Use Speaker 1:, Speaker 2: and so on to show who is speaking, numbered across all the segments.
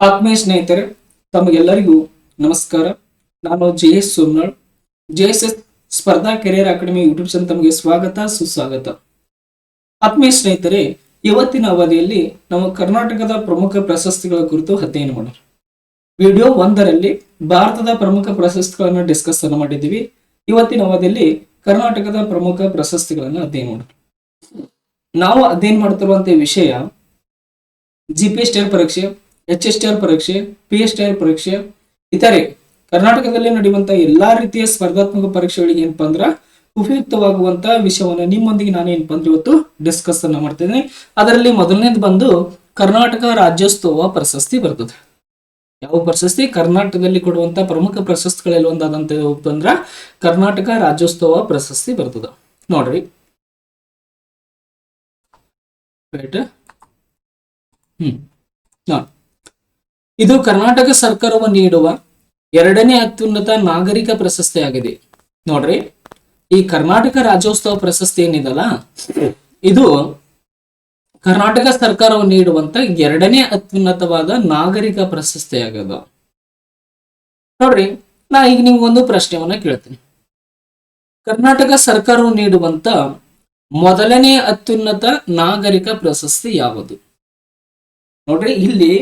Speaker 1: ಆತ್ಮೀಯ ಸ್ನೇಹಿತರೆ, ತಮಗೆಲ್ಲರಿಗೂ ನಮಸ್ಕಾರ. ನಾನು JS ಸೋಮನಾಳ್. JSS ಸ್ಪರ್ಧಾ ಕೆರಿಯರ್ ಅಕಾಡೆಮಿ ಯೂಟ್ಯೂಬ್ ಚಾನಲ್ ತಮಗೆ ಸ್ವಾಗತ ಸುಸ್ವಾಗತ. ಆತ್ಮೀಯ ಸ್ನೇಹಿತರೆ, ಇವತ್ತಿನ ಅವಧಿಯಲ್ಲಿ ನಾವು ಕರ್ನಾಟಕದ ಪ್ರಮುಖ ಪ್ರಶಸ್ತಿಗಳ ಕುರಿತು ಅಧ್ಯಯನ ಮಾಡೋಣ. ವಿಡಿಯೋ 1ರಲ್ಲಿ ಭಾರತದ ಪ್ರಮುಖ ಪ್ರಶಸ್ತಿಗಳನ್ನು ಡಿಸ್ಕಸ್ ಅನ್ನು ಮಾಡಿದ್ದೀವಿ. ಇವತ್ತಿನ ಅವಧಿಯಲ್ಲಿ ಕರ್ನಾಟಕದ ಪ್ರಮುಖ ಪ್ರಶಸ್ತಿಗಳನ್ನು ಅಧ್ಯಯನ ಮಾಡೋಣ. ನಾವು ಅಧ್ಯಯನ ಮಾಡ್ತಿರುವಂತಹ ವಿಷಯ GPSTR ಪರೀಕ್ಷೆ, HSTR ಪರೀಕ್ಷೆ, PSTR ಪರೀಕ್ಷೆ, ಇತರೆ ಕರ್ನಾಟಕದಲ್ಲಿ ನಡೆಯುವಂತಹ ಎಲ್ಲಾ ರೀತಿಯ ಸ್ಪರ್ಧಾತ್ಮಕ ಪರೀಕ್ಷೆಗಳಿಗೆ ಏನಪ್ಪಾ ಅಂದ್ರ ಉಪಯುಕ್ತವಾಗುವಂತಹ ವಿಷಯವನ್ನು ನಿಮ್ಮೊಂದಿಗೆ ನಾನು ಏನಪ್ಪಾ ಅಂದ್ರೆ ಇವತ್ತು ಡಿಸ್ಕಸ್ ಅನ್ನ ಮಾಡ್ತಿದ್ದೀನಿ. ಅದರಲ್ಲಿ ಮೊದಲನೇದು ಬಂದು ಕರ್ನಾಟಕ ರಾಜ್ಯೋತ್ಸವ ಪ್ರಶಸ್ತಿ ಬರ್ತದೆ. ಯಾವ ಪ್ರಶಸ್ತಿ? ಕರ್ನಾಟಕದಲ್ಲಿ ಕೊಡುವಂತಹ ಪ್ರಮುಖ ಪ್ರಶಸ್ತಿಗಳಲ್ಲಿ ಒಂದಾದಂತ ಅಂದ್ರ ಕರ್ನಾಟಕ ರಾಜ್ಯೋತ್ಸವ ಪ್ರಶಸ್ತಿ ಬರ್ತದೆ. ನೋಡ್ರಿ, ಇದು ಕರ್ನಾಟಕ ಸರ್ಕಾರವು ನೀಡುವ 2ನೇ ಅತ್ಯುನ್ನತ ನಾಗರಿಕ ಪ್ರಶಸ್ತಿ ಆಗಿದೆ. ನೋಡ್ರಿ, ಈ ಕರ್ನಾಟಕ ರಾಜ್ಯೋತ್ಸವ ಪ್ರಶಸ್ತಿ ಏನಿದಲ್ಲ, ಇದು ಕರ್ನಾಟಕ ಸರ್ಕಾರವು ನೀಡುವಂತ 2ನೇ ಅತ್ಯುನ್ನತವಾದ ನಾಗರಿಕ ಪ್ರಶಸ್ತಿ ಆಗದ. ನೋಡ್ರಿ, ನಾ ಈಗ ನಿಮ್ಗೊಂದು ಪ್ರಶ್ನೆವನ್ನ ಕೇಳ್ತೀನಿ. ಕರ್ನಾಟಕ ಸರ್ಕಾರವು ನೀಡುವಂತ ಮೊದಲನೇ ಅತ್ಯುನ್ನತ ನಾಗರಿಕ ಪ್ರಶಸ್ತಿ ಯಾವುದು? ನೋಡ್ರಿ, ಇಲ್ಲಿ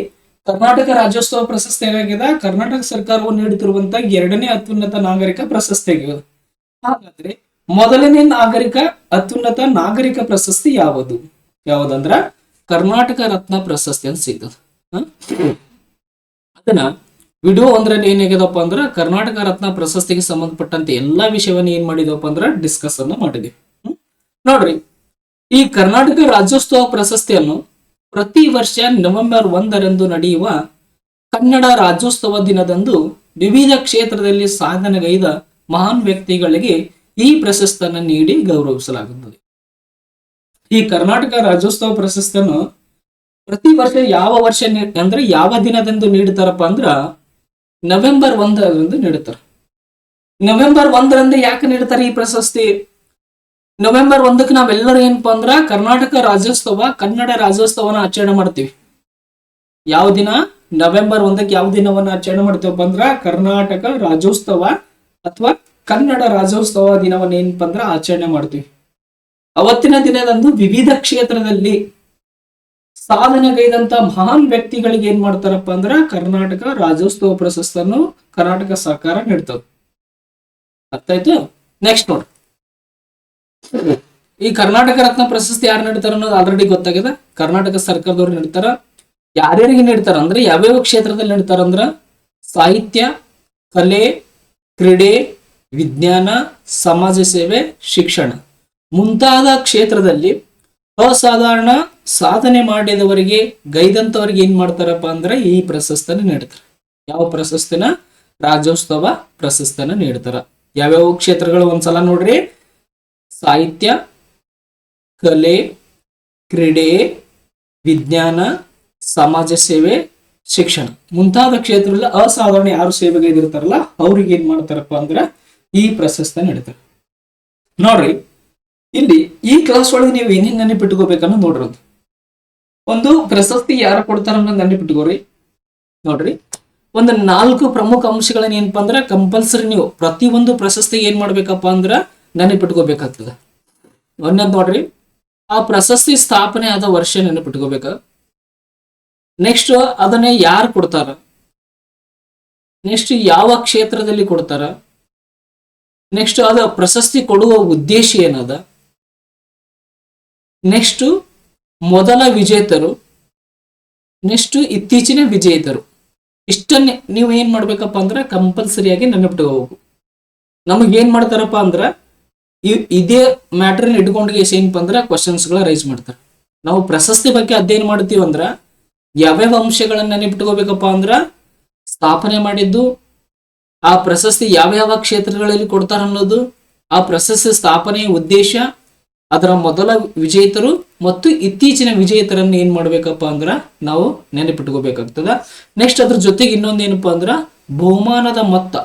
Speaker 1: ಕರ್ನಾಟಕ ರಾಜ್ಯೋತ್ಸವ ಪ್ರಶಸ್ತಿ ಏನಾಗಿದೆ? ಕರ್ನಾಟಕ ಸರ್ಕಾರವು ನೀಡುತ್ತಿರುವಂತ 2ನೇ ಅತ್ಯುನ್ನತ ನಾಗರಿಕ ಪ್ರಶಸ್ತಿ ಆಗಿದೆ. ಹಾಗಾದ್ರೆ ಮೊದಲನೇ ಅತ್ಯುನ್ನತ ನಾಗರಿಕ ಪ್ರಶಸ್ತಿ ಯಾವುದು? ಯಾವುದಂದ್ರ ಕರ್ನಾಟಕ ರತ್ನ ಪ್ರಶಸ್ತಿ ಅಂತ ಸಿಗ್ತದೆ. ಅದನ್ನ ವಿಡಿಯೋ 1ರಲ್ಲಿ ಏನಾಗ್ಯದಪ್ಪ ಅಂದ್ರ ಕರ್ನಾಟಕ ರತ್ನ ಪ್ರಶಸ್ತಿಗೆ ಸಂಬಂಧಪಟ್ಟಂತೆ ಎಲ್ಲಾ ವಿಷಯವನ್ನ ಏನ್ ಮಾಡಿದಪ್ಪ ಅಂದ್ರ ಡಿಸ್ಕಸ್ ಅನ್ನ ಮಾಡಿದ್ವಿ. ನೋಡ್ರಿ, ಈ ಕರ್ನಾಟಕ ರಾಜ್ಯೋತ್ಸವ ಪ್ರಶಸ್ತಿಯನ್ನು ಪ್ರತಿ ವರ್ಷ ನವೆಂಬರ್ 1ರಂದು ನಡೆಯುವ ಕನ್ನಡ ರಾಜ್ಯೋತ್ಸವ ದಿನದಂದು ವಿವಿಧ ಕ್ಷೇತ್ರದಲ್ಲಿ ಸಾಧನೆಗೈದ ಮಹಾನ್ ವ್ಯಕ್ತಿಗಳಿಗೆ ಈ ಪ್ರಶಸ್ತಿಯನ್ನು ನೀಡಿ ಗೌರವಿಸಲಾಗುತ್ತದೆ. ಈ ಕರ್ನಾಟಕ ರಾಜ್ಯೋತ್ಸವ ಪ್ರಶಸ್ತಿಯನ್ನು ಪ್ರತಿ ವರ್ಷ ಯಾವ ದಿನದಂದು ನೀಡುತ್ತಾರಪ್ಪ ಅಂದ್ರ ನವೆಂಬರ್ 1ರಂದು ನೀಡುತ್ತಾರೆ. ನವೆಂಬರ್ 1ರಂದು ಯಾಕೆ ನೀಡುತ್ತಾರೆ ಈ ಪ್ರಶಸ್ತಿ? ನವೆಂಬರ್ 1ಕ್ಕೆ ನಾವೆಲ್ಲರೂ ಏನಪ್ಪಾ ಅಂದ್ರ ಕರ್ನಾಟಕ ರಾಜ್ಯೋತ್ಸವ, ಕನ್ನಡ ರಾಜ್ಯೋತ್ಸವನ ಆಚರಣೆ ಮಾಡ್ತೀವಿ. ಯಾವ ದಿನ? ನವೆಂಬರ್ 1ಕ್ಕೆ ಯಾವ ದಿನವನ್ನ ಆಚರಣೆ ಮಾಡ್ತೀವಪ್ಪ ಅಂದ್ರ ಕರ್ನಾಟಕ ರಾಜ್ಯೋತ್ಸವ ಅಥವಾ ಕನ್ನಡ ರಾಜ್ಯೋತ್ಸವ ದಿನವನ್ನ ಏನಪ್ಪಾ ಅಂದ್ರ ಆಚರಣೆ ಮಾಡ್ತೀವಿ. ಅವತ್ತಿನ ದಿನದಂದು ವಿವಿಧ ಕ್ಷೇತ್ರದಲ್ಲಿ ಸಾಧನೆಗೈದಂತ ಮಹಾನ್ ವ್ಯಕ್ತಿಗಳಿಗೆ ಏನ್ ಮಾಡ್ತಾರಪ್ಪ ಅಂದ್ರ ಕರ್ನಾಟಕ ರಾಜ್ಯೋತ್ಸವ ಪ್ರಶಸ್ತಿಯನ್ನು ಕರ್ನಾಟಕ ಸರ್ಕಾರ ನೀಡ್ತದೆ. ಅರ್ಥ ಆಯ್ತು? ನೆಕ್ಸ್ಟ್ ನೋಡಿ, ಈ ಕರ್ನಾಟಕ ರತ್ನ ಪ್ರಶಸ್ತಿ ಯಾರು ನೀಡ್ತಾರ ಅನ್ನೋದು ಆಲ್ರೆಡಿ ಗೊತ್ತಾಗಿದೆ. ಕರ್ನಾಟಕ ಸರ್ಕಾರದವ್ರು ನೀಡ್ತಾರ. ಯಾರ್ಯಾರಿಗೆ ನೀಡ್ತಾರ ಅಂದ್ರೆ ಯಾವ್ಯಾವ ಕ್ಷೇತ್ರದಲ್ಲಿ ನೀಡ್ತಾರ ಅಂದ್ರ ಸಾಹಿತ್ಯ, ಕಲೆ, ಕ್ರೀಡೆ, ವಿಜ್ಞಾನ, ಸಮಾಜ ಸೇವೆ, ಶಿಕ್ಷಣ ಮುಂತಾದ ಕ್ಷೇತ್ರದಲ್ಲಿ ಅಸಾಧಾರಣ ಸಾಧನೆ ಮಾಡಿದವರಿಗೆ, ಗೈದಂತವರಿಗೆ ಏನ್ ಮಾಡ್ತಾರಪ್ಪ ಅಂದ್ರೆ ಈ ಪ್ರಶಸ್ತಿನ ನೀಡ್ತಾರ. ಯಾವ ಪ್ರಶಸ್ತಿನ? ರಾಜ್ಯೋತ್ಸವ ಪ್ರಶಸ್ತಿನ ನೀಡ್ತಾರ. ಯಾವ್ಯಾವ ಕ್ಷೇತ್ರಗಳು ಒಂದ್ಸಲ ನೋಡ್ರಿ: ಸಾಹಿತ್ಯ, ಕಲೆ, ಕ್ರೀಡೆ, ವಿಜ್ಞಾನ, ಸಮಾಜ ಸೇವೆ, ಶಿಕ್ಷಣ ಮುಂತಾದ ಕ್ಷೇತ್ರದಲ್ಲಿ ಅಸಾಧಾರಣ ಯಾರು ಸೇವೆಗೈದಿರ್ತಾರಲ್ಲ ಅವ್ರಿಗೆ ಏನ್ ಮಾಡ್ತಾರಪ್ಪ ಅಂದ್ರ ಈ ಪ್ರಶಸ್ತಿ ನೀಡ್ತಾರೆ. ನೋಡ್ರಿ, ಇಲ್ಲಿ ಈ ಕ್ಲಾಸ್ ಒಳಗೆ ನೀವು ಏನೇನ್ ನೆನಪಿಟ್ಕೋಬೇಕನ್ನೋ ನೋಡ್ರಿ. ಒಂದು ಪ್ರಶಸ್ತಿ ಯಾರು ಕೊಡ್ತಾರ ಅನ್ನೋದು ನೆನಪಿಟ್ಕೋರಿ. ನೋಡ್ರಿ, ಒಂದು 4 ಪ್ರಮುಖ ಅಂಶಗಳನ್ನ ಏನಪ್ಪಾ ಅಂದ್ರ ಕಂಪಲ್ಸರಿ ನೀವು ಪ್ರತಿಯೊಂದು ಪ್ರಶಸ್ತಿ ಏನ್ ಮಾಡ್ಬೇಕಪ್ಪ ಅಂದ್ರ ನೆನಪಿಟ್ಕೋಬೇಕಾಗ್ತದೆ. ಒಂದೊಂದು ನೋಡ್ರಿ, ಆ ಪ್ರಶಸ್ತಿ ಸ್ಥಾಪನೆ ಆದ ವರ್ಷ ನೆನಪಿಟ್ಕೋಬೇಕ. ನೆಕ್ಸ್ಟ್ ಅದನ್ನೇ ಯಾರು ಕೊಡ್ತಾರ, ನೆಕ್ಸ್ಟ್ ಯಾವ ಕ್ಷೇತ್ರದಲ್ಲಿ ಕೊಡ್ತಾರ, ನೆಕ್ಸ್ಟ್ ಅದ ಪ್ರಶಸ್ತಿ ಕೊಡುವ ಉದ್ದೇಶ ಏನದ, ನೆಕ್ಸ್ಟ್ ಮೊದಲ ವಿಜೇತರು, ನೆಕ್ಸ್ಟ್ ಇತ್ತೀಚಿನ ವಿಜೇತರು. ಇಷ್ಟನ್ನೇ ನೀವು ಏನ್ ಮಾಡ್ಬೇಕಪ್ಪ ಅಂದ್ರ ಕಂಪಲ್ಸರಿಯಾಗಿ ನೆನಪಿಟ್ಕೋಬೇಕು. ನಮಗ್ ಏನ್ ಮಾಡ್ತಾರಪ್ಪ ಅಂದ್ರ ಇದೇ ಮ್ಯಾಟರ್ ಇಟ್ಕೊಂಡು ಏನಪ್ಪ ಅಂದ್ರ ಕ್ವಶನ್ಸ್ಗಳ ರೈಸ್ ಮಾಡ್ತಾರೆ. ನಾವು ಪ್ರಶಸ್ತಿ ಬಗ್ಗೆ ಅಧ್ಯಯನ ಮಾಡ್ತೀವಿ ಅಂದ್ರ ಯಾವ್ಯಾವ ಅಂಶಗಳನ್ನ ನೆನಪಿಟ್ಕೋಬೇಕಪ್ಪ ಅಂದ್ರ ಸ್ಥಾಪನೆ ಮಾಡಿದ್ದು, ಆ ಪ್ರಶಸ್ತಿ ಯಾವ ಕ್ಷೇತ್ರಗಳಲ್ಲಿ ಕೊಡ್ತಾರ ಅನ್ನೋದು, ಆ ಪ್ರಶಸ್ತಿ ಸ್ಥಾಪನೆಯ ಉದ್ದೇಶ, ಅದರ ಮೊದಲ ವಿಜೇತರು ಮತ್ತು ಇತ್ತೀಚಿನ ವಿಜೇತರನ್ನ ಏನ್ ಮಾಡ್ಬೇಕಪ್ಪ ಅಂದ್ರ ನಾವು ನೆನಪಿಟ್ಕೋಬೇಕಾಗ್ತದ. ನೆಕ್ಸ್ಟ್ ಅದ್ರ ಜೊತೆಗೆ ಇನ್ನೊಂದು ಏನಪ್ಪಾ ಅಂದ್ರ ಬಹುಮಾನದ ಮೊತ್ತ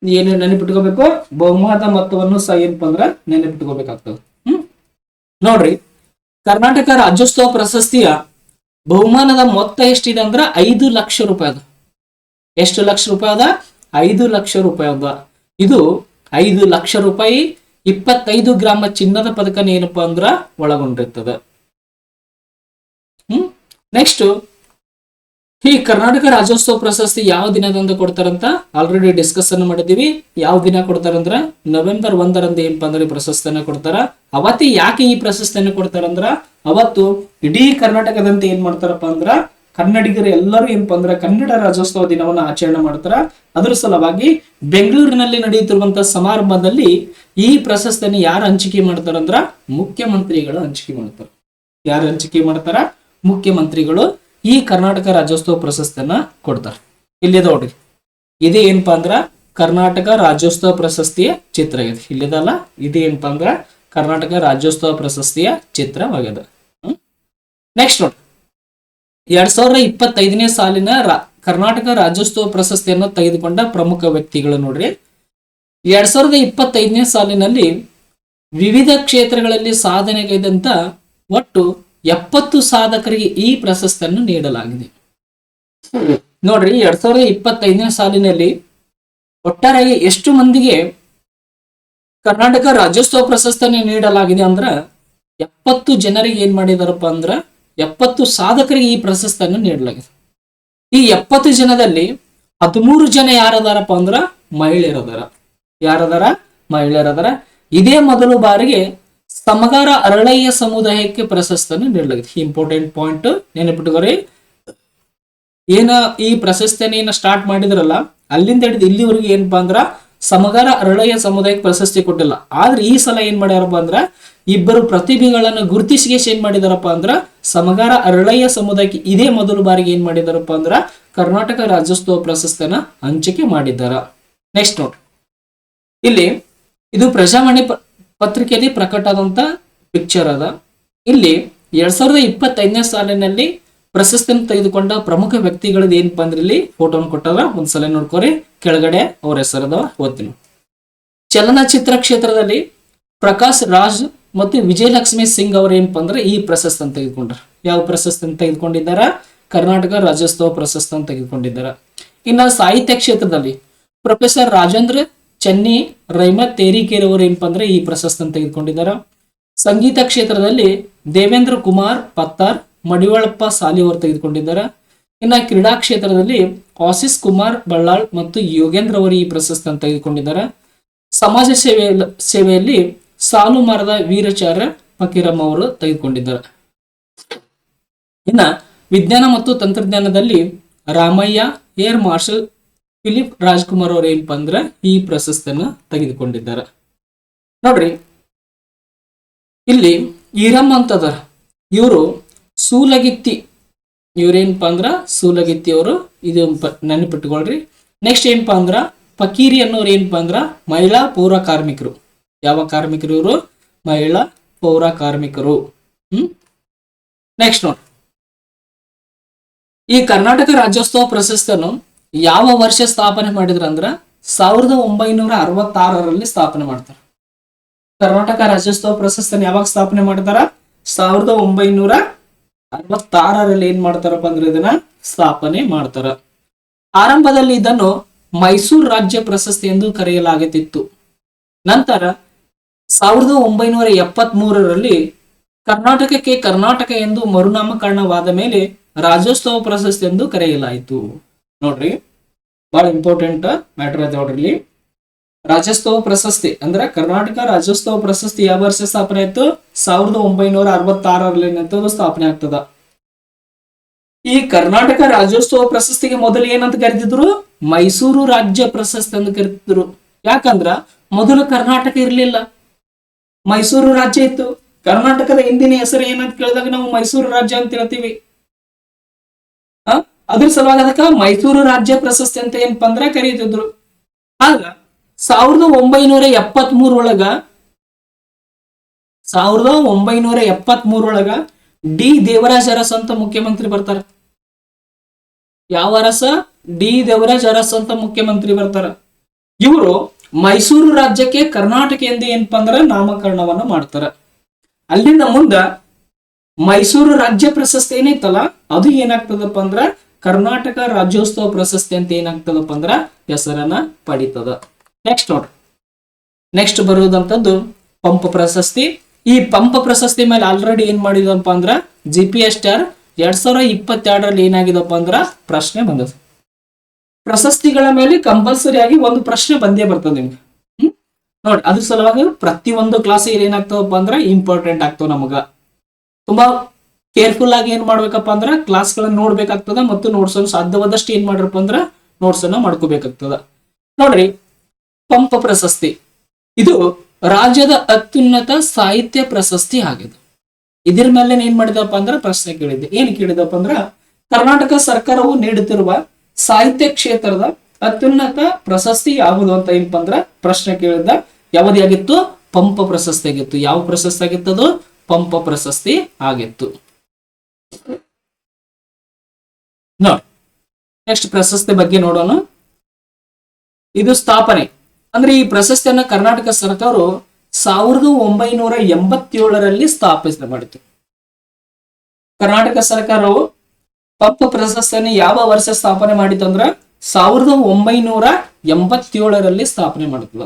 Speaker 1: ಏನು ನೆನಪಿಟ್ಕೋಬೇಕು? ಬಹುಮಾನದ ಮೊತ್ತವನ್ನು ಸಹ ಏನಪ್ಪಾ ಅಂದ್ರ ನೆನಪಿಟ್ಕೋಬೇಕಾಗ್ತದೆ. ನೋಡ್ರಿ, ಕರ್ನಾಟಕ ರಾಜ್ಯೋತ್ಸವ ಪ್ರಶಸ್ತಿಯ ಬಹುಮಾನದ ಮೊತ್ತ ಎಷ್ಟಿದೆ ಅಂದ್ರ 5 ಲಕ್ಷ ರೂಪಾಯಿ ಅದ. ಎಷ್ಟು ಲಕ್ಷ ರೂಪಾಯಿ ಅದ? 5 ಲಕ್ಷ ರೂಪಾಯಿ ಅದ. ಇದು 5 ಲಕ್ಷ ರೂಪಾಯಿ 25 ಗ್ರಾಮ ಚಿನ್ನದ ಪದಕನ ಏನಪ್ಪಾ ಅಂದ್ರ ಒಳಗೊಂಡಿರ್ತದ. ನೆಕ್ಸ್ಟ್, ಈ ಕರ್ನಾಟಕ ರಾಜ್ಯೋತ್ಸವ ಪ್ರಶಸ್ತಿ ಯಾವ ದಿನದಂದು ಕೊಡ್ತಾರಂತ ಆಲ್ರೆಡಿ ಡಿಸ್ಕಷನ್ ಮಾಡಿದೀವಿ. ಯಾವ ದಿನ ಕೊಡ್ತಾರಂದ್ರ November 1 ಏನಪ್ಪಾ ಅಂದ್ರೆ ಈ ಪ್ರಶಸ್ತಿಯನ್ನ ಕೊಡ್ತಾರ. ಅವತ್ತೇ ಯಾಕೆ ಈ ಪ್ರಶಸ್ತಿಯನ್ನು ಕೊಡ್ತಾರಂದ್ರ ಅವತ್ತು ಇಡೀ ಕರ್ನಾಟಕದಂತೆ ಏನ್ ಮಾಡ್ತಾರಪ್ಪ ಅಂದ್ರ ಕನ್ನಡಿಗರು ಎಲ್ಲರೂ ಏನಪ್ಪಾ ಅಂದ್ರ ಕನ್ನಡ ರಾಜ್ಯೋತ್ಸವ ದಿನವನ್ನ ಆಚರಣೆ ಮಾಡ್ತಾರ. ಅದರ ಸಲುವಾಗಿ ಬೆಂಗಳೂರಿನಲ್ಲಿ ನಡೆಯುತ್ತಿರುವಂತಹ ಸಮಾರಂಭದಲ್ಲಿ ಈ ಪ್ರಶಸ್ತಿಯನ್ನು ಯಾರು ಹಂಚಿಕೆ ಮಾಡ್ತಾರಂದ್ರ ಮುಖ್ಯಮಂತ್ರಿಗಳು ಹಂಚಿಕೆ ಮಾಡ್ತಾರ. ಯಾರು ಹಂಚಿಕೆ ಮಾಡ್ತಾರ? ಮುಖ್ಯಮಂತ್ರಿಗಳು ಈ ಕರ್ನಾಟಕ ರಾಜ್ಯೋತ್ಸವ ಪ್ರಶಸ್ತಿಯನ್ನ ಕೊಡ್ತಾರೆ. ಇಲ್ಲಿ ನೋಡ್ರಿ, ಇದೇ ಏನಪ್ಪಾ ಅಂದ್ರ ಕರ್ನಾಟಕ ರಾಜ್ಯೋತ್ಸವ ಪ್ರಶಸ್ತಿಯ ಚಿತ್ರ ಇದೆ. ಇಲ್ಲಿದಲ್ಲ, ಇದು ಏನಪ್ಪಾ ಅಂದ್ರ ಕರ್ನಾಟಕ ರಾಜ್ಯೋತ್ಸವ ಪ್ರಶಸ್ತಿಯ ಚಿತ್ರವಾಗಿದೆ. ನೆಕ್ಸ್ಟ್ ನೋಡಿ, 2025ನೇ ಸಾಲಿನ ಕರ್ನಾಟಕ ರಾಜ್ಯೋತ್ಸವ ಪ್ರಶಸ್ತಿಯನ್ನು ತೆಗೆದುಕೊಂಡ ಪ್ರಮುಖ ವ್ಯಕ್ತಿಗಳು ನೋಡ್ರಿ. 2025ನೇ ಸಾಲಿನಲ್ಲಿ ವಿವಿಧ ಕ್ಷೇತ್ರಗಳಲ್ಲಿ ಸಾಧನೆಗೈದಂತ ಒಟ್ಟು 70 ಸಾಧಕರಿಗೆ ಈ ಪ್ರಶಸ್ತಿಯನ್ನು ನೀಡಲಾಗಿದೆ. ನೋಡ್ರಿ, 2025ನೇ ಸಾಲಿನಲ್ಲಿ ಒಟ್ಟಾರೆಯಾಗಿ ಎಷ್ಟು ಮಂದಿಗೆ ಕರ್ನಾಟಕ ರಾಜ್ಯೋತ್ಸವ ಪ್ರಶಸ್ತಿಯನ್ನು ನೀಡಲಾಗಿದೆ ಅಂದ್ರ 70 ಜನರಿಗೆ ಏನ್ ಮಾಡಿದಾರಪ್ಪ ಅಂದ್ರ 70 ಸಾಧಕರಿಗೆ ಈ ಪ್ರಶಸ್ತಿಯನ್ನು ನೀಡಲಾಗಿದೆ. ಈ 70 ಜನದಲ್ಲಿ 13 ಜನ ಯಾರದಾರಪ್ಪ ಅಂದ್ರ ಮಹಿಳೆಯರದಾರ. ಯಾರದಾರ? ಮಹಿಳೆಯರದಾರ. ಇದೇ ಮೊದಲು ಬಾರಿಗೆ ಸಮಗಾರ ಅರಳಯ್ಯ ಸಮುದಾಯಕ್ಕೆ ಪ್ರಶಸ್ತಿಯನ್ನು ನೀಡಲಾಗಿದೆ. ಇಂಪಾರ್ಟೆಂಟ್ ಪಾಯಿಂಟ್ ನೆನಪಿಟ್ಟುಕೊರಿ. ಏನ ಈ ಪ್ರಶಸ್ತಿಯನ್ನು ಏನ ಸ್ಟಾರ್ಟ್ ಮಾಡಿದ್ರಲ್ಲ, ಅಲ್ಲಿಂದ ಹಿಡಿದು ಇಲ್ಲಿವರೆಗೂ ಏನಪ್ಪಾ ಅಂದ್ರ ಸಮಗಾರ ಅರಳಯ್ಯ ಸಮುದಾಯಕ್ಕೆ ಪ್ರಶಸ್ತಿ ಕೊಟ್ಟಿಲ್ಲ. ಆದ್ರೆ ಈ ಸಲ ಏನ್ ಮಾಡ್ಯಾರಪ್ಪ ಅಂದ್ರ ಇಬ್ಬರು ಪ್ರತಿಭೆಗಳನ್ನು ಗುರುತಿಸಿ ಏನ್ ಮಾಡಿದಾರಪ್ಪ ಅಂದ್ರ ಸಮಗಾರ ಅರಳಯ್ಯ ಸಮುದಾಯಕ್ಕೆ ಇದೇ ಮೊದಲು ಬಾರಿಗೆ ಏನ್ ಮಾಡಿದಾರಪ್ಪ ಅಂದ್ರ ಕರ್ನಾಟಕ ರಾಜ್ಯೋತ್ಸವ ಪ್ರಶಸ್ತಿಯನ್ನ ಹಂಚಿಕೆ ಮಾಡಿದ್ದಾರ. ನೆಕ್ಸ್ಟ್ ನೋಡ್ರಿ, ಇಲ್ಲಿ ಇದು ಪ್ರಜಾವಾಣಿ ಪತ್ರಿಕೆಯಲ್ಲಿ ಪ್ರಕಟ ಆದಂತ ಪಿಕ್ಚರ್ ಅದ. ಇಲ್ಲಿ 2025ನೇ ಸಾಲಿನಲ್ಲಿ ಪ್ರಶಸ್ತಿಯನ್ನು ತೆಗೆದುಕೊಂಡ ಪ್ರಮುಖ ವ್ಯಕ್ತಿಗಳದ್ದು ಏನಪ್ಪಾ ಅಂದ್ರೆ ಇಲ್ಲಿ ಫೋಟೋನ ಕೊಟ್ಟದ. ಒಂದ್ಸಲ ನೋಡ್ಕೋರಿ, ಕೆಳಗಡೆ ಅವ್ರ ಹೆಸರದ ಓದ್ತೀನಿ. ಚಲನಚಿತ್ರ ಕ್ಷೇತ್ರದಲ್ಲಿ ಪ್ರಕಾಶ್ ರಾಜ್ ಮತ್ತು ವಿಜಯಲಕ್ಷ್ಮಿ ಸಿಂಗ್ ಅವರು ಏನಪ್ಪಾ ಅಂದ್ರೆ ಈ ಪ್ರಶಸ್ತಿಯನ್ನು ತೆಗೆದುಕೊಂಡ್ರ. ಯಾವ ಪ್ರಶಸ್ತಿಯನ್ನು ತೆಗೆದುಕೊಂಡಿದ್ದಾರ? ಕರ್ನಾಟಕ ರಾಜ್ಯೋತ್ಸವ ಪ್ರಶಸ್ತಿಯನ್ನು ತೆಗೆದುಕೊಂಡಿದ್ದಾರ. ಇನ್ನ ಸಾಹಿತ್ಯ ಕ್ಷೇತ್ರದಲ್ಲಿ ಪ್ರೊಫೆಸರ್ ರಾಜೇಂದ್ರ ಚೆನ್ನಿ ರೈಮತ್ ತೇರಿಕೇರಿ ಅವರು ಏನಪ್ಪಾ ಅಂದ್ರೆ ಈ ಪ್ರಶಸ್ತಿಯನ್ನು ತೆಗೆದುಕೊಂಡಿದ್ದಾರೆ. ಸಂಗೀತ ಕ್ಷೇತ್ರದಲ್ಲಿ ದೇವೇಂದ್ರ ಕುಮಾರ್ ಪತ್ತಾರ್, ಮಡಿವಾಳಪ್ಪ ಸಾಲಿ ಅವರು ತೆಗೆದುಕೊಂಡಿದ್ದಾರೆ. ಇನ್ನ ಕ್ರೀಡಾ ಕ್ಷೇತ್ರದಲ್ಲಿ ಆಶೀಸ್ ಕುಮಾರ್ ಬಳ್ಳಾಳ್ ಮತ್ತು ಯೋಗೇಂದ್ರ ಅವರು ಈ ಪ್ರಶಸ್ತಿಯನ್ನು ತೆಗೆದುಕೊಂಡಿದ್ದಾರೆ. ಸಮಾಜ ಸೇವೆಯಲ್ಲಿ ಸಾಲು ಮರದ ವೀರಚಾರ್ಯ ಫಕೀರಮ್ಮ ಅವರು ತೆಗೆದುಕೊಂಡಿದ್ದಾರೆ. ಇನ್ನ ವಿಜ್ಞಾನ ಮತ್ತು ತಂತ್ರಜ್ಞಾನದಲ್ಲಿ Ramaiah, air marshal Philip Rajkumar ಅವರು ಏನಪ್ಪಾ ಅಂದ್ರೆ ಈ ಪ್ರಶಸ್ತಿಯನ್ನ ತೆಗೆದುಕೊಂಡಿದ್ದಾರೆ. ನೋಡ್ರಿ, ಇಲ್ಲಿ ಈರಮ್ಮ ಅಂತದಾರ, ಇವರು ಸೂಲಗಿತ್ತಿ, ಇವ್ರೇನಪ್ಪಾ ಅಂದ್ರ ಸೂಲಗಿತ್ತಿ ಅವರು, ಇದು ನೆನಪಿಟ್ಟುಕೊಳ್ರಿ. ನೆಕ್ಸ್ಟ್ ಏನಪ್ಪಾ ಅಂದ್ರ ಫಕೀರಿ ಅನ್ನೋರು ಏನಪ್ಪಾ ಅಂದ್ರ ಮಹಿಳಾ ಪೌರ ಕಾರ್ಮಿಕರು. ಯಾವ ಕಾರ್ಮಿಕರು ಇವರು? ಮಹಿಳಾ ಪೌರ ಕಾರ್ಮಿಕರು. ನೆಕ್ಸ್ಟ್ ನೋಡಿ, ಈ ಕರ್ನಾಟಕ ರಾಜ್ಯೋತ್ಸವ ಪ್ರಶಸ್ತಿಯನ್ನು ಯಾವ ವರ್ಷ ಸ್ಥಾಪನೆ ಮಾಡಿದ್ರ ಅಂದ್ರ 1966ರಲ್ಲಿ ಸ್ಥಾಪನೆ ಮಾಡ್ತಾರ. ಕರ್ನಾಟಕ ರಾಜ್ಯೋತ್ಸವ ಪ್ರಶಸ್ತಿಯನ್ನು ಯಾವಾಗ ಸ್ಥಾಪನೆ ಮಾಡ್ತಾರ? 1966ರಲ್ಲಿ ಏನ್ ಮಾಡ್ತಾರಪ್ಪ ಅಂದ್ರೆ ಇದನ್ನ ಸ್ಥಾಪನೆ ಮಾಡ್ತಾರ. ಆರಂಭದಲ್ಲಿ ಇದನ್ನು ಮೈಸೂರು ರಾಜ್ಯ ಪ್ರಶಸ್ತಿ ಎಂದು ಕರೆಯಲಾಗುತ್ತಿತ್ತು. ನಂತರ 1973ರಲ್ಲಿ ಕರ್ನಾಟಕಕ್ಕೆ ಕರ್ನಾಟಕ ಎಂದು ಮರುನಾಮಕರಣವಾದ ಮೇಲೆ ರಾಜ್ಯೋತ್ಸವ ಪ್ರಶಸ್ತಿ ಎಂದು ಕರೆಯಲಾಯಿತು. ನೋಡ್ರಿ, ಬಹಳ ಇಂಪಾರ್ಟೆಂಟ್ ಮ್ಯಾಟರ್ ಇದೆ ನೋಡ್ರಿ. ರಾಜ್ಯೋತ್ಸವ ಪ್ರಶಸ್ತಿ ಅಂದ್ರೆ ಕರ್ನಾಟಕ ರಾಜ್ಯೋತ್ಸವ ಪ್ರಶಸ್ತಿ ಯಾವ ವರ್ಷ ಸ್ಥಾಪನೆ ಆಯ್ತು? 1966ರಲ್ಲಿ ಸ್ಥಾಪನೆ ಆಗ್ತದ. ಈ ಕರ್ನಾಟಕ ರಾಜ್ಯೋತ್ಸವ ಪ್ರಶಸ್ತಿಗೆ ಮೊದಲು ಏನಂತ ಕರಿತಿದ್ರು? ಮೈಸೂರು ರಾಜ್ಯ ಪ್ರಶಸ್ತಿ ಅಂತ ಕರಿತಿದ್ರು. ಯಾಕಂದ್ರ ಮೊದಲು ಕರ್ನಾಟಕ ಇರ್ಲಿಲ್ಲ, ಮೈಸೂರು ರಾಜ್ಯ ಇತ್ತು. ಕರ್ನಾಟಕದ ಹಿಂದಿನ ಹೆಸರು ಏನಂತ ಕೇಳಿದಾಗ ನಾವು ಮೈಸೂರು ರಾಜ್ಯ ಅಂತ ಹೇಳ್ತೀವಿ. ಅದ್ರ ಸಲುವಾಗಿ ಅದಕ್ಕ ಮೈಸೂರು ರಾಜ್ಯ ಪ್ರಶಸ್ತಿ ಅಂತ ಏನಪ್ಪಾ ಅಂದ್ರ ಕರೀತಿದ್ರು. ಆಗ 1973 ಡಿ ದೇವರಾಜ ಅರಸ್ ಅಂತ ಮುಖ್ಯಮಂತ್ರಿ ಬರ್ತಾರ. ಯಾವ ಅರಸ? ಡಿ ದೇವರಾಜ ಅರಸ್ ಅಂತ ಮುಖ್ಯಮಂತ್ರಿ ಬರ್ತಾರ. ಇವರು ಮೈಸೂರು ರಾಜ್ಯಕ್ಕೆ ಕರ್ನಾಟಕ ಎಂದು ಏನಪ್ಪಾ ಅಂದ್ರ ನಾಮಕರಣವನ್ನ ಮಾಡ್ತಾರ. ಅಲ್ಲಿಂದ ಮುಂದ ಮೈಸೂರು ರಾಜ್ಯ ಪ್ರಶಸ್ತಿ ಏನೈತಲ್ಲ ಅದು ಏನಾಗ್ತದಪ್ಪ ಅಂದ್ರ ಕರ್ನಾಟಕ ರಾಜ್ಯೋತ್ಸವ ಪ್ರಶಸ್ತಿ ಅಂತ ಏನಾಗ್ತದಪ್ಪ ಅಂದ್ರ ಹೆಸರನ್ನ ಪಡಿತದ. ನೆಕ್ಸ್ಟ್ ನೋಡ್ರಿ, ನೆಕ್ಸ್ಟ್ ಬರುವುದಂತದ್ದು ಪಂಪ ಪ್ರಶಸ್ತಿ. ಈ ಪಂಪ ಪ್ರಶಸ್ತಿ ಮೇಲೆ ಆಲ್ರೆಡಿ ಏನ್ ಮಾಡಿದಪ್ಪ ಅಂದ್ರ GPSR 2022ರಲ್ಲಿ ಏನಾಗಿದಪ್ಪ ಅಂದ್ರ ಪ್ರಶ್ನೆ ಬಂದದ. ಪ್ರಶಸ್ತಿಗಳ ಮೇಲೆ ಕಂಪಲ್ಸರಿ ಆಗಿ ಒಂದು ಪ್ರಶ್ನೆ ಬಂದೇ ಬರ್ತದೆ ನಿಮ್ಗೆ. ನೋಡಿ, ಅದ್ರ ಸಲುವಾಗಿ ಪ್ರತಿಯೊಂದು ಕ್ಲಾಸ್ ಏನಾಗ್ತವಪ್ಪ ಅಂದ್ರ ಇಂಪಾರ್ಟೆಂಟ್ ಆಗ್ತಾವ. ನಮಗ ತುಂಬಾ ಕೇರ್ಫುಲ್ ಆಗಿ ಏನ್ ಮಾಡ್ಬೇಕಪ್ಪ ಅಂದ್ರ ಕ್ಲಾಸ್ ಗಳನ್ನ ನೋಡ್ಬೇಕಾಗ್ತದ ಮತ್ತು ನೋಟ್ಸ್ ಅನ್ನು ಸಾಧ್ಯವಾದಷ್ಟು ಏನ್ ಮಾಡ್ರಪ್ಪ ಅಂದ್ರ ನೋಟ್ಸ್ ಅನ್ನ ಮಾಡ್ಕೋಬೇಕಾಗ್ತದ. ನೋಡ್ರಿ, ಪಂಪ ಪ್ರಶಸ್ತಿ ಇದು ರಾಜ್ಯದ ಅತ್ಯುನ್ನತ ಸಾಹಿತ್ಯ ಪ್ರಶಸ್ತಿ ಆಗಿದೆ. ಇದ್ರ ಮೇಲೆ ಏನ್ ಮಾಡಿದಪ್ಪ ಅಂದ್ರ ಪ್ರಶ್ನೆ ಕೇಳಿದ್ದೆ. ಏನ್ ಕೇಳಿದಪ್ಪ ಅಂದ್ರ ಕರ್ನಾಟಕ ಸರ್ಕಾರವು ನೀಡುತ್ತಿರುವ ಸಾಹಿತ್ಯ ಕ್ಷೇತ್ರದ ಅತ್ಯುನ್ನತ ಪ್ರಶಸ್ತಿ ಯಾವುದು ಅಂತ ಏನಪ್ಪ ಅಂದ್ರ ಪ್ರಶ್ನೆ ಕೇಳಿದ್ದ. ಯಾವುದಾಗಿತ್ತು? ಪಂಪ ಪ್ರಶಸ್ತಿ ಆಗಿತ್ತು. ಯಾವ ಪ್ರಶಸ್ತಿ ಆಗಿತ್ತದು? ಪಂಪ ಪ್ರಶಸ್ತಿ ಆಗಿತ್ತು. ನೋಡಿ, ನೆಕ್ಸ್ಟ್ ಪ್ರಶಸ್ತಿ ಬಗ್ಗೆ ನೋಡೋಣ. ಇದು ಸ್ಥಾಪನೆ ಅಂದ್ರೆ ಈ ಪ್ರಶಸ್ತಿಯನ್ನ ಕರ್ನಾಟಕ ಸರ್ಕಾರವು 1987ರಲ್ಲಿ ಸ್ಥಾಪನೆ ಮಾಡಿತು. ಕರ್ನಾಟಕ ಸರ್ಕಾರವು ಪಂಪ ಪ್ರಶಸ್ತಿಯನ್ನು ಯಾವ ವರ್ಷ ಸ್ಥಾಪನೆ ಮಾಡಿತು ಅಂದ್ರ 1987ರಲ್ಲಿ ಸ್ಥಾಪನೆ ಮಾಡುತ್ತದ.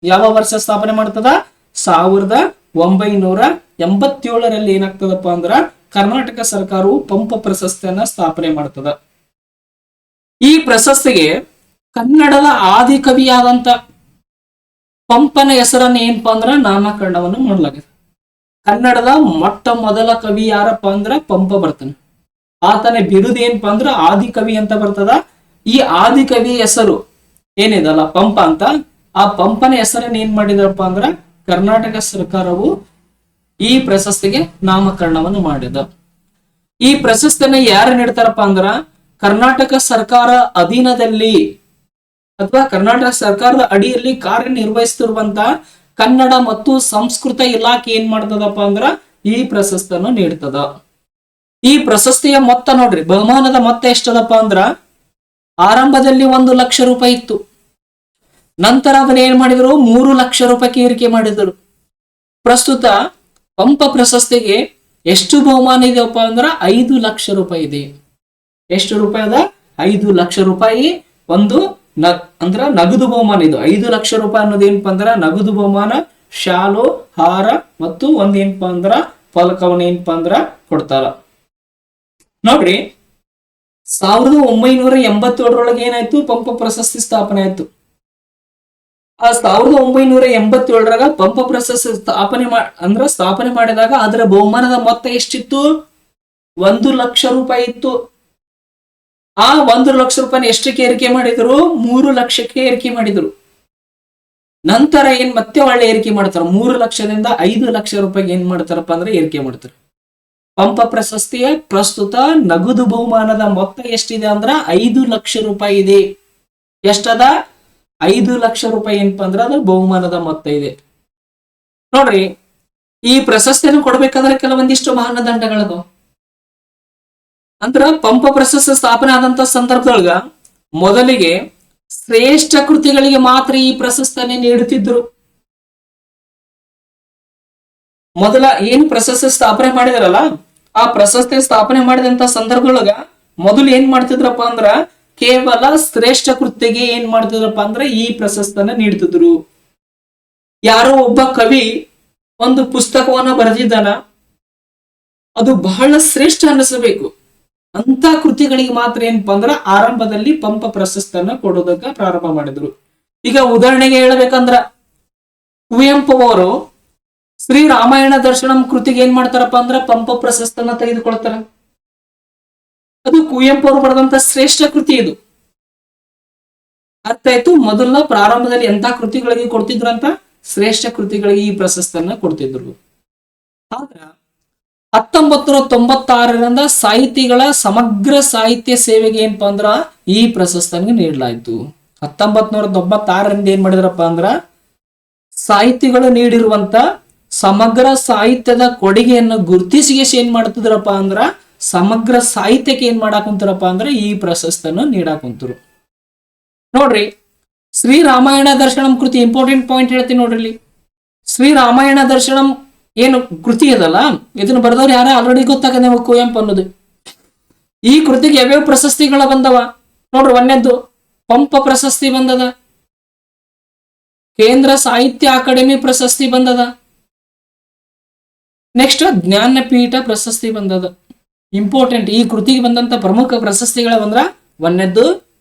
Speaker 1: ಯಾವ ವರ್ಷ ಸ್ಥಾಪನೆ ಮಾಡ್ತದ? 1987ರಲ್ಲಿ ಏನಾಗ್ತದಪ್ಪ ಅಂದ್ರ ಕರ್ನಾಟಕ ಸರ್ಕಾರವು ಪಂಪ ಪ್ರಶಸ್ತಿಯನ್ನ ಸ್ಥಾಪನೆ ಮಾಡ್ತದ. ಈ ಪ್ರಶಸ್ತಿಗೆ ಕನ್ನಡದ ಆದಿಕವಿಯಾದಂತ ಪಂಪನ ಹೆಸರನ್ನ ಏನಪ್ಪಾ ಅಂದ್ರ ನಾಮಕರಣವನ್ನು ಮಾಡಲಾಗಿದೆ. ಕನ್ನಡದ ಮೊಟ್ಟ ಮೊದಲ ಕವಿ ಯಾರಪ್ಪ ಅಂದ್ರ ಪಂಪ ಬರ್ತಾನೆ. ಆತನ ಬಿರುದು ಏನಪ್ಪಾ ಅಂದ್ರ ಆದಿಕವಿ ಅಂತ ಬರ್ತದ. ಈ ಆದಿಕವಿ ಹೆಸರು ಏನಿದಲ್ಲ ಪಂಪ ಅಂತ, ಆ ಪಂಪನ ಹೆಸರನ್ನ ಏನ್ ಮಾಡಿದರಪ್ಪ ಅಂದ್ರ ಕರ್ನಾಟಕ ಸರ್ಕಾರವು ಈ ಪ್ರಶಸ್ತಿಗೆ ನಾಮಕರಣವನ್ನು ಮಾಡಿದ. ಈ ಪ್ರಶಸ್ತಿಯನ್ನ ಯಾರು ನೀಡ್ತಾರಪ್ಪ ಅಂದ್ರ ಕರ್ನಾಟಕ ಸರ್ಕಾರ ಅಧೀನದಲ್ಲಿ ಅಥವಾ ಕರ್ನಾಟಕ ಸರ್ಕಾರದ ಅಡಿಯಲ್ಲಿ ಕಾರ್ಯನಿರ್ವಹಿಸುತ್ತಿರುವಂತ ಕನ್ನಡ ಮತ್ತು ಸಂಸ್ಕೃತ ಇಲಾಖೆ ಏನ್ ಮಾಡ್ತದಪ್ಪ ಅಂದ್ರ ಈ ಪ್ರಶಸ್ತಿಯನ್ನು ನೀಡ್ತದ. ಈ ಪ್ರಶಸ್ತಿಯ ಮೊತ್ತ ನೋಡ್ರಿ, ಬಹುಮಾನದ ಮೊತ್ತ ಎಷ್ಟದಪ್ಪ ಅಂದ್ರ ಆರಂಭದಲ್ಲಿ 1 ಲಕ್ಷ ರೂಪಾಯಿ ಇತ್ತು. ನಂತರ ಅದನ್ನ ಏನ್ ಮಾಡಿದ್ರು 3 ಲಕ್ಷ ರೂಪಾಯಿಗೆ ಏರಿಕೆ ಮಾಡಿದರು. ಪ್ರಸ್ತುತ ಪಂಪ ಪ್ರಶಸ್ತಿಗೆ ಎಷ್ಟು ಬಹುಮಾನ ಇದೆಯಪ್ಪ ಅಂದ್ರ 5 ಲಕ್ಷ ರೂಪಾಯಿ ಇದೆ. ಎಷ್ಟು ರೂಪಾಯಿ ಅದ? 5 ಲಕ್ಷ ರೂಪಾಯಿ ಒಂದು ಅಂದ್ರ ನಗದು ಬಹುಮಾನ. ಇದು 5 ಲಕ್ಷ ರೂಪಾಯಿ ಅನ್ನೋದು ಏನಪ್ಪಾ ಅಂದ್ರ ನಗದು ಬಹುಮಾನ, ಶಾಲು, ಹಾರ ಮತ್ತು ಒಂದ್ ಏನಪ್ಪಾ ಅಂದ್ರ ಫಲಕವನ್ನ ಏನಪ್ಪಾ ಅಂದ್ರ ಕೊಡ್ತಾರ. ನೋಡ್ರಿ, 1987ರೊಳಗೆ ಏನಾಯ್ತು? ಪಂಪ ಪ್ರಶಸ್ತಿ ಸ್ಥಾಪನೆ ಆಯ್ತು. ಆ 1987ರಾಗ ಪಂಪ ಪ್ರಶಸ್ತಿ ಸ್ಥಾಪನೆ ಮಾಡಿದಾಗ ಅದರ ಬಹುಮಾನದ ಮೊತ್ತ ಎಷ್ಟಿತ್ತು? 1 ಲಕ್ಷ ರೂಪಾಯಿ ಇತ್ತು. ಆ 1 ಲಕ್ಷ ರೂಪಾಯಿ ಎಷ್ಟಕ್ಕೆ ಏರಿಕೆ ಮಾಡಿದ್ರು? 3 ಲಕ್ಷಕ್ಕೆ ಏರಿಕೆ ಮಾಡಿದ್ರು. ನಂತರ ಏನ್ ಮತ್ತೆ ಒಳ್ಳೆ ಏರಿಕೆ ಮಾಡ್ತಾರ, 3 ಲಕ್ಷದಿಂದ 5 ಲಕ್ಷ ರೂಪಾಯಿಗೆ ಏನ್ ಮಾಡ್ತಾರಪ್ಪ ಅಂದ್ರೆ ಏರಿಕೆ ಮಾಡ್ತಾರೆ. ಪಂಪ ಪ್ರಶಸ್ತಿಯ ಪ್ರಸ್ತುತ ನಗದು ಬಹುಮಾನದ ಮೊತ್ತ ಎಷ್ಟಿದೆ ಅಂದ್ರ 5 ಲಕ್ಷ ರೂಪಾಯಿ ಇದೆ. ಎಷ್ಟದ? 5 ಲಕ್ಷ ರೂಪಾಯಿ ಏನಪ್ಪಾ ಅಂದ್ರ ಅದು ಬಹುಮಾನದ ಮೊತ್ತ ಇದೆ. ನೋಡ್ರಿ, ಈ ಪ್ರಶಸ್ತಿಯನ್ನು ಕೊಡ್ಬೇಕಾದ್ರೆ ಕೆಲವೊಂದಿಷ್ಟು ಮಾನದಂಡಗಳದು. ಅಂದ್ರ ಪಂಪ ಪ್ರಶಸ್ತಿ ಸ್ಥಾಪನೆ ಆದಂತ ಸಂದರ್ಭದೊಳಗ ಮೊದಲಿಗೆ ಶ್ರೇಷ್ಠ ಕೃತಿಗಳಿಗೆ ಮಾತ್ರ ಈ ಪ್ರಶಸ್ತಿಯನ್ನು ನೀಡುತ್ತಿದ್ರು. ಮೊದಲ ಏನ್ ಪ್ರಶಸ್ತಿ ಸ್ಥಾಪನೆ ಮಾಡಿದಾರಲ್ಲ, ಆ ಪ್ರಶಸ್ತಿ ಸ್ಥಾಪನೆ ಮಾಡಿದಂತ ಸಂದರ್ಭದೊಳಗ ಮೊದಲು ಏನ್ ಮಾಡ್ತಿದ್ರಪ್ಪ ಅಂದ್ರ ಕೇವಲ ಶ್ರೇಷ್ಠ ಕೃತಿಗೆ ಏನ್ ಮಾಡ್ತಿದ್ರಪ್ಪ ಅಂದ್ರ ಈ ಪ್ರಶಸ್ತಿಯನ್ನ ನೀಡ್ತಿದ್ರು. ಯಾರೋ ಒಬ್ಬ ಕವಿ ಒಂದು ಪುಸ್ತಕವನ್ನ ಬರೆದಿದ್ದಾನ, ಅದು ಬಹಳ ಶ್ರೇಷ್ಠ ಅನ್ನಿಸಬೇಕು ಅಂತ ಕೃತಿಗಳಿಗೆ ಮಾತ್ರ ಏನಪ್ಪಾ ಅಂದ್ರ ಆರಂಭದಲ್ಲಿ ಪಂಪ ಪ್ರಶಸ್ತಿಯನ್ನ ಕೊಡೋದಕ್ಕ ಪ್ರಾರಂಭ ಮಾಡಿದ್ರು. ಈಗ ಉದಾಹರಣೆಗೆ ಹೇಳಬೇಕಂದ್ರ ಕುವೆಂಪು ಅವರು ಶ್ರೀ ರಾಮಾಯಣ ದರ್ಶನಂ ಕೃತಿಗೆ ಏನ್ ಮಾಡ್ತಾರಪ್ಪ ಅಂದ್ರ ಪಂಪ ಪ್ರಶಸ್ತಿಯನ್ನ ತೆಗೆದುಕೊಳ್ತಾರ. ಅದು ಕುವೆಂಪು ಅವರು ಬರೆದಂತ ಶ್ರೇಷ್ಠ ಕೃತಿ. ಇದು ಅರ್ಥ ಆಯ್ತು. ಮೊದಲ ಪ್ರಾರಂಭದಲ್ಲಿ ಎಂತ ಕೃತಿಗಳಿಗೆ ಕೊಡ್ತಿದ್ರಂತ? ಶ್ರೇಷ್ಠ ಕೃತಿಗಳಿಗೆ ಈ ಪ್ರಶಸ್ತಿಯನ್ನ ಕೊಡ್ತಿದ್ರು. ಆದ್ರ 1996ರಿಂದ ಸಾಹಿತಿಗಳ ಸಮಗ್ರ ಸಾಹಿತ್ಯ ಸೇವೆಗೆ ಏನಪ್ಪಾ ಅಂದ್ರ ಈ ಪ್ರಶಸ್ತಿಯನ್ನು ನೀಡಲಾಯಿತು. 1996ರಿಂದ ಏನ್ ಮಾಡಿದ್ರಪ್ಪ ಅಂದ್ರ ಸಾಹಿತಿಗಳು ನೀಡಿರುವಂತ ಸಮಗ್ರ ಸಾಹಿತ್ಯದ ಕೊಡುಗೆಯನ್ನು ಗುರುತಿಸಿ ಏನ್ ಮಾಡ್ತಿದ್ರಪ್ಪ ಅಂದ್ರ ಸಮಗ್ರ ಸಾಹಿತ್ಯಕ್ಕೆ ಏನ್ ಮಾಡಾಕುಂತಾರಪ್ಪ ಅಂದ್ರ ಈ ಪ್ರಶಸ್ತಿಯನ್ನು ನೀಡಾಕುಂತರು. ನೋಡ್ರಿ, ಶ್ರೀ ರಾಮಾಯಣ ದರ್ಶನಂ ಕೃತಿ ಇಂಪಾರ್ಟೆಂಟ್ ಪಾಯಿಂಟ್ ಹೇಳ್ತೀನಿ ನೋಡ್ರಿ. ಶ್ರೀ ರಾಮಾಯಣ ದರ್ಶನಂ ಏನು ಕೃತಿ ಅದಲ್ಲ, ಇದನ್ನ ಬರೆದವ್ರು ಯಾರ ಆಲ್ರೆಡಿ ಗೊತ್ತಾಗದೆ ನಿಮಗೆ ಕುವೆಂಪು ಅನ್ನೋದು. ಈ ಕೃತಿಗೆ ಯಾವ್ಯಾವ ಪ್ರಶಸ್ತಿಗಳ ಬಂದವ ನೋಡ್ರಿ. ಒಂದನೇದ್ದು ಪಂಪ ಪ್ರಶಸ್ತಿ ಬಂದದ, ಕೇಂದ್ರ ಸಾಹಿತ್ಯ ಅಕಾಡೆಮಿ ಪ್ರಶಸ್ತಿ ಬಂದದ, ನೆಕ್ಸ್ಟ್ ಜ್ಞಾನಪೀಠ ಪ್ರಶಸ್ತಿ ಬಂದದ. ಇಂಪಾರ್ಟೆಂಟ್, ಈ ಕೃತಿಗೆ ಬಂದಂತ ಪ್ರಮುಖ ಪ್ರಶಸ್ತಿಗಳ ಬಂದ್ರ ಒಂದನೇದ್ದು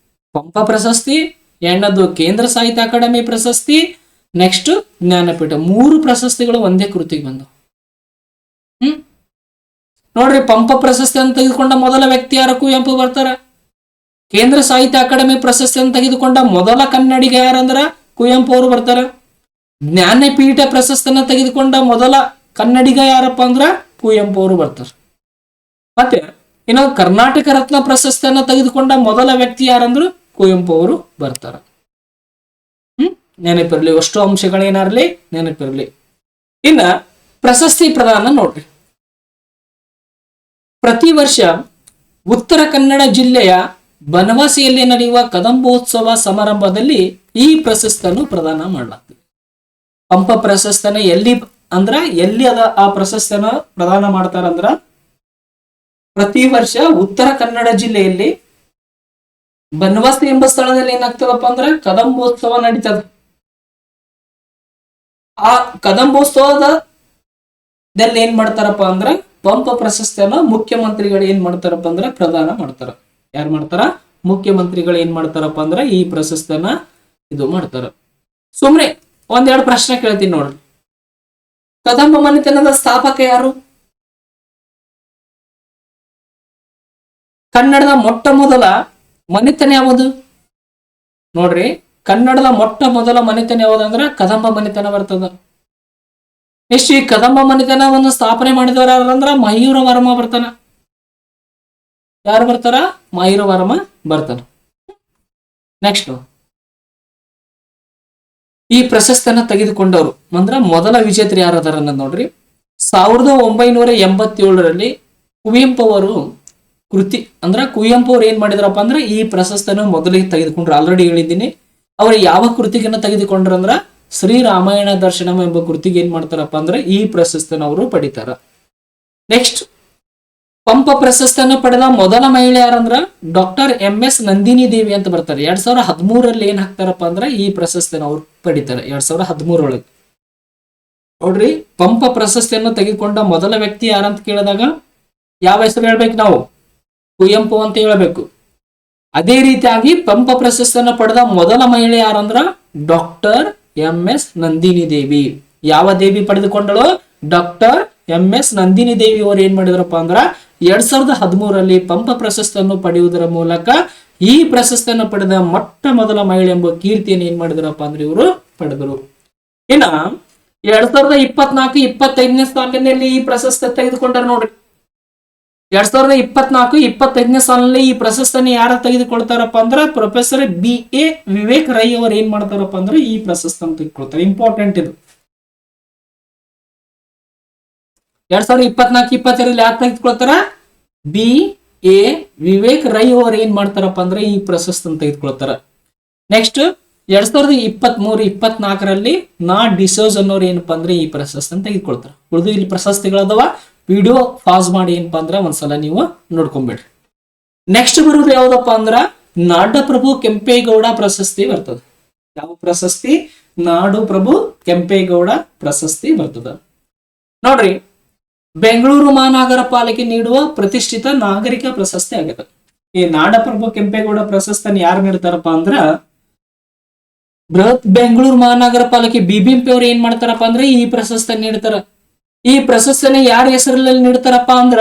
Speaker 1: ಪಂಪ ಪ್ರಶಸ್ತಿ, ಎರಡನೇದ್ದು ಕೇಂದ್ರ ಸಾಹಿತ್ಯ ಅಕಾಡೆಮಿ ಪ್ರಶಸ್ತಿ, ನೆಕ್ಸ್ಟ್ ಜ್ಞಾನಪೀಠ. 3 ಪ್ರಶಸ್ತಿಗಳು ಒಂದೇ ಕೃತಿಗೆ ಬಂದವು. ನೋಡ್ರಿ, ಪಂಪ ಪ್ರಶಸ್ತಿ ಅಂತ ತೆಗೆದುಕೊಂಡ ಮೊದಲ ವ್ಯಕ್ತಿ ಯಾರು? ಕುವೆಂಪು ಬರ್ತಾರ. ಕೇಂದ್ರ ಸಾಹಿತ್ಯ ಅಕಾಡೆಮಿ ಪ್ರಶಸ್ತಿ ಅಂತ ತೆಗೆದುಕೊಂಡ ಮೊದಲ ಕನ್ನಡಿಗ ಯಾರಂದ್ರ ಕುವೆಂಪು ಅವರು ಬರ್ತಾರ. ಜ್ಞಾನಪೀಠ ಪ್ರಶಸ್ತಿಯನ್ನ ತೆಗೆದುಕೊಂಡ ಮೊದಲ ಕನ್ನಡಿಗ ಯಾರಪ್ಪ ಅಂದ್ರ ಕುವೆಂಪು ಅವರು ಬರ್ತಾರ. ಮತ್ತೆ ಇನ್ನು ಕರ್ನಾಟಕ ರತ್ನ ಪ್ರಶಸ್ತಿಯನ್ನ ತೆಗೆದುಕೊಂಡ ಮೊದಲ ವ್ಯಕ್ತಿ ಯಾರಂದ್ರು ಕುವೆಂಪು ಅವರು ಬರ್ತಾರ. ನೆನಪಿರ್ಲಿ, ಅಷ್ಟು ಅಂಶಗಳೇನಾರ್ಲಿ ನೆನಪಿರ್ಲಿ. ಇನ್ನ ಪ್ರಶಸ್ತಿ ಪ್ರದಾನ ನೋಡ್ರಿ. ಪ್ರತಿ ವರ್ಷ ಉತ್ತರ ಕನ್ನಡ ಜಿಲ್ಲೆಯ ಬನವಾಸಿಯಲ್ಲಿ ನಡೆಯುವ ಕದಂಬೋತ್ಸವ ಸಮಾರಂಭದಲ್ಲಿ ಈ ಪ್ರಶಸ್ತಿಯನ್ನು ಪ್ರದಾನ ಮಾಡಲಾಗ್ತದೆ. ಪಂಪ ಪ್ರಶಸ್ತಿನ ಎಲ್ಲಿ ಅದ ಆ ಪ್ರಶಸ್ತಿಯನ್ನ ಪ್ರದಾನ ಮಾಡ್ತಾರಂದ್ರ ಪ್ರತಿ ವರ್ಷ ಉತ್ತರ ಕನ್ನಡ ಜಿಲ್ಲೆಯಲ್ಲಿ ಬನವಾಸಿ ಎಂಬ ಸ್ಥಳದಲ್ಲಿ ಏನಾಗ್ತದಪ್ಪ ಅಂದ್ರ ಕದಂಬೋತ್ಸವ ನಡೀತದ. ಆ ಕದಂಬೋತ್ಸವದಲ್ಲಿ ಏನ್ ಮಾಡ್ತಾರಪ್ಪ ಅಂದ್ರ ಪಂಪ ಪ್ರಶಸ್ತಿಯನ್ನ ಮುಖ್ಯಮಂತ್ರಿಗಳು ಏನ್ ಮಾಡ್ತಾರಪ್ಪ ಅಂದ್ರ ಪ್ರದಾನ ಮಾಡ್ತಾರ. ಯಾರು ಮಾಡ್ತಾರ? ಮುಖ್ಯಮಂತ್ರಿಗಳು ಏನ್ ಮಾಡ್ತಾರಪ್ಪ ಅಂದ್ರ ಈ ಪ್ರಶಸ್ತಿಯನ್ನ ಇದು ಮಾಡ್ತಾರ. ಸುಮ್ನೆ ಒಂದೆರಡು ಪ್ರಶ್ನೆ ಕೇಳ್ತೀನಿ ನೋಡ್ರಿ. ಕದಂಬ ಮನೆತನದ ಸ್ಥಾಪಕ ಯಾರು? ಕನ್ನಡದ ಮೊಟ್ಟ ಮೊದಲ ಮನೆತನ ಯಾವುದು? ನೋಡ್ರಿ, ಕನ್ನಡದ ಮೊಟ್ಟ ಮೊದಲ ಮನೆತನ ಯಾವ್ದಂದ್ರ ಕದಂಬ ಮನೆತನ ಬರ್ತದ. ನೆಕ್ಸ್ಟ್ ಈ ಕದಂಬ ಮನೆತನವನ್ನು ಸ್ಥಾಪನೆ ಮಾಡಿದವರು ಯಾರಂದ್ರ ಮಯೂರ ವರ್ಮ ಬರ್ತಾನ. ಯಾರು ಬರ್ತಾರ? ಮಯೂರ ವರ್ಮ ಬರ್ತಾನ. ನೆಕ್ಸ್ಟ್ ಈ ಪ್ರಶಸ್ತಿಯನ್ನ ತೆಗೆದುಕೊಂಡವರು ಅಂದ್ರ ಮೊದಲ ವಿಜೇತರು ಯಾರದಾರ ನೋಡ್ರಿ. 1987ರಲ್ಲಿ ಕುವೆಂಪು ಅವರು ಕೃತಿ ಅಂದ್ರ ಕುವೆಂಪು ಅವ್ರು ಏನ್ ಮಾಡಿದ್ರಪ್ಪ ಅಂದ್ರ ಈ ಪ್ರಶಸ್ತಿಯನ್ನು ಮೊದಲಿಗೆ ತೆಗೆದುಕೊಂಡ್ರು. ಆಲ್ರೆಡಿ ಹೇಳಿದ್ದೀನಿ. ಅವ್ರು ಯಾವ ಕೃತಿಗನ್ನ ತೆಗೆದುಕೊಂಡ್ರಂದ್ರ ಶ್ರೀರಾಮಾಯಣ ದರ್ಶನಂ ಎಂಬ ಕೃತಿಗೆ ಏನ್ ಮಾಡ್ತಾರಪ್ಪ ಅಂದ್ರೆ ಈ ಪ್ರಶಸ್ತಿಯನ್ನು ಅವರು ಪಡಿತಾರ. ನೆಕ್ಸ್ಟ್ ಪಂಪ ಪ್ರಶಸ್ತಿಯನ್ನು ಪಡೆದ ಮೊದಲ ಮಹಿಳೆ ಯಾರಂದ್ರ ಡಾಕ್ಟರ್ MS ನಂದಿನಿ ದೇವಿ ಅಂತ ಬರ್ತಾರೆ. 2013ರಲ್ಲಿ ಏನ್ ಹಾಕ್ತಾರಪ್ಪ ಅಂದ್ರ ಈ ಪ್ರಶಸ್ತಿಯನ್ನು ಅವ್ರು ಪಡಿತಾರೆ. 2013 ನೋಡ್ರಿ, ಪಂಪ ಪ್ರಶಸ್ತಿಯನ್ನು ತೆಗೆದುಕೊಂಡ ಮೊದಲ ವ್ಯಕ್ತಿ ಯಾರಂತ ಕೇಳಿದಾಗ ಯಾವ ಹೆಸರು ಹೇಳ್ಬೇಕು ನಾವು? ಕುವೆಂಪು ಅಂತ ಹೇಳಬೇಕು. ಅದೇ ರೀತಿಯಾಗಿ ಪಂಪ ಪ್ರಶಸ್ತಿಯನ್ನು ಪಡೆದ ಮೊದಲ ಮಹಿಳೆ ಯಾರಂದ್ರ ಡಾಕ್ಟರ್ MS ನಂದಿನಿ ದೇವಿ. ಯಾವ ದೇವಿ ಪಡೆದುಕೊಂಡಳು? ಡಾಕ್ಟರ್ MS ನಂದಿನಿ ದೇವಿ ಅವರು ಏನ್ ಮಾಡಿದ್ರಪ್ಪ ಅಂದ್ರ 2013ರಲ್ಲಿ ಪಂಪ ಪ್ರಶಸ್ತಿಯನ್ನು ಪಡೆಯುವುದರ ಮೂಲಕ ಈ ಪ್ರಶಸ್ತಿಯನ್ನು ಪಡೆದ ಮೊಟ್ಟ ಮೊದಲ ಮಹಿಳೆ ಎಂಬ ಕೀರ್ತಿಯನ್ನು ಏನ್ ಮಾಡಿದ್ರಪ್ಪ ಅಂದ್ರೆ ಇವರು ಪಡೆದರು. ಇನ್ನ 2024-25ನೇ ಸಾಲಿನಲ್ಲಿ ಈ ಪ್ರಶಸ್ತಿ ತೆಗೆದುಕೊಂಡಾರ ನೋಡ್ರಿ. 2024-25ನೇ ಸಾಲಿನಲ್ಲಿ ಈ ಪ್ರಶಸ್ತಿಯನ್ನು ಯಾರ ತೆಗೆದುಕೊಳ್ತಾರಪ್ಪ ಅಂದ್ರ ಪ್ರೊಫೆಸರ್ BA ವಿವೇಕ್ ರೈ ಅವರು ಏನ್ ಮಾಡ್ತಾರಪ್ಪ ಅಂದ್ರೆ ಈ ಪ್ರಶಸ್ತಿಯನ್ನು ತೆಗೆದುಕೊಳ್ತಾರೆ. ಇಂಪಾರ್ಟೆಂಟ್ ಇದು. 2024-22ರಲ್ಲಿ ಯಾರು ತೆಗೆದುಕೊಳ್ತಾರ? BA ವಿವೇಕ್ ರೈ ಅವರು ಏನ್ ಮಾಡ್ತಾರಪ್ಪ ಅಂದ್ರೆ ಈ ಪ್ರಶಸ್ತಿಯನ್ನು ತೆಗೆದುಕೊಳ್ತಾರ. ನೆಕ್ಸ್ಟ್ 2023-24ರಲ್ಲಿ ನಾ ಡಿಸೋಜ್ ಅನ್ನೋರು ಏನಪ್ಪಾ ಅಂದ್ರೆ ಈ ಪ್ರಶಸ್ತಿಯನ್ನು ತೆಗೆದುಕೊಳ್ತಾರ. ಉಳಿದು ಇಲ್ಲಿ ಪ್ರಶಸ್ತಿಗಳದವ, ವಿಡಿಯೋ ಪಾಸ್ ಮಾಡಿ ಏನಪ್ಪಾ ಅಂದ್ರ ಒಂದ್ಸಲ ನೀವು ನೋಡ್ಕೊಂಡ್ಬಿಡ್ರಿ. ನೆಕ್ಸ್ಟ್ ಬರುವುದು ಯಾವ್ದಪ್ಪ ಅಂದ್ರ ನಾಡಪ್ರಭು ಕೆಂಪೇಗೌಡ ಪ್ರಶಸ್ತಿ ಬರ್ತದ. ಯಾವ ಪ್ರಶಸ್ತಿ? ನಾಡು ಪ್ರಭು ಕೆಂಪೇಗೌಡ ಪ್ರಶಸ್ತಿ ಬರ್ತದ. ನೋಡ್ರಿ, ಬೆಂಗಳೂರು ಮಹಾನಗರ ಪಾಲಿಕೆ ನೀಡುವ ಪ್ರತಿಷ್ಠಿತ ನಾಗರಿಕ ಪ್ರಶಸ್ತಿ ಆಗಿದೆ. ಈ ನಾಡಪ್ರಭು ಕೆಂಪೇಗೌಡ ಪ್ರಶಸ್ತಿಯನ್ನು ಯಾರು ನೀಡ್ತಾರಪ್ಪ ಅಂದ್ರ ಬೃಹತ್ ಬೆಂಗಳೂರು ಮಹಾನಗರ ಪಾಲಿಕೆ BBMP ಅವ್ರು ಏನ್ ಮಾಡ್ತಾರಪ್ಪ ಅಂದ್ರೆ ಈ ಪ್ರಶಸ್ತಿಯನ್ನು ನೀಡ್ತಾರ. ಈ ಪ್ರಶಸ್ತಿಯನ್ನು ಯಾರ ಹೆಸರಲ್ಲಿ ನೀಡ್ತಾರಪ್ಪ ಅಂದ್ರ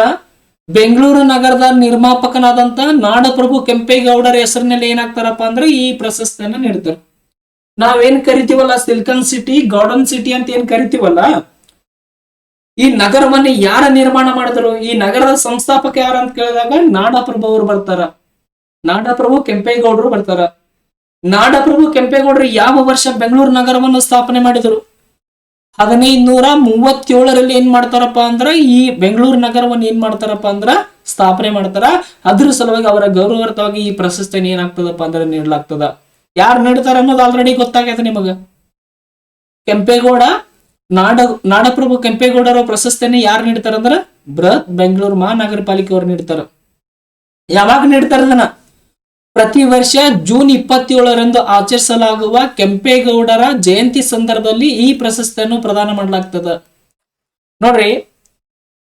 Speaker 1: ಬೆಂಗಳೂರು ನಗರದ ನಿರ್ಮಾಪಕನಾದಂತ ನಾಡಪ್ರಭು ಕೆಂಪೇಗೌಡರ ಹೆಸರಿನಲ್ಲಿ ಏನಾಗ್ತಾರಪ್ಪ ಅಂದ್ರೆ ಈ ಪ್ರಶಸ್ತಿಯನ್ನ ನೀಡ್ತಾರೆ. ನಾವೇನ್ ಕರಿತೀವಲ್ಲ ಸಿಲ್ಕನ್ ಸಿಟಿ, ಗಾರ್ಡನ್ ಸಿಟಿ ಅಂತ ಏನ್ ಕರಿತೀವಲ್ಲ, ಈ ನಗರವನ್ನ ಯಾರ ನಿರ್ಮಾಣ ಮಾಡಿದ್ರು? ಈ ನಗರದ ಸಂಸ್ಥಾಪಕ ಯಾರ ಅಂತ ಕೇಳಿದಾಗ ನಾಡಪ್ರಭು ಅವರು ಬರ್ತಾರ. ನಾಡಪ್ರಭು ಕೆಂಪೇಗೌಡರು ಬರ್ತಾರ. ನಾಡಪ್ರಭು ಕೆಂಪೇಗೌಡರು ಯಾವ ವರ್ಷ ಬೆಂಗಳೂರು ನಗರವನ್ನು ಸ್ಥಾಪನೆ ಮಾಡಿದರು? 1537ರಲ್ಲಿ ಏನ್ ಮಾಡ್ತಾರಪ್ಪ ಅಂದ್ರ ಈ ಬೆಂಗಳೂರು ನಗರವನ್ನು ಏನ್ ಮಾಡ್ತಾರಪ್ಪ ಅಂದ್ರ ಸ್ಥಾಪನೆ ಮಾಡ್ತಾರ. ಅದ್ರ ಸಲುವಾಗಿ ಅವರ ಗೌರವಾರ್ಥವಾಗಿ ಈ ಪ್ರಶಸ್ತಿಯನ್ನು ಏನಾಗ್ತದಪ್ಪ ಅಂದ್ರೆ ನೀಡಲಾಗ್ತದ. ಯಾರು ನೀಡ್ತಾರ ಅನ್ನೋದು ಆಲ್ರೆಡಿ ಗೊತ್ತಾಗೈತೆ ನಿಮಗ. ಕೆಂಪೇಗೌಡ ನಾಡ ನಾಡಪ್ರಭು ಕೆಂಪೇಗೌಡರ ಪ್ರಶಸ್ತಿಯನ್ನು ಯಾರು ನೀಡ್ತಾರ ಅಂದ್ರ ಬೃಹತ್ ಬೆಂಗಳೂರು ಮಹಾನಗರ ಪಾಲಿಕೆ ಅವರು ನೀಡ್ತಾರ. ಯಾವಾಗ ನೀಡ್ತಾರ ಅದನ್ನ? ಪ್ರತಿ ವರ್ಷ ಜೂನ್ 27ರಂದು ಆಚರಿಸಲಾಗುವ ಕೆಂಪೇಗೌಡರ ಜಯಂತಿ ಸಂದರ್ಭದಲ್ಲಿ ಈ ಪ್ರಶಸ್ತಿಯನ್ನು ಪ್ರದಾನ ಮಾಡಲಾಗ್ತದ. ನೋಡ್ರಿ,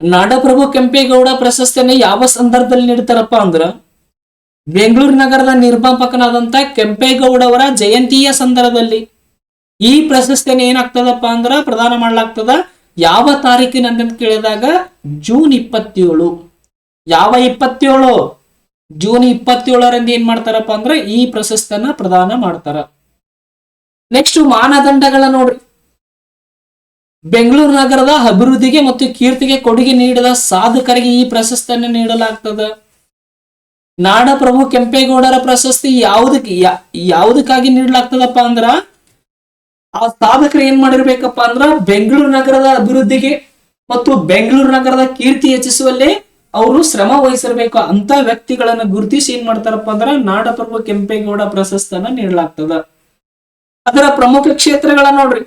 Speaker 1: ನಾಡಪ್ರಭು ಕೆಂಪೇಗೌಡ ಪ್ರಶಸ್ತಿಯನ್ನು ಯಾವ ಸಂದರ್ಭದಲ್ಲಿ ನೀಡ್ತಾರಪ್ಪ ಅಂದ್ರ ಬೆಂಗಳೂರು ನಗರದ ನಿರ್ಮಾಪಕನಾದಂತ ಕೆಂಪೇಗೌಡ ಅವರ ಜಯಂತಿಯ ಸಂದರ್ಭದಲ್ಲಿ ಈ ಪ್ರಶಸ್ತಿಯನ್ನು ಏನಾಗ್ತದಪ್ಪ ಅಂದ್ರ ಪ್ರದಾನ ಮಾಡ್ಲಾಗ್ತದ. ಯಾವ ತಾರೀಕಿನಂತ ಕೇಳಿದಾಗ ಜೂನ್ 27. ಯಾವ 27? ಜೂನ್ 27ರಂದು ಏನ್ ಮಾಡ್ತಾರಪ್ಪ ಅಂದ್ರ ಈ ಪ್ರಶಸ್ತಿಯನ್ನ ಪ್ರದಾನ ಮಾಡ್ತಾರ. ನೆಕ್ಸ್ಟ್ ಮಾನದಂಡಗಳ ನೋಡ್ರಿ. ಬೆಂಗಳೂರು ನಗರದ ಅಭಿವೃದ್ಧಿಗೆ ಮತ್ತು ಕೀರ್ತಿಗೆ ಕೊಡುಗೆ ನೀಡಿದ ಸಾಧಕರಿಗೆ ಈ ಪ್ರಶಸ್ತಿಯನ್ನು ನೀಡಲಾಗ್ತದ. ನಾಡಪ್ರಭು ಕೆಂಪೇಗೌಡರ ಪ್ರಶಸ್ತಿ ಯಾವುದಕ್ಕಾಗಿ ನೀಡಲಾಗ್ತದಪ್ಪ ಅಂದ್ರ ಆ ಸಾಧಕರು ಏನ್ ಮಾಡಿರ್ಬೇಕಪ್ಪ ಅಂದ್ರ ಬೆಂಗಳೂರು ನಗರದ ಅಭಿವೃದ್ಧಿಗೆ ಮತ್ತು ಬೆಂಗಳೂರು ನಗರದ ಕೀರ್ತಿ ಹೆಚ್ಚಿಸುವಲ್ಲಿ ಅವರು ಶ್ರಮ ವಹಿಸಿರ್ಬೇಕು. ಅಂತ ವ್ಯಕ್ತಿಗಳನ್ನ ಗುರುತಿಸಿ ಏನ್ ಮಾಡ್ತಾರಪ್ಪ ಅಂದ್ರ ನಾಡಪ್ರಭು ಕೆಂಪೇಗೌಡ ಪ್ರಶಸ್ತಿಯನ್ನ ನೀಡಲಾಗ್ತದ. ಅದರ ಪ್ರಮುಖ ಕ್ಷೇತ್ರಗಳ ನೋಡ್ರಿ.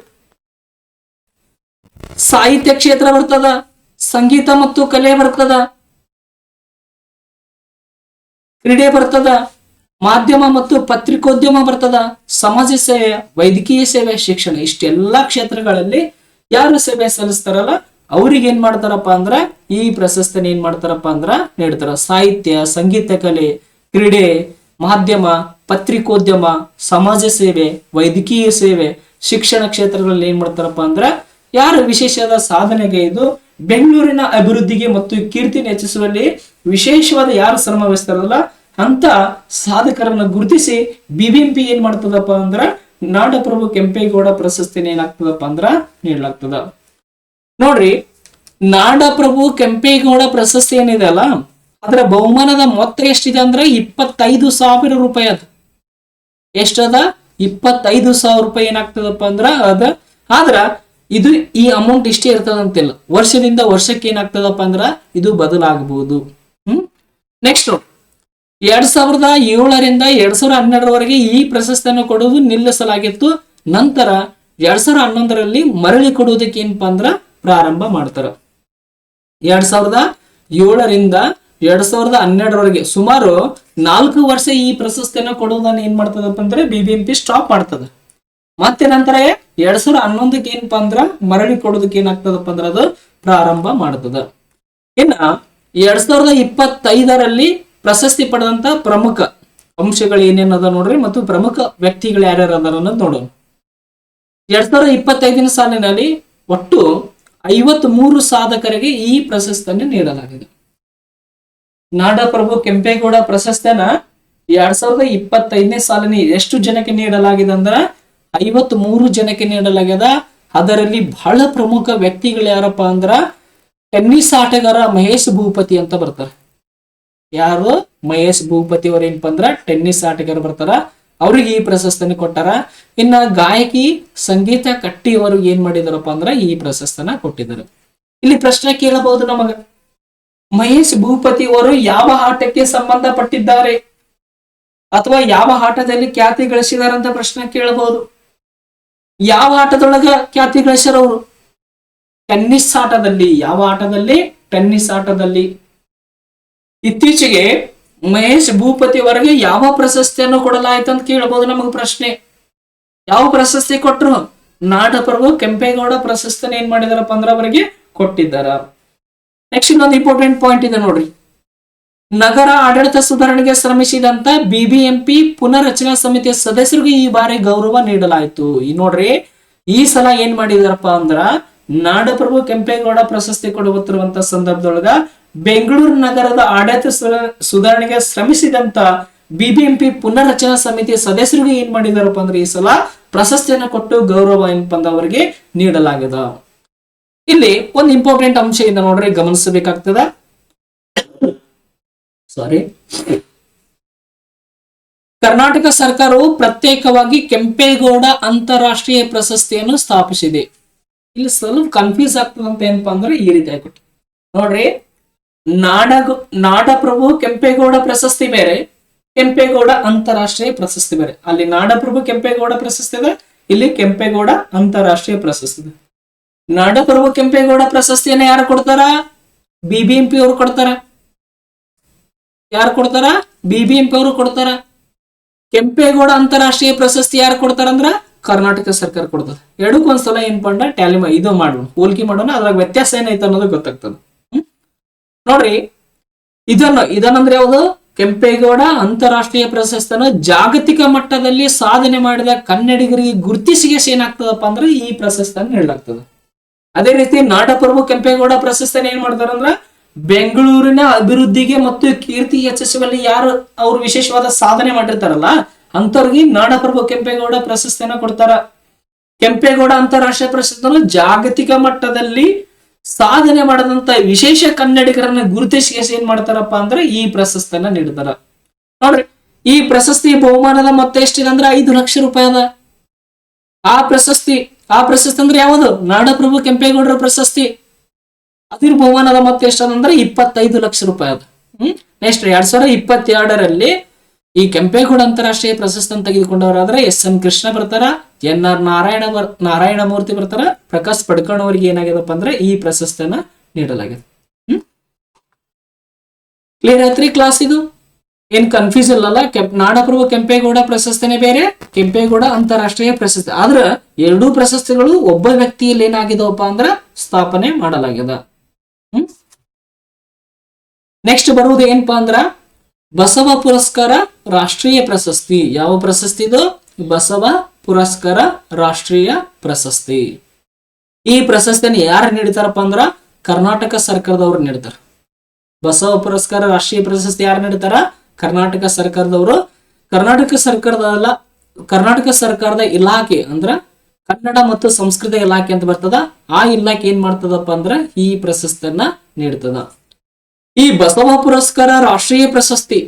Speaker 1: ಸಾಹಿತ್ಯ ಕ್ಷೇತ್ರ ಬರ್ತದ, ಸಂಗೀತ ಮತ್ತು ಕಲೆ ಬರ್ತದ, ಕ್ರೀಡೆ ಬರ್ತದ, ಮಾಧ್ಯಮ ಮತ್ತು ಪತ್ರಿಕೋದ್ಯಮ ಬರ್ತದ, ಸಮಾಜ ಸೇವೆ, ವೈದ್ಯಕೀಯ ಸೇವೆ, ಶಿಕ್ಷಣ. ಇಷ್ಟೆಲ್ಲಾ ಕ್ಷೇತ್ರಗಳಲ್ಲಿ ಯಾರು ಸೇವೆ ಸಲ್ಲಿಸ್ತಾರಲ್ಲ ಅವ್ರಿಗೆ ಏನ್ ಮಾಡ್ತಾರಪ್ಪ ಅಂದ್ರ ಈ ಪ್ರಶಸ್ತಿನ ಏನ್ ಮಾಡ್ತಾರಪ್ಪ ಅಂದ್ರ ನೀಡ್ತಾರ. ಸಾಹಿತ್ಯ, ಸಂಗೀತ, ಕಲೆ, ಕ್ರೀಡೆ, ಮಾಧ್ಯಮ, ಪತ್ರಿಕೋದ್ಯಮ, ಸಮಾಜ ಸೇವೆ, ವೈದ್ಯಕೀಯ ಸೇವೆ, ಶಿಕ್ಷಣ ಕ್ಷೇತ್ರಗಳಲ್ಲಿ ಏನ್ ಮಾಡ್ತಾರಪ್ಪ ಅಂದ್ರ ಯಾರು ವಿಶೇಷವಾದ ಸಾಧನೆಗೆ ಇದು ಬೆಂಗಳೂರಿನ ಅಭಿವೃದ್ಧಿಗೆ ಮತ್ತು ಕೀರ್ತಿನ ಹೆಚ್ಚಿಸುವಲ್ಲಿ ವಿಶೇಷವಾದ ಯಾರು ಶ್ರಮ ವಹಿಸ್ತಾರಲ್ಲ ಅಂತ ಸಾಧಕರನ್ನ ಗುರುತಿಸಿ ಬಿಬಿಎಂಪಿ ಏನ್ ಮಾಡ್ತದಪ್ಪ ಅಂದ್ರ ನಾಡಪ್ರಭು ಕೆಂಪೇಗೌಡ ಪ್ರಶಸ್ತಿನ ಏನಾಗ್ತದಪ್ಪ ಅಂದ್ರ ನೀಡಲಾಗ್ತದ. ನೋಡ್ರಿ, ನಾಡಪ್ರಭು ಕೆಂಪೇಗೌಡ ಪ್ರಶಸ್ತಿ ಏನಿದೆ ಅಲ್ಲ ಅದರ ಬಹುಮಾನದ ಮೊತ್ತ ಎಷ್ಟಿದೆ ಅಂದ್ರೆ 25,000 ರೂಪಾಯಿ. ಅದು ಎಷ್ಟದ? 25,000 ರೂಪಾಯಿ ಏನಾಗ್ತದಪ್ಪ ಅಂದ್ರ ಅದ. ಆದ್ರ ಇದು ಈ ಅಮೌಂಟ್ ಇಷ್ಟೇ ಇರ್ತದಂತಿಲ್ಲ, ವರ್ಷದಿಂದ ವರ್ಷಕ್ಕೆ ಏನಾಗ್ತದಪ್ಪ ಅಂದ್ರ ಇದು ಬದಲಾಗಬಹುದು. ನೆಕ್ಸ್ಟ್ 2007ರಿಂದ 2012ರವರೆಗೆ ಈ ಪ್ರಶಸ್ತಿಯನ್ನು ಕೊಡುವುದು ನಿಲ್ಲಿಸಲಾಗಿತ್ತು. ನಂತರ 2011ರಲ್ಲಿ ಮರಳಿ ಕೊಡುವುದಕ್ಕೆ ಏನಪ್ಪಾ ಅಂದ್ರ ಪ್ರಾರಂಭ ಮಾಡ್ತಾರ. 2007ರಿಂದ 2012ರವರೆಗೆ ಸುಮಾರು 4 ವರ್ಷ ಈ ಪ್ರಶಸ್ತಿಯನ್ನು ಕೊಡುವುದನ್ನ ಏನ್ ಮಾಡ್ತದಪ್ಪ ಅಂದ್ರೆ ಬಿಬಿಎಂಪಿ ಸ್ಟಾಪ್ ಮಾಡ್ತದ. ಮತ್ತೆ ನಂತರ 2011ಕ್ಕೆ ಏನಪ್ಪಾ ಅಂದ್ರ ಮರಳಿ ಕೊಡೋದಕ್ಕೆ ಏನಾಗ್ತದಪ್ಪ ಅಂದ್ರ ಅದು ಪ್ರಾರಂಭ ಮಾಡ್ತದ. ಇನ್ನ 2025ರಲ್ಲಿ ಪ್ರಶಸ್ತಿ ಪಡೆದಂತ ಪ್ರಮುಖ ಅಂಶಗಳು ಏನೇನದ ನೋಡ್ರಿ ಮತ್ತು ಪ್ರಮುಖ ವ್ಯಕ್ತಿಗಳು ಯಾರ್ಯಾರು ಅದಾರ ಅನ್ನೋದು ನೋಡೋಣ. 2025ನೇ ಸಾಲಿನಲ್ಲಿ ಒಟ್ಟು 53 ಸಾಧಕರಿಗೆ ಈ ಪ್ರಶಸ್ತಿಯನ್ನು ನೀಡಲಾಗಿದೆ. ನಾಡಪ್ರಭು ಕೆಂಪೇಗೌಡ ಪ್ರಶಸ್ತಿಯನ್ನ 2025ನೇ ಸಾಲಿನ ಎಷ್ಟು ಜನಕ್ಕೆ ನೀಡಲಾಗಿದೆ ಅಂದ್ರ 53 ಜನಕ್ಕೆ ನೀಡಲಾಗ್ಯದ. ಅದರಲ್ಲಿ ಬಹಳ ಪ್ರಮುಖ ವ್ಯಕ್ತಿಗಳು ಯಾರಪ್ಪ ಅಂದ್ರ ಟೆನ್ನಿಸ್ ಆಟಗಾರ ಮಹೇಶ್ ಭೂಪತಿ ಅಂತ ಬರ್ತಾರೆ. ಯಾರು? ಮಹೇಶ್ ಭೂಪತಿ ಅವ್ರ ಏನಪ್ಪ ಅಂದ್ರ ಟೆನ್ನಿಸ್ ಆಟಗಾರ ಬರ್ತಾರ, ಅವ್ರಿಗೆ ಈ ಪ್ರಶಸ್ತಿನ ಕೊಟ್ಟಾರ. ಇನ್ನ ಗಾಯಕಿ ಸಂಗೀತ ಕಟ್ಟಿ ಅವರು ಏನ್ ಮಾಡಿದಾರಪ್ಪ ಅಂದ್ರ ಈ ಪ್ರಶಸ್ತಿನ ಕೊಟ್ಟಿದ್ದಾರೆ. ಇಲ್ಲಿ ಪ್ರಶ್ನೆ ಕೇಳಬಹುದು ನಮಗ, ಮಹೇಶ್ ಭೂಪತಿ ಅವರು ಯಾವ ಆಟಕ್ಕೆ ಸಂಬಂಧಪಟ್ಟಿದ್ದಾರೆ ಅಥವಾ ಯಾವ ಆಟದಲ್ಲಿ ಖ್ಯಾತಿ ಗಳಿಸಿದಾರೆ ಅಂತ ಪ್ರಶ್ನೆ ಕೇಳಬಹುದು. ಯಾವ ಆಟದೊಳಗ ಖ್ಯಾತಿ ಗಳಿಸ್ಯಾರ ಅವರು? ಟೆನ್ನಿಸ್ ಆಟದಲ್ಲಿ. ಯಾವ ಆಟದಲ್ಲಿ? ಟೆನ್ನಿಸ್ ಆಟದಲ್ಲಿ. ಇತ್ತೀಚೆಗೆ ಮಹೇಶ್ ಭೂಪತಿ ಅವರಿಗೆ ಯಾವ ಪ್ರಶಸ್ತಿಯನ್ನು ಕೊಡಲಾಯ್ತು ಅಂತ ಕೇಳಬಹುದು ನಮಗ ಪ್ರಶ್ನೆ. ಯಾವ ಪ್ರಶಸ್ತಿ ಕೊಟ್ಟರು? ನಾಡಪ್ರಭು ಕೆಂಪೇಗೌಡ ಪ್ರಶಸ್ತಿನ ಏನ್ ಮಾಡಿದಾರಪ್ಪ ಅಂದ್ರ ಅವರಿಗೆ ಕೊಟ್ಟಿದ್ದಾರ. ನೆಕ್ಸ್ಟ್ ಇನ್ನೊಂದು ಇಂಪಾರ್ಟೆಂಟ್ ಪಾಯಿಂಟ್ ಇದೆ ನೋಡ್ರಿ. ನಗರ ಆಡಳಿತ ಸುಧಾರಣೆಗೆ ಶ್ರಮಿಸಿದಂತ ಬಿಬಿಎಂಪಿ ಪುನರ್ರಚನಾ ಸಮಿತಿಯ ಸದಸ್ಯರಿಗೆ ಈ ಬಾರಿ ಗೌರವ ನೀಡಲಾಯಿತು. ಈ ನೋಡ್ರಿ, ಈ ಸಲ ಏನ್ ಮಾಡಿದಾರಪ್ಪ ಅಂದ್ರ ನಾಡಪ್ರಭು ಕೆಂಪೇಗೌಡ ಪ್ರಶಸ್ತಿ ಕೊಡುತ್ತಿರುವಂತ ಸಂದರ್ಭದೊಳಗ ಬೆಂಗಳೂರು ನಗರದ ಆಡಳಿತ ಸುಧಾರಣೆಗೆ ಶ್ರಮಿಸಿದಂತ ಬಿಬಿಎಂಪಿ ಪುನರ್ರಚನಾ ಸಮಿತಿಯ ಸದಸ್ಯರಿಗೆ ಏನ್ ಮಾಡಿದಾರಪ್ಪ ಅಂದ್ರೆ ಈ ಸಲ ಪ್ರಶಸ್ತಿಯನ್ನು ಕೊಟ್ಟು ಗೌರವ ಏನಪ್ಪ ಅಂದ ಅವರಿಗೆ ನೀಡಲಾಗಿದೆ. ಇಲ್ಲಿ ಒಂದು ಇಂಪಾರ್ಟೆಂಟ್ ಅಂಶ ಇದೆ ನೋಡ್ರಿ, ಗಮನಿಸಬೇಕಾಗ್ತದ. ಸಾರಿ, ಕರ್ನಾಟಕ ಸರ್ಕಾರವು ಪ್ರತ್ಯೇಕವಾಗಿ ಕೆಂಪೇಗೌಡ ಅಂತಾರಾಷ್ಟ್ರೀಯ ಪ್ರಶಸ್ತಿಯನ್ನು ಸ್ಥಾಪಿಸಿದೆ. ಇಲ್ಲಿ ಸ್ವಲ್ಪ ಕನ್ಫ್ಯೂಸ್ ಆಗ್ತದಂತ ಏನಪ್ಪಾ ಅಂದ್ರೆ ಈ ರೀತಿ ಆಗ್ಬಿಟ್ಟು ನೋಡ್ರಿ, ನಾಡಪ್ರಭು ಕೆಂಪೇಗೌಡ ಪ್ರಶಸ್ತಿ ಬೇರೆ, ಕೆಂಪೇಗೌಡ ಅಂತಾರಾಷ್ಟ್ರೀಯ ಪ್ರಶಸ್ತಿ ಬೇರೆ. ಅಲ್ಲಿ ನಾಡಪ್ರಭು ಕೆಂಪೇಗೌಡ ಪ್ರಶಸ್ತಿ ಇದೆ, ಇಲ್ಲಿ ಕೆಂಪೇಗೌಡ ಅಂತಾರಾಷ್ಟ್ರೀಯ ಪ್ರಶಸ್ತಿ ಇದೆ. ನಾಡಪ್ರಭು ಕೆಂಪೇಗೌಡ ಪ್ರಶಸ್ತಿಯನ್ನ ಯಾರು ಕೊಡ್ತಾರ? BBMP ಅವರು ಕೊಡ್ತಾರ. ಯಾರು ಕೊಡ್ತಾರ? BBMP ಅವರು ಕೊಡ್ತಾರ. ಕೆಂಪೇಗೌಡ ಅಂತಾರಾಷ್ಟ್ರೀಯ ಪ್ರಶಸ್ತಿ ಯಾರು ಕೊಡ್ತಾರಂದ್ರ ಕರ್ನಾಟಕ ಸರ್ಕಾರ ಕೊಡ್ತದೆ. ಎರಡಕ್ಕೊಂದ್ಸಲ ಏನ್ ಪಂಡ ಟ್ಯಾಲಿ ಇದು ಮಾಡೋಣ, ಹೋಲಿಕೆ ಮಾಡೋಣ, ಅದ್ರಾಗ ವ್ಯತ್ಯಾಸ ಏನೈತೆ ಅನ್ನೋದು ಗೊತ್ತಾಗ್ತದೆ. ನೋಡ್ರಿ, ಇದನ್ನಂದ್ರೆ ಯಾವುದು? ಕೆಂಪೇಗೌಡ ಅಂತಾರಾಷ್ಟ್ರೀಯ ಪ್ರಶಸ್ತಿನ ಜಾಗತಿಕ ಮಟ್ಟದಲ್ಲಿ ಸಾಧನೆ ಮಾಡಿದ ಕನ್ನಡಿಗರಿಗೆ ಗುರುತಿಸಿಗೆ ಏನಾಗ್ತದಪ್ಪ ಅಂದ್ರೆ ಈ ಪ್ರಶಸ್ತಿಯನ್ನು ನೀಡಲಾಗ್ತದೆ. ಅದೇ ರೀತಿ ನಾಡಪ್ರಭು ಕೆಂಪೇಗೌಡ ಪ್ರಶಸ್ತಿನ ಏನ್ ಮಾಡ್ತಾರಂದ್ರ ಬೆಂಗಳೂರಿನ ಅಭಿವೃದ್ಧಿಗೆ ಮತ್ತು ಕೀರ್ತಿ ಹೆಚ್ಚಿಸುವಲ್ಲಿ ಯಾರು ಅವ್ರು ವಿಶೇಷವಾದ ಸಾಧನೆ ಮಾಡಿರ್ತಾರಲ್ಲ ಅಂತವ್ರಿಗೆ ನಾಡಪ್ರಭು ಕೆಂಪೇಗೌಡ ಪ್ರಶಸ್ತಿಯನ್ನ ಕೊಡ್ತಾರ. ಕೆಂಪೇಗೌಡ ಅಂತಾರಾಷ್ಟ್ರೀಯ ಪ್ರಶಸ್ತಿಯನ್ನು ಜಾಗತಿಕ ಮಟ್ಟದಲ್ಲಿ ಸಾಧನೆ ಮಾಡದಂತ ವಿಶೇಷ ಕನ್ನಡಿಗರನ್ನ ಗುರುತಿಸಿ ಏನ್ ಮಾಡ್ತಾರಪ್ಪ ಅಂದ್ರೆ ಈ ಪ್ರಶಸ್ತಿಯನ್ನ ನೀಡ್ತಾರ. ನೋಡ್ರಿ, ಈ ಪ್ರಶಸ್ತಿ ಬಹುಮಾನದ ಮೊತ್ತ ಎಷ್ಟಿದೆ ಅಂದ್ರೆ 5 ಲಕ್ಷ ರೂಪಾಯಿ ಅದ. ಆ ಪ್ರಶಸ್ತಿ ಅಂದ್ರೆ ಯಾವುದು? ನಾಡಪ್ರಭು ಕೆಂಪೇಗೌಡರ ಪ್ರಶಸ್ತಿ. ಅದ್ರ ಬಹುಮಾನದ ಮೊತ್ತ ಎಷ್ಟದಂದ್ರೆ 25 ಲಕ್ಷ ರೂಪಾಯಿ ಅದ. ನೆಕ್ಸ್ಟ್ 2022ರಲ್ಲಿ ಈ ಕೆಂಪೇಗೌಡ ಅಂತಾರಾಷ್ಟ್ರೀಯ ಪ್ರಶಸ್ತಿ ತೆಗೆದುಕೊಂಡವರಾದ್ರೆ SM ಕೃಷ್ಣ ಬರ್ತಾರ, NR ನಾರಾಯಣಮೂರ್ತಿ ಬರ್ತಾರ, ಪ್ರಕಾಶ್ ಪಡ್ಕಣ್ ಅವರಿಗೆ ಏನಾಗ್ಯದಪ್ಪ ಅಂದ್ರೆ ಈ ಪ್ರಶಸ್ತಿಯನ್ನ ನೀಡಲಾಗಿದೆ. ಕ್ಲಿಯರ್ ಆಯ್ತ್ರಿ ಕ್ಲಾಸ್? ಇದು ಏನ್ ಕನ್ಫ್ಯೂಸ್ ಇಲ್ಲಲ್ಲ. ನಾಡಪ್ರಭು ಕೆಂಪೇಗೌಡ ಪ್ರಶಸ್ತಿನೇ ಬೇರೆ, ಕೆಂಪೇಗೌಡ ಅಂತಾರಾಷ್ಟ್ರೀಯ ಪ್ರಶಸ್ತಿ. ಆದ್ರ ಎರಡೂ ಪ್ರಶಸ್ತಿಗಳು ಒಬ್ಬ ವ್ಯಕ್ತಿಯಲ್ಲಿ ಏನಾಗಿದವಪ್ಪ ಅಂದ್ರ ಸ್ಥಾಪನೆ ಮಾಡಲಾಗ್ಯದ. ನೆಕ್ಸ್ಟ್ ಬರುವುದು ಏನಪ್ಪಾ ಅಂದ್ರ ಬಸವ ಪುರಸ್ಕಾರ ರಾಷ್ಟ್ರೀಯ ಪ್ರಶಸ್ತಿ. ಯಾವ ಪ್ರಶಸ್ತಿ ಇದು? ಬಸವ ಪುರಸ್ಕಾರ ರಾಷ್ಟ್ರೀಯ ಪ್ರಶಸ್ತಿ. ಈ ಪ್ರಶಸ್ತಿಯನ್ನು ಯಾರು ನೀಡ್ತಾರಪ್ಪ ಅಂದ್ರ ಕರ್ನಾಟಕ ಸರ್ಕಾರದವ್ರು ನೀಡ್ತಾರ. ಬಸವ ಪುರಸ್ಕಾರ ರಾಷ್ಟ್ರೀಯ ಪ್ರಶಸ್ತಿ ಯಾರು ನೀಡ್ತಾರ? ಕರ್ನಾಟಕ ಸರ್ಕಾರದವರು. ಕರ್ನಾಟಕ ಸರ್ಕಾರದ ಇಲಾಖೆ ಅಂದ್ರ ಕನ್ನಡ ಮತ್ತು ಸಂಸ್ಕೃತಿ ಇಲಾಖೆ ಅಂತ ಬರ್ತದ. ಆ ಇಲಾಖೆ ಏನ್ ಮಾಡ್ತದಪ್ಪ ಅಂದ್ರ ಈ ಪ್ರಶಸ್ತಿಯನ್ನ ನೀಡ್ತದ. ಈ ಬಸವ ಪುರಸ್ಕಾರ ರಾಷ್ಟ್ರೀಯ ಪ್ರಶಸ್ತಿ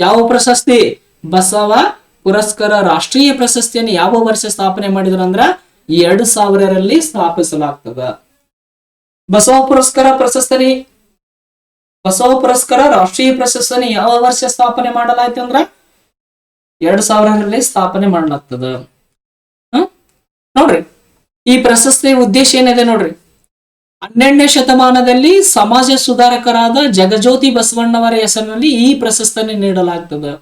Speaker 1: ಯಾವ ಪ್ರಶಸ್ತಿ? ಬಸವ ಪುರಸ್ಕಾರ ರಾಷ್ಟ್ರೀಯ ಪ್ರಶಸ್ತಿಯನ್ನು ಯಾವ ವರ್ಷ ಸ್ಥಾಪನೆ ಮಾಡಿದ್ರ ಅಂದ್ರ 2000ರಲ್ಲಿ ಸ್ಥಾಪಿಸಲಾಗ್ತದ. ಬಸವ ಪುರಸ್ಕಾರ ರಾಷ್ಟ್ರೀಯ ಪ್ರಶಸ್ತಿಯನ್ನು ಯಾವ ವರ್ಷ ಸ್ಥಾಪನೆ ಮಾಡಲಾಯ್ತು ಅಂದ್ರ 2000ರಲ್ಲಿ ಸ್ಥಾಪನೆ ಮಾಡಲಾಗ್ತದ. ನೋಡ್ರಿ, ಈ ಪ್ರಶಸ್ತಿಯ ಉದ್ದೇಶ ಏನಿದೆ ನೋಡ್ರಿ. 12ನೇ ಶತಮಾನದಲ್ಲಿ ಸಮಾಜ ಸುಧಾರಕರಾದ ಜಗಜ್ಯೋತಿ ಬಸವಣ್ಣವರ ಹೆಸರಿನಲ್ಲಿ ಈ ಪ್ರಶಸ್ತಿಯನ್ನು ನೀಡಲಾಗ್ತದೆ.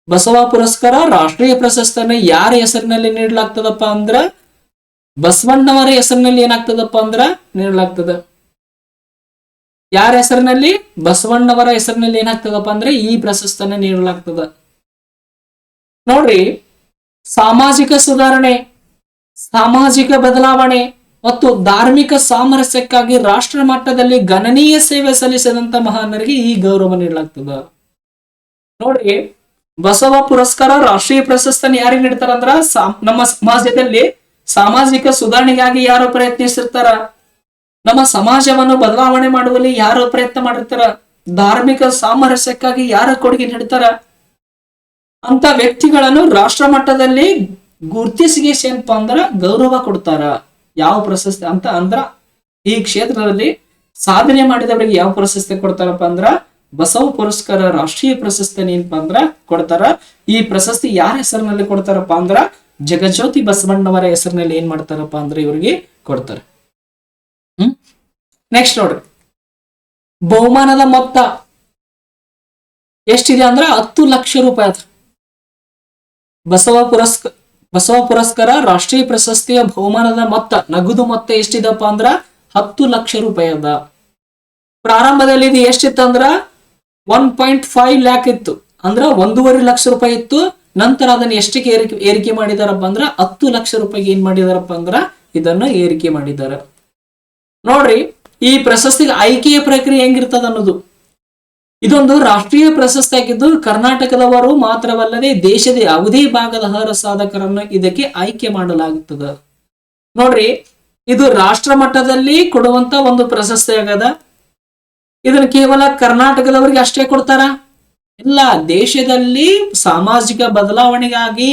Speaker 1: ಬಸವ ಪುರಸ್ಕಾರ ರಾಷ್ಟ್ರೀಯ ಪ್ರಶಸ್ತಿಯನ್ನು ಯಾರ ಹೆಸರಿನಲ್ಲಿ ನೀಡಲಾಗ್ತದಪ್ಪ ಅಂದ್ರ ಬಸವಣ್ಣವರ ಹೆಸರಿನಲ್ಲಿ ಏನಾಗ್ತದಪ್ಪ ಅಂದ್ರ ನೀಡಲಾಗ್ತದ. ಯಾರ ಹೆಸರಿನಲ್ಲಿ? ಬಸವಣ್ಣವರ ಹೆಸರಿನಲ್ಲಿ ಏನಾಗ್ತದಪ್ಪ ಅಂದ್ರೆ ಈ ಪ್ರಶಸ್ತಿಯನ್ನು ನೀಡಲಾಗ್ತದ. ನೋಡ್ರಿ, ಸಾಮಾಜಿಕ ಸುಧಾರಣೆ, ಸಾಮಾಜಿಕ ಬದಲಾವಣೆ ಮತ್ತು ಧಾರ್ಮಿಕ ಸಾಮರಸ್ಯಕ್ಕಾಗಿ ರಾಷ್ಟ್ರ ಮಟ್ಟದಲ್ಲಿ ಗಣನೀಯ ಸೇವೆ ಸಲ್ಲಿಸಿದಂತ ಮಹಾನರಿಗೆ ಈ ಗೌರವ ನೀಡಲಾಗ್ತದ. ನೋಡ್ರಿ, ಬಸವ ಪುರಸ್ಕಾರ ರಾಷ್ಟ್ರೀಯ ಪ್ರಶಸ್ತಿಯನ್ನು ಯಾರಿಗೆ ನೀಡ್ತಾರಂದ್ರ ನಮ್ಮ ಸಮಾಜದಲ್ಲಿ ಸಾಮಾಜಿಕ ಸುಧಾರಣೆಗಾಗಿ ಯಾರು ಪ್ರಯತ್ನಿಸಿರ್ತಾರ, ನಮ್ಮ ಸಮಾಜವನ್ನು ಬದಲಾವಣೆ ಮಾಡುವಲ್ಲಿ ಯಾರು ಪ್ರಯತ್ನ ಮಾಡಿರ್ತಾರ, ಧಾರ್ಮಿಕ ಸಾಮರಸ್ಯಕ್ಕಾಗಿ ಯಾರು ಕೊಡುಗೆ ನೀಡ್ತಾರ ಅಂತ ವ್ಯಕ್ತಿಗಳನ್ನು ರಾಷ್ಟ್ರ ಮಟ್ಟದಲ್ಲಿ ಗುರುತಿಸಿಗೆ ಏನಪ್ಪಾ ಅಂದ್ರ ಗೌರವ ಕೊಡ್ತಾರ. ಯಾವ ಪ್ರಶಸ್ತಿ ಅಂತ ಅಂದ್ರ ಈ ಕ್ಷೇತ್ರದಲ್ಲಿ ಸಾಧನೆ ಮಾಡಿದವರಿಗೆ ಯಾವ ಪ್ರಶಸ್ತಿ ಕೊಡ್ತಾರಪ್ಪ ಅಂದ್ರ ಬಸವ ಪುರಸ್ಕಾರ ರಾಷ್ಟ್ರೀಯ ಪ್ರಶಸ್ತಿಯನ್ನು ಏನಪ್ಪಾ ಅಂದ್ರ ಕೊಡ್ತಾರ. ಈ ಪ್ರಶಸ್ತಿ ಯಾರ ಹೆಸರಿನಲ್ಲಿ ಕೊಡ್ತಾರಪ್ಪ ಅಂದ್ರ ಜಗಜ್ಯೋತಿ ಬಸವಣ್ಣವರ ಹೆಸರಿನಲ್ಲಿ ಏನ್ ಮಾಡ್ತಾರಪ್ಪ ಅಂದ್ರೆ ಇವರಿಗೆ ಕೊಡ್ತಾರೆ. ನೆಕ್ಸ್ಟ್ ನೋಡ್ರಿ, ಬಹುಮಾನದ ಮೊತ್ತ ಎಷ್ಟಿದೆ ಅಂದ್ರ 10 ಲಕ್ಷ ರೂಪಾಯಿ ಅದ. ಬಸವ ಪುರಸ್ಕಾರ ರಾಷ್ಟ್ರೀಯ ಪ್ರಶಸ್ತಿಯ ಬಹುಮಾನದ ಮೊತ್ತ ನಗದು ಮೊತ್ತ ಎಷ್ಟಿದಪ್ಪ ಅಂದ್ರ 10 ಲಕ್ಷ ರೂಪಾಯಿ ಅದ. ಪ್ರಾರಂಭದಲ್ಲಿ ಇದು ಎಷ್ಟಿತ್ತಂದ್ರ 1.5 ಲ್ಯಾಕ್ ಇತ್ತು, ಅಂದ್ರ 1.5 ಲಕ್ಷ ರೂಪಾಯಿ ಇತ್ತು. ನಂತರ ಅದನ್ನ ಎಷ್ಟಕ್ಕೆ ಏರಿಕೆ ಮಾಡಿದಾರಪ್ಪ ಅಂದ್ರ 10 ಲಕ್ಷ ರೂಪಾಯಿಗೆ ಏನ್ ಮಾಡಿದಾರಪ್ಪ ಅಂದ್ರ ಇದನ್ನ ಏರಿಕೆ ಮಾಡಿದಾರ. ನೋಡ್ರಿ, ಈ ಪ್ರಶಸ್ತಿಗೆ ಆಯ್ಕೆಯ ಪ್ರಕ್ರಿಯೆ ಹೆಂಗಿರ್ತದ ಅನ್ನೋದು. ಇದೊಂದು ರಾಷ್ಟ್ರೀಯ ಪ್ರಶಸ್ತಿ ಆಗಿದ್ದು ಕರ್ನಾಟಕದವರು ಮಾತ್ರವಲ್ಲದೆ ದೇಶದ ಯಾವುದೇ ಭಾಗದ ಅರ್ಹ ಸಾಧಕರನ್ನು ಇದಕ್ಕೆ ಆಯ್ಕೆ ಮಾಡಲಾಗುತ್ತದೆ. ನೋಡ್ರಿ, ಇದು ರಾಷ್ಟ್ರ ಮಟ್ಟದಲ್ಲಿ ಕೊಡುವಂತ ಒಂದು ಪ್ರಶಸ್ತಿ ಆಗದ. ಇದನ್ನ ಕೇವಲ ಕರ್ನಾಟಕದವರಿಗೆ ಅಷ್ಟೇ ಕೊಡ್ತಾರ? ಇಲ್ಲ, ದೇಶದಲ್ಲಿ ಸಾಮಾಜಿಕ ಬದಲಾವಣೆಗಾಗಿ,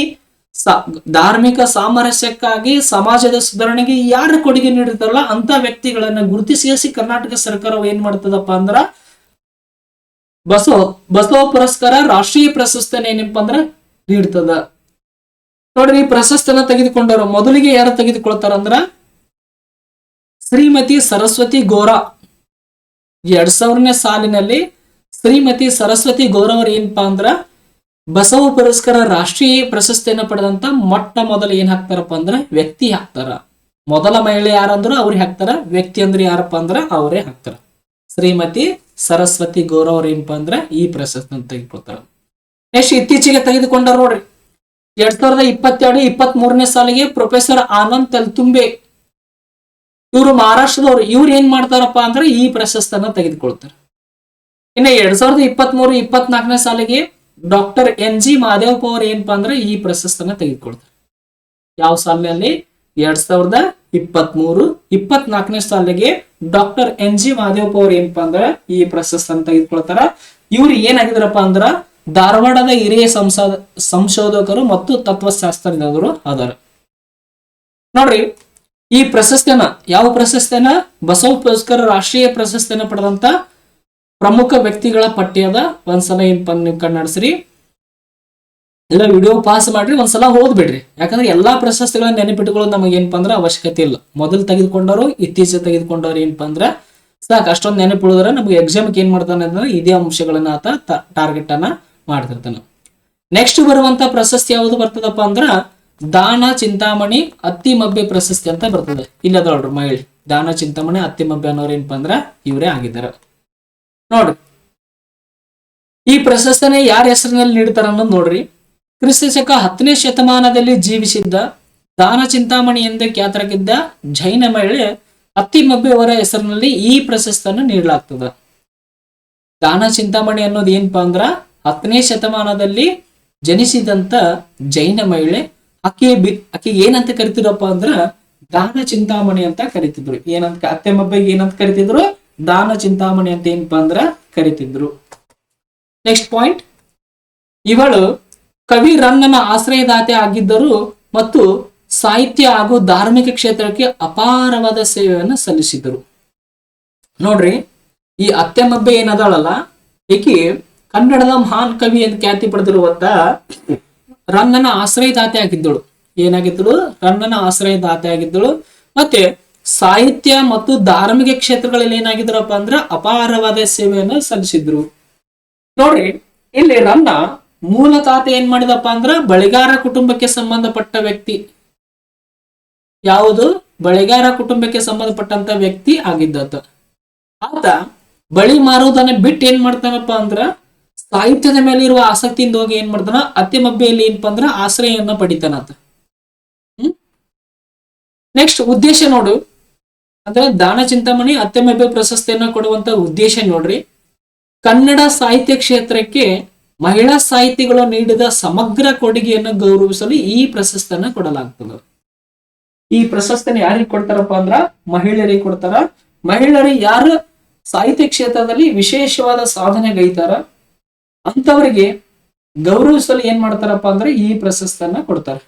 Speaker 1: ಧಾರ್ಮಿಕ ಸಾಮರಸ್ಯಕ್ಕಾಗಿ, ಸಮಾಜದ ಸುಧಾರಣೆಗೆ ಯಾರು ಕೊಡುಗೆ ನೀಡಿರ್ತಾರಲ್ಲ ಅಂತ ವ್ಯಕ್ತಿಗಳನ್ನ ಗುರುತಿಸಿ ಕರ್ನಾಟಕ ಸರ್ಕಾರವು ಏನ್ ಮಾಡ್ತದಪ್ಪ ಅಂದ್ರ ಬಸವ ಪುರಸ್ಕಾರ ರಾಷ್ಟ್ರೀಯ ಪ್ರಶಸ್ತಿನ ಏನಪ್ಪ ಅಂದ್ರ ನೀಡ್ತದ. ನೋಡ್ರಿ, ಈ ಪ್ರಶಸ್ತಿನ ತೆಗೆದುಕೊಂಡವರು ಮೊದಲಿಗೆ ಯಾರು ತೆಗೆದುಕೊಳ್ತಾರ ಅಂದ್ರ ಶ್ರೀಮತಿ ಸರಸ್ವತಿ ಗೌರ 2000ನೇ ಸಾಲಿನಲ್ಲಿ ಶ್ರೀಮತಿ ಸರಸ್ವತಿ ಗೌರ ಅವರು ಏನಪ್ಪಾ ಅಂದ್ರ ಬಸವ ಪುರಸ್ಕಾರ ರಾಷ್ಟ್ರೀಯ ಪ್ರಶಸ್ತಿಯನ್ನು ಪಡೆದಂತ ಮೊಟ್ಟ ಮೊದಲು ಏನ್ ಹಾಕ್ತಾರಪ್ಪ ಅಂದ್ರ ವ್ಯಕ್ತಿ ಹಾಕ್ತಾರ. ಮೊದಲ ಮಹಿಳೆ ಯಾರಂದ್ರು ಅವ್ರಿಗೆ ಹಾಕ್ತಾರ, ವ್ಯಕ್ತಿ ಅಂದ್ರೆ ಯಾರಪ್ಪ ಅಂದ್ರ ಅವರೇ ಹಾಕ್ತಾರ. ಶ್ರೀಮತಿ ಸರಸ್ವತಿ ಗೌರ ಅವ್ರ ಏನಪ್ಪಾ ಅಂದ್ರ ಈ ಪ್ರಶಸ್ತಿ ತೆಗೆದುಕೊಳ್ತಾರ. ನೆಕ್ಸ್ಟ್ ಇತ್ತೀಚೆಗೆ ತೆಗೆದುಕೊಂಡಾರ ನೋಡ್ರಿ 2022-23ನೇ ಸಾಲಿಗೆ ಪ್ರೊಫೆಸರ್ ಆನಂದ್ ತೆಲ್ತುಂಬೆ ಇವರು ಮಹಾರಾಷ್ಟ್ರದವ್ರು. ಇವ್ರು ಏನ್ ಮಾಡ್ತಾರಪ್ಪ ಅಂದ್ರೆ ಈ ಪ್ರಶಸ್ತಿಯನ್ನ ತೆಗೆದುಕೊಳ್ತಾರೆ. ಇನ್ನು 2023-24ನೇ ಸಾಲಿಗೆ ಡಾಕ್ಟರ್ NG ಮಹದೇವಪ್ಪ ಅವರು ಏನಪ್ಪಾ ಅಂದ್ರೆ ಈ ಪ್ರಶಸ್ತಿಯನ್ನ ತೆಗೆದುಕೊಳ್ತಾರೆ. ಯಾವ ಸಾಲಿನಲ್ಲಿ 2023-24ನೇ ಸಾಲಿಗೆ ಡಾಕ್ಟರ್ NG ಮಹದೇವಪ್ಪ ಅವರು ಏನಪ್ಪಾ ಅಂದ್ರೆ ಈ ಪ್ರಶಸ್ತಿಯನ್ನ ತೆಗೆದುಕೊಳ್ತಾರ. ಇವ್ರು ಏನಾಗಿದ್ರಪ್ಪ ಅಂದ್ರ ಧಾರವಾಡದ ಹಿರಿಯ ಸಂಶೋಧಕರು ಮತ್ತು ತತ್ವಶಾಸ್ತ್ರಜ್ಞರು ಅದಾರ. ನೋಡ್ರಿ ಈ ಪ್ರಶಸ್ತಿಯನ್ನ ಯಾವ ಪ್ರಶಸ್ತಿಯನ್ನ ಬಸವ ಪುರಸ್ಕಾರ ರಾಷ್ಟ್ರೀಯ ಪ್ರಶಸ್ತಿಯನ್ನ ಪಡೆದಂತ ಪ್ರಮುಖ ವ್ಯಕ್ತಿಗಳ ಪಟ್ಟಿಯದ ಒಂದ್ಸಲ ಏನಪ್ಪ ನೀವು ಕನ್ನಡಿಸ್ರಿ, ಎಲ್ಲ ವಿಡಿಯೋ ಪಾಸ್ ಮಾಡ್ರಿ, ಒಂದ್ಸಲ ಓದ್ಬಿಡ್ರಿ. ಯಾಕಂದ್ರೆ ಎಲ್ಲಾ ಪ್ರಶಸ್ತಿಗಳನ್ನ ನೆನಪಿಟ್ಟುಕೊಳ್ಳೋದು ನಮಗೆ ಏನಪ್ಪಾ ಅಂದ್ರೆ ಅವಶ್ಯಕತೆ ಇಲ್ಲ. ಮೊದಲು ತೆಗೆದುಕೊಂಡವರು ಇತ್ತೀಚೆಗೆ ತೆಗೆದುಕೊಂಡವ್ರು ಏನಪ್ಪಾ ಅಂದ್ರೆ ಸಾಕು ಅಷ್ಟೊಂದು ನೆನಪಿಡುದ್ರೆ ನಮ್ಗೆ ಎಕ್ಸಾಮ್ಗೆ ಏನ್ ಮಾಡ್ತಾನೆ ಅಂದ್ರೆ ಇದೇ ಅಂಶಗಳನ್ನ ಆತ ಟಾರ್ಗೆಟ್ ಅನ್ನ ಮಾಡ್ತಿರ್ತಾನೆ. ನೆಕ್ಸ್ಟ್ ಬರುವಂತ ಪ್ರಶಸ್ತಿ ಯಾವುದು ಬರ್ತದಪ್ಪ ಅಂದ್ರ ದಾನ ಚಿಂತಾಮಣಿ ಅತ್ತಿಮಬ್ಬೆ ಪ್ರಶಸ್ತಿ ಅಂತ ಬರ್ತದೆ. ಇಲ್ಲದ ನೋಡ್ರಿ ಮಹಿಳೆ ದಾನ ಚಿಂತಾಮಣಿ ಅತ್ತಿಮಬ್ಬೆ ಅನ್ನೋರು ಏನಪ್ಪಾ ಅಂದ್ರ ಇವರೇ ಆಗಿದ್ದಾರೆ ನೋಡ್ರಿ. ಈ ಪ್ರಶಸ್ತಿನ ಯಾರ ಹೆಸರಿನಲ್ಲಿ ನೀಡ್ತಾರ ಅನ್ನೋದು ನೋಡ್ರಿ. ಕ್ರಿಸ್ತಶಕ 10ನೇ ಶತಮಾನದಲ್ಲಿ ಜೀವಿಸಿದ್ದ ದಾನ ಚಿಂತಾಮಣಿ ಎಂದೇ ಖ್ಯಾತರಾಗಿದ್ದ ಜೈನ ಮಹಿಳೆ ಅತ್ತಿಮಬ್ಬೆ ಅವರ ಹೆಸರಿನಲ್ಲಿ ಈ ಪ್ರಶಸ್ತಿಯನ್ನು ನೀಡಲಾಗ್ತದ. ದಾನ ಚಿಂತಾಮಣಿ ಅನ್ನೋದು ಏನಪ್ಪಾ ಅಂದ್ರ 10ನೇ ಶತಮಾನದಲ್ಲಿ ಜನಿಸಿದಂತ ಜೈನ ಮಹಿಳೆ. ಆಕೆ ಏನಂತ ಕರಿತಿದ್ರಪ್ಪ ಅಂದ್ರ ದಾನ ಚಿಂತಾಮಣಿ ಅಂತ ಕರಿತಿದ್ರು. ಏನಂತ ಅತ್ತಿಮಬ್ಬೆಗೆ ಏನಂತ ಕರಿತಿದ್ರು? ದಾನ ಚಿಂತಾಮಣಿ ಅಂತ ಏನಪ್ಪಾ ಅಂದ್ರ ಕರಿತಿದ್ರು. ನೆಕ್ಸ್ಟ್ ಪಾಯಿಂಟ್, ಇವಳು ಕವಿ ರನ್ನನ ಆಶ್ರಯದಾತೆ ಆಗಿದ್ದರು ಮತ್ತು ಸಾಹಿತ್ಯ ಹಾಗೂ ಧಾರ್ಮಿಕ ಕ್ಷೇತ್ರಕ್ಕೆ ಅಪಾರವಾದ ಸೇವೆಯನ್ನು ಸಲ್ಲಿಸಿದರು. ನೋಡ್ರಿ ಈ ಅತ್ತಿಮಬ್ಬೆ ಏನದಾಳಲ್ಲ ಈಕಿ ಕನ್ನಡದ ಮಹಾನ್ ಕವಿ ಎಂದು ಖ್ಯಾತಿ ಪಡೆದಿರುವಂತ ರನ್ನನ ಆಶ್ರಯದಾತೆ ಆಗಿದ್ದಳು. ಏನಾಗಿದ್ದಳು? ರನ್ನನ ಆಶ್ರಯದಾತೆ ಆಗಿದ್ದಳು. ಮತ್ತೆ ಸಾಹಿತ್ಯ ಮತ್ತು ಧಾರ್ಮಿಕ ಕ್ಷೇತ್ರಗಳಲ್ಲಿ ಏನಾಗಿದ್ರಪ್ಪ ಅಂದ್ರ ಅಪಾರವಾದ ಸೇವೆಯನ್ನು ಸಲ್ಲಿಸಿದ್ರು. ನೋಡ್ರಿ ಇಲ್ಲಿ ರನ್ನ ಮೂಲ ತಾತೆ ಏನ್ ಮಾಡಿದಪ್ಪ ಅಂದ್ರ ಬಳಿಗಾರ ಕುಟುಂಬಕ್ಕೆ ಸಂಬಂಧಪಟ್ಟ ವ್ಯಕ್ತಿ. ಯಾವುದು? ಬಳಿಗಾರ ಕುಟುಂಬಕ್ಕೆ ಸಂಬಂಧಪಟ್ಟಂತ ವ್ಯಕ್ತಿ ಆಗಿದ್ದ ಆತ ಬಳಿ ಮಾರುವುದನ್ನ ಬಿಟ್ಟು ಏನ್ ಮಾಡ್ತಾನಪ್ಪ ಅಂದ್ರ ಸಾಹಿತ್ಯದ ಮೇಲೆ ಇರುವ ಆಸಕ್ತಿಯಿಂದ ಹೋಗಿ ಏನ್ ಮಾಡ್ತಾನ ಅತ್ತಿಮಬ್ಬೆಯಲ್ಲಿ ಏನಪ್ಪಾ ಅಂದ್ರ ಆಶ್ರಯವನ್ನ ಪಡಿತಾನಂತ. ನೆಕ್ಸ್ಟ್ ಉದ್ದೇಶ ನೋಡು ಅಂದ್ರೆ ದಾನ ಚಿಂತಾಮಣಿ ಅತ್ತಿಮಬ್ಬೆ ಪ್ರಶಸ್ತಿಯನ್ನ ಕೊಡುವಂತ ಉದ್ದೇಶ ನೋಡ್ರಿ. ಕನ್ನಡ ಸಾಹಿತ್ಯ ಕ್ಷೇತ್ರಕ್ಕೆ ಮಹಿಳಾ ಸಾಹಿತಿಗಳು ನೀಡಿದ ಸಮಗ್ರ ಕೊಡುಗೆಯನ್ನು ಗೌರವಿಸಲು ಈ ಪ್ರಶಸ್ತಿಯನ್ನ ಕೊಡಲಾಗ್ತದೆ. ಈ ಪ್ರಶಸ್ತಿನ ಯಾರಿಗೆ ಕೊಡ್ತಾರಪ್ಪ ಅಂದ್ರ ಮಹಿಳೆಯರಿಗೆ ಕೊಡ್ತಾರ. ಮಹಿಳೆಯರು ಯಾರು ಸಾಹಿತ್ಯ ಕ್ಷೇತ್ರದಲ್ಲಿ ವಿಶೇಷವಾದ ಸಾಧನೆ ಗೈತಾರ ಅಂತವರಿಗೆ ಗೌರವಿಸಲು ಏನ್ ಮಾಡ್ತಾರಪ್ಪ ಅಂದ್ರೆ ಈ ಪ್ರಶಸ್ತಿಯನ್ನ ಕೊಡ್ತಾರೆ.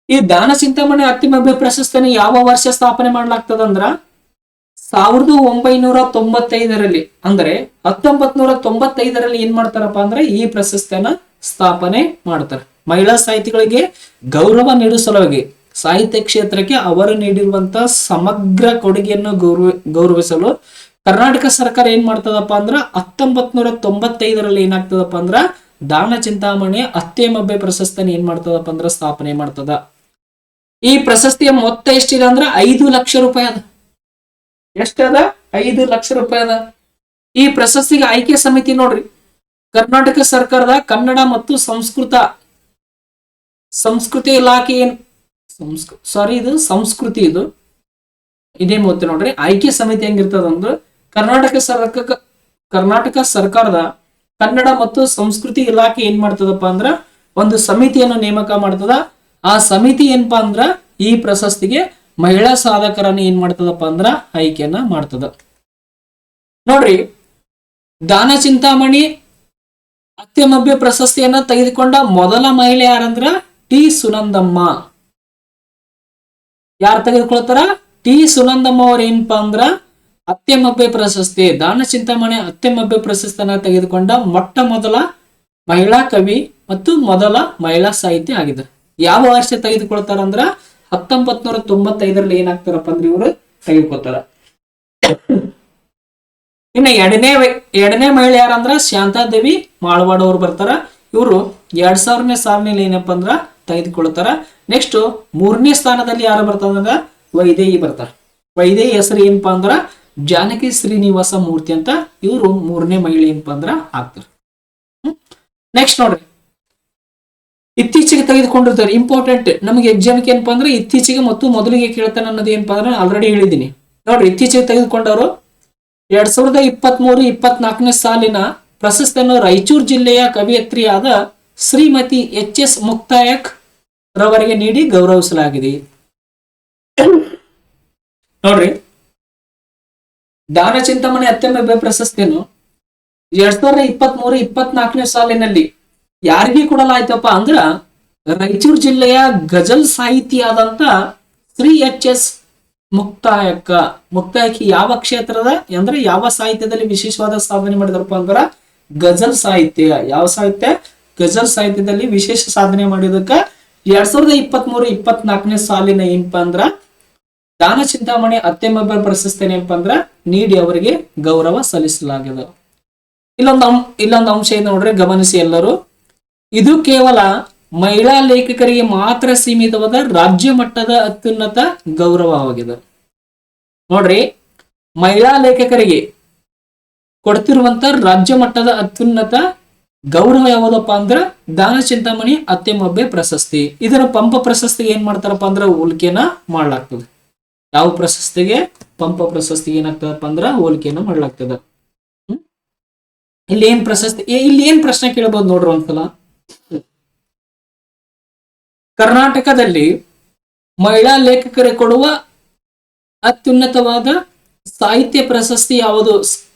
Speaker 1: ಈ ದಾನ ಚಿಂತಾಮಣಿ ಅತ್ತಿಮಬ್ಬೆ ಪ್ರಶಸ್ತಿನ ಯಾವ ವರ್ಷ ಸ್ಥಾಪನೆ ಮಾಡ್ಲಾಗ್ತದಂದ್ರ 1995ರಲ್ಲಿ ಅಂದ್ರೆ 1995ರಲ್ಲಿ ಏನ್ ಮಾಡ್ತಾರಪ್ಪ ಅಂದ್ರೆ ಈ ಪ್ರಶಸ್ತಿಯನ್ನ ಸ್ಥಾಪನೆ ಮಾಡ್ತಾರೆ. ಮಹಿಳಾ ಸಾಹಿತಿಗಳಿಗೆ ಗೌರವ ನೀಡುವ ಸಲುವಾಗಿ ಸಾಹಿತ್ಯ ಕ್ಷೇತ್ರಕ್ಕೆ ಅವರು ನೀಡಿರುವಂತಹ ಸಮಗ್ರ ಕೊಡುಗೆಯನ್ನು ಗೌರವಿಸಲು ಕರ್ನಾಟಕ ಸರ್ಕಾರ ಏನ್ ಮಾಡ್ತದಪ್ಪ ಅಂದ್ರ 1995ರಲ್ಲಿ ಏನಾಗ್ತದಪ್ಪ ಅಂದ್ರ ದಾನ ಚಿಂತಾಮಣಿ ಅತ್ತಿಮಬ್ಬೆ ಪ್ರಶಸ್ತಿನ ಏನ್ ಮಾಡ್ತದಪ್ಪ ಅಂದ್ರ ಸ್ಥಾಪನೆ ಮಾಡ್ತದ. ಈ ಪ್ರಶಸ್ತಿಯ ಮೊತ್ತ ಎಷ್ಟಿದೆ ಅಂದ್ರ 5 ಲಕ್ಷ ರೂಪಾಯಿ ಅದ. ಎಷ್ಟದ? 5 ಲಕ್ಷ ರೂಪಾಯಿ ಅದ. ಈ ಪ್ರಶಸ್ತಿಗೆ ಆಯ್ಕೆ ಸಮಿತಿ ನೋಡ್ರಿ ಕರ್ನಾಟಕ ಸರ್ಕಾರದ ಕನ್ನಡ ಮತ್ತು ಸಂಸ್ಕೃತಿ ಇಲಾಖೆ ಇದು ಇದೇ ಮೊತ್ತ ನೋಡ್ರಿ. ಆಯ್ಕೆ ಸಮಿತಿ ಹೆಂಗಿರ್ತದ ಅಂದ್ರ ಕರ್ನಾಟಕ ಸರ್ಕಾರದ ಕನ್ನಡ ಮತ್ತು ಸಂಸ್ಕೃತಿ ಇಲಾಖೆ ಏನ್ ಮಾಡ್ತದಪ್ಪ ಅಂದ್ರ ಒಂದು ಸಮಿತಿಯನ್ನು ನೇಮಕ ಮಾಡ್ತದ. ಆ ಸಮಿತಿ ಏನಪ್ಪಾ ಅಂದ್ರ ಈ ಪ್ರಶಸ್ತಿಗೆ ಮಹಿಳಾ ಸಾಧಕರನ್ನ ಏನ್ ಮಾಡ್ತದಪ್ಪ ಅಂದ್ರ ಆಯ್ಕೆಯನ್ನ ಮಾಡ್ತದ. ನೋಡ್ರಿ ದಾನ ಚಿಂತಾಮಣಿ ಅತ್ತಿಮಬ್ಬೆ ಪ್ರಶಸ್ತಿಯನ್ನ ತೆಗೆದುಕೊಂಡ ಮೊದಲ ಮಹಿಳೆ ಯಾರಂದ್ರ ಟಿ ಸುನಂದಮ್ಮ. ಯಾರು ತೆಗೆದುಕೊಳ್ತಾರ? ಟಿ ಸುನಂದಮ್ಮ ಅವ್ರ ಏನಪ್ಪಾ ಅಂದ್ರ ಅತ್ತಿಮಬ್ಬೆ ಪ್ರಶಸ್ತಿ ದಾನ ಚಿಂತಾಮಣಿ ಅತ್ತಿಮಬ್ಬೆ ಪ್ರಶಸ್ತಿಯನ್ನ ತೆಗೆದುಕೊಂಡ ಮೊಟ್ಟ ಮೊದಲ ಮಹಿಳಾ ಕವಿ ಮತ್ತು ಮೊದಲ ಮಹಿಳಾ ಸಾಹಿತಿ ಆಗಿದ್ದಾರೆ. ಯಾವ ವರ್ಷ ತೆಗೆದುಕೊಳ್ತಾರ ಅಂದ್ರ 1995ರಲ್ಲಿ ಏನಾಗ್ತಾರಪ್ಪ ಅಂದ್ರೆ ಇವರು ತೆಗೆದುಕೊತಾರ. ಇನ್ನು ಎರಡನೇ ಮಹಿಳೆ ಯಾರಂದ್ರ ಶಾಂತಾದೇವಿ ಮಾಳವಾಡ ಅವ್ರು ಬರ್ತಾರ. ಇವರು 2000ನೇ ಸಾಲಿನಲ್ಲಿ ಏನಪ್ಪಾ ಅಂದ್ರ ತೆಗೆದುಕೊಳ್ತಾರ. ನೆಕ್ಸ್ಟ್ 3ನೇ ಸ್ಥಾನದಲ್ಲಿ ಯಾರು ಬರ್ತಾರಂದ್ರ ವೈದೇಹಿ ಬರ್ತಾರ. ವೈದೇಹಿ ಹೆಸರು ಏನಪ್ಪಾ ಅಂದ್ರ ಜಾನಕಿ ಶ್ರೀನಿವಾಸ ಮೂರ್ತಿ ಅಂತ. ಇವರು 3ನೇ ಮಹಿಳೆ ಏನಪ್ಪಾ ಅಂದ್ರ ಆಗ್ತಾರ. ನೆಕ್ಸ್ಟ್ ನೋಡ್ರಿ, ಇತ್ತೀಚೆಗೆ ತೆಗೆದುಕೊಂಡಿರ್ತಾರೆ ಇಂಪಾರ್ಟೆಂಟ್ ನಮಗೆ ಎಕ್ಸಾಮ್ಗೆ ಏನಪ್ಪಾ ಅಂದ್ರೆ ಇತ್ತೀಚೆಗೆ ಮತ್ತು ಮೊದಲಿಗೆ ಕೇಳ್ತಾನೆ ಅನ್ನೋದು ಏನಪ್ಪಾ ಅಂದ್ರೆ ಆಲ್ರೆಡಿ ಹೇಳಿದೀನಿ. ನೋಡ್ರಿ, ಇತ್ತೀಚೆಗೆ ತೆಗೆದುಕೊಂಡವರು 2023-24ನೇ ಸಾಲಿನ ಪ್ರಶಸ್ತಿಯನ್ನು ರಾಯಚೂರು ಜಿಲ್ಲೆಯ ಕವಿಯತ್ರಿಯಾದ ಶ್ರೀಮತಿ ಎಚ್.ಎಸ್. ಮುಕ್ತಾಯಕ್ ರವರಿಗೆ ನೀಡಿ ಗೌರವಿಸಲಾಗಿದೆ. ನೋಡ್ರಿ, ದಾನ ಚಿಂತಾಮಣಿ ಅತ್ಯಂತ ಪ್ರಶಸ್ತಿಯನ್ನು 2023-24ನೇ ಸಾಲಿನಲ್ಲಿ ಯಾರಿಗೆ ಕೊಡಲಾಯ್ತಪ್ಪ ಅಂದ್ರ ರಾಯಚೂರು ಜಿಲ್ಲೆಯ ಗಜಲ್ ಸಾಹಿತಿ ಆದಂತ ಶ್ರೀ ಎಚ್.ಎಸ್. ಮುಕ್ತಾಯಕಿ ಯಾವ ಕ್ಷೇತ್ರದ ಅಂದ್ರೆ ಯಾವ ಸಾಹಿತ್ಯದಲ್ಲಿ ವಿಶೇಷವಾದ ಸಾಧನೆ ಮಾಡಿದಾರಪ್ಪ ಅಂದ್ರ ಗಜಲ್ ಸಾಹಿತ್ಯ. ಯಾವ ಸಾಹಿತ್ಯ? ಗಜಲ್ ಸಾಹಿತ್ಯದಲ್ಲಿ ವಿಶೇಷ ಸಾಧನೆ ಮಾಡಿದಕ್ಕ 2023-24ನೇ ಸಾಲಿನ ಏನಪ್ಪಾ ಅಂದ್ರ ದಾನ ಚಿಂತಾಮಣಿ ಅತ್ಯಂತ ಪ್ರಶಸ್ತಿ ಏನಪ್ಪಾ ಅಂದ್ರ ನೀಡಿ ಅವರಿಗೆ ಗೌರವ ಸಲ್ಲಿಸಲಾಗಿದೆ. ಇಲ್ಲೊಂದು ಅಂಶ ಇದೆ ನೋಡ್ರಿ, ಗಮನಿಸಿ ಎಲ್ಲರೂ. ಇದು ಕೇವಲ ಮಹಿಳಾ ಲೇಖಕರಿಗೆ ಮಾತ್ರ ಸೀಮಿತವಾದ ರಾಜ್ಯ ಮಟ್ಟದ ಅತ್ಯುನ್ನತ ಗೌರವವಾಗಿದೆ. ನೋಡ್ರಿ, ಮಹಿಳಾ ಲೇಖಕರಿಗೆ ಕೊಡ್ತಿರುವಂತ ರಾಜ್ಯ ಮಟ್ಟದ ಅತ್ಯುನ್ನತ ಗೌರವ ಯಾವುದಪ್ಪ ಅಂದ್ರ ದಾನ ಚಿಂತಾಮಣಿ ಅತ್ಯಮೊಬ್ಬೆ ಪ್ರಶಸ್ತಿ. ಇದರ ಪಂಪ ಪ್ರಶಸ್ತಿಗೆ ಏನ್ ಮಾಡ್ತಾರಪ್ಪ ಅಂದ್ರ ಹೋಲಿಕೆನ ಮಾಡ್ಲಾಗ್ತದೆ. ಯಾವ ಪ್ರಶಸ್ತಿಗೆ? ಪಂಪ ಪ್ರಶಸ್ತಿಗೆ ಏನಾಗ್ತದಪ್ಪ ಅಂದ್ರ ಹೋಲಿಕೆಯನ್ನು ಮಾಡ್ಲಾಗ್ತದೆ. ಇಲ್ಲಿ ಏನ್ ಪ್ರಶಸ್ತಿ, ಇಲ್ಲಿ ಏನ್ ಪ್ರಶ್ನೆ ಕೇಳಬಹುದು ನೋಡ್ರಿ ಒಂದ್ಸಲ. ಕರ್ನಾಟಕದಲ್ಲಿ ಮಹಿಳಾ ಲೇಖಕರಿಗೆ ಕೊಡುವ ಅತ್ಯುನ್ನತವಾದ ಸಾಹಿತ್ಯ ಪ್ರಶಸ್ತಿ ಯಾವುದು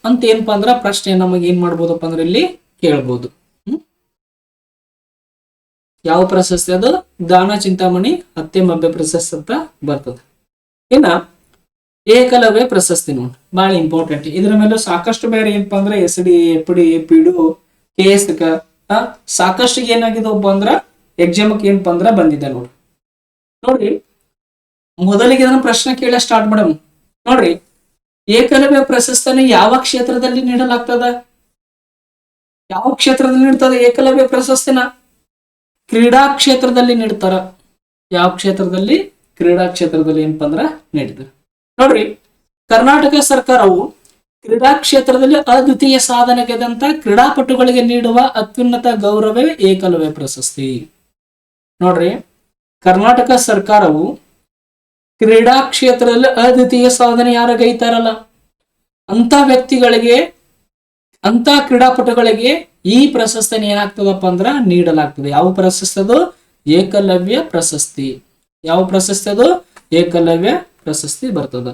Speaker 1: ಅಂತ ಏನಪ್ಪಾ ಅಂದ್ರ ಪ್ರಶ್ನೆ ನಮಗೆ ಏನ್ ಮಾಡ್ಬೋದಪ್ಪ ಅಂದ್ರೆ ಇಲ್ಲಿ ಕೇಳ್ಬೋದು. ಯಾವ ಪ್ರಶಸ್ತಿ? ಅದು ದಾನ ಚಿಂತಾಮಣಿ ಅತ್ಯಮೊಬ್ಬೆ ಪ್ರಶಸ್ತಿ ಅಂತ ಬರ್ತದೆ. ಇನ್ನ ಏಕಲವ್ಯ ಪ್ರಶಸ್ತಿ ನೋಡಿ, ಬಹಳ ಇಂಪಾರ್ಟೆಂಟ್. ಇದ್ರ ಮೇಲೆ ಸಾಕಷ್ಟು ಬೇರೆ ಏನಪ್ಪಾ ಅಂದ್ರೆ SD, FD, PIDO, KS ಸಾಕಷ್ಟು ಏನಾಗಿದವಪ್ಪ ಅಂದ್ರ ಎಕ್ಸಾಮಕ್ಕೆ ಏನಪ್ಪಾ ಅಂದ್ರ ಬಂದಿದೆ ನೋಡಿ. ನೋಡ್ರಿ, ಮೊದಲಿಗೆ ಇದನ್ನ ಪ್ರಶ್ನೆ ಕೇಳ ಸ್ಟಾರ್ಟ್ ಮಾಡಮ್. ನೋಡ್ರಿ, ಏಕಲವ್ಯ ಪ್ರಶಸ್ತಿಯನ್ನು ಯಾವ ಕ್ಷೇತ್ರದಲ್ಲಿ ನೀಡಲಾಗ್ತದ? ಯಾವ ಕ್ಷೇತ್ರದಲ್ಲಿ ನೀಡ್ತದ ಏಕಲವ್ಯ ಪ್ರಶಸ್ತಿನ? ಕ್ರೀಡಾ ಕ್ಷೇತ್ರದಲ್ಲಿ ನೀಡ್ತಾರ. ಯಾವ ಕ್ಷೇತ್ರದಲ್ಲಿ? ಕ್ರೀಡಾ ಕ್ಷೇತ್ರದಲ್ಲಿ ಏನಪ್ಪಾ ಅಂದ್ರ ನೀಡಿದ್ದಾರೆ. ನೋಡ್ರಿ, ಕರ್ನಾಟಕ ಸರ್ಕಾರವು ಕ್ರೀಡಾ ಕ್ಷೇತ್ರದಲ್ಲಿ ಅದ್ವಿತೀಯ ಸಾಧನೆಗೆದಂತ ಕ್ರೀಡಾಪಟುಗಳಿಗೆ ನೀಡುವ ಅತ್ಯುನ್ನತ ಗೌರವವೇ ಏಕಲವ್ಯ ಪ್ರಶಸ್ತಿ. ನೋಡ್ರಿ, ಕರ್ನಾಟಕ ಸರ್ಕಾರವು ಕ್ರೀಡಾ ಕ್ಷೇತ್ರದಲ್ಲಿ ಅದ್ವಿತೀಯ ಸಾಧನೆ ಯಾರಾಗೈತಾರಲ್ಲ ಅಂತ ವ್ಯಕ್ತಿಗಳಿಗೆ, ಅಂತ ಕ್ರೀಡಾಪಟುಗಳಿಗೆ ಈ ಪ್ರಶಸ್ತಿನ ಏನಾಗ್ತದಪ್ಪ ಅಂದ್ರ ನೀಡಲಾಗ್ತದೆ. ಯಾವ ಪ್ರಶಸ್ತಿ ಅದು? ಏಕಲವ್ಯ ಪ್ರಶಸ್ತಿ. ಯಾವ ಪ್ರಶಸ್ತಿ ಅದು? ಏಕಲವ್ಯ ಪ್ರಶಸ್ತಿ ಬರ್ತದ.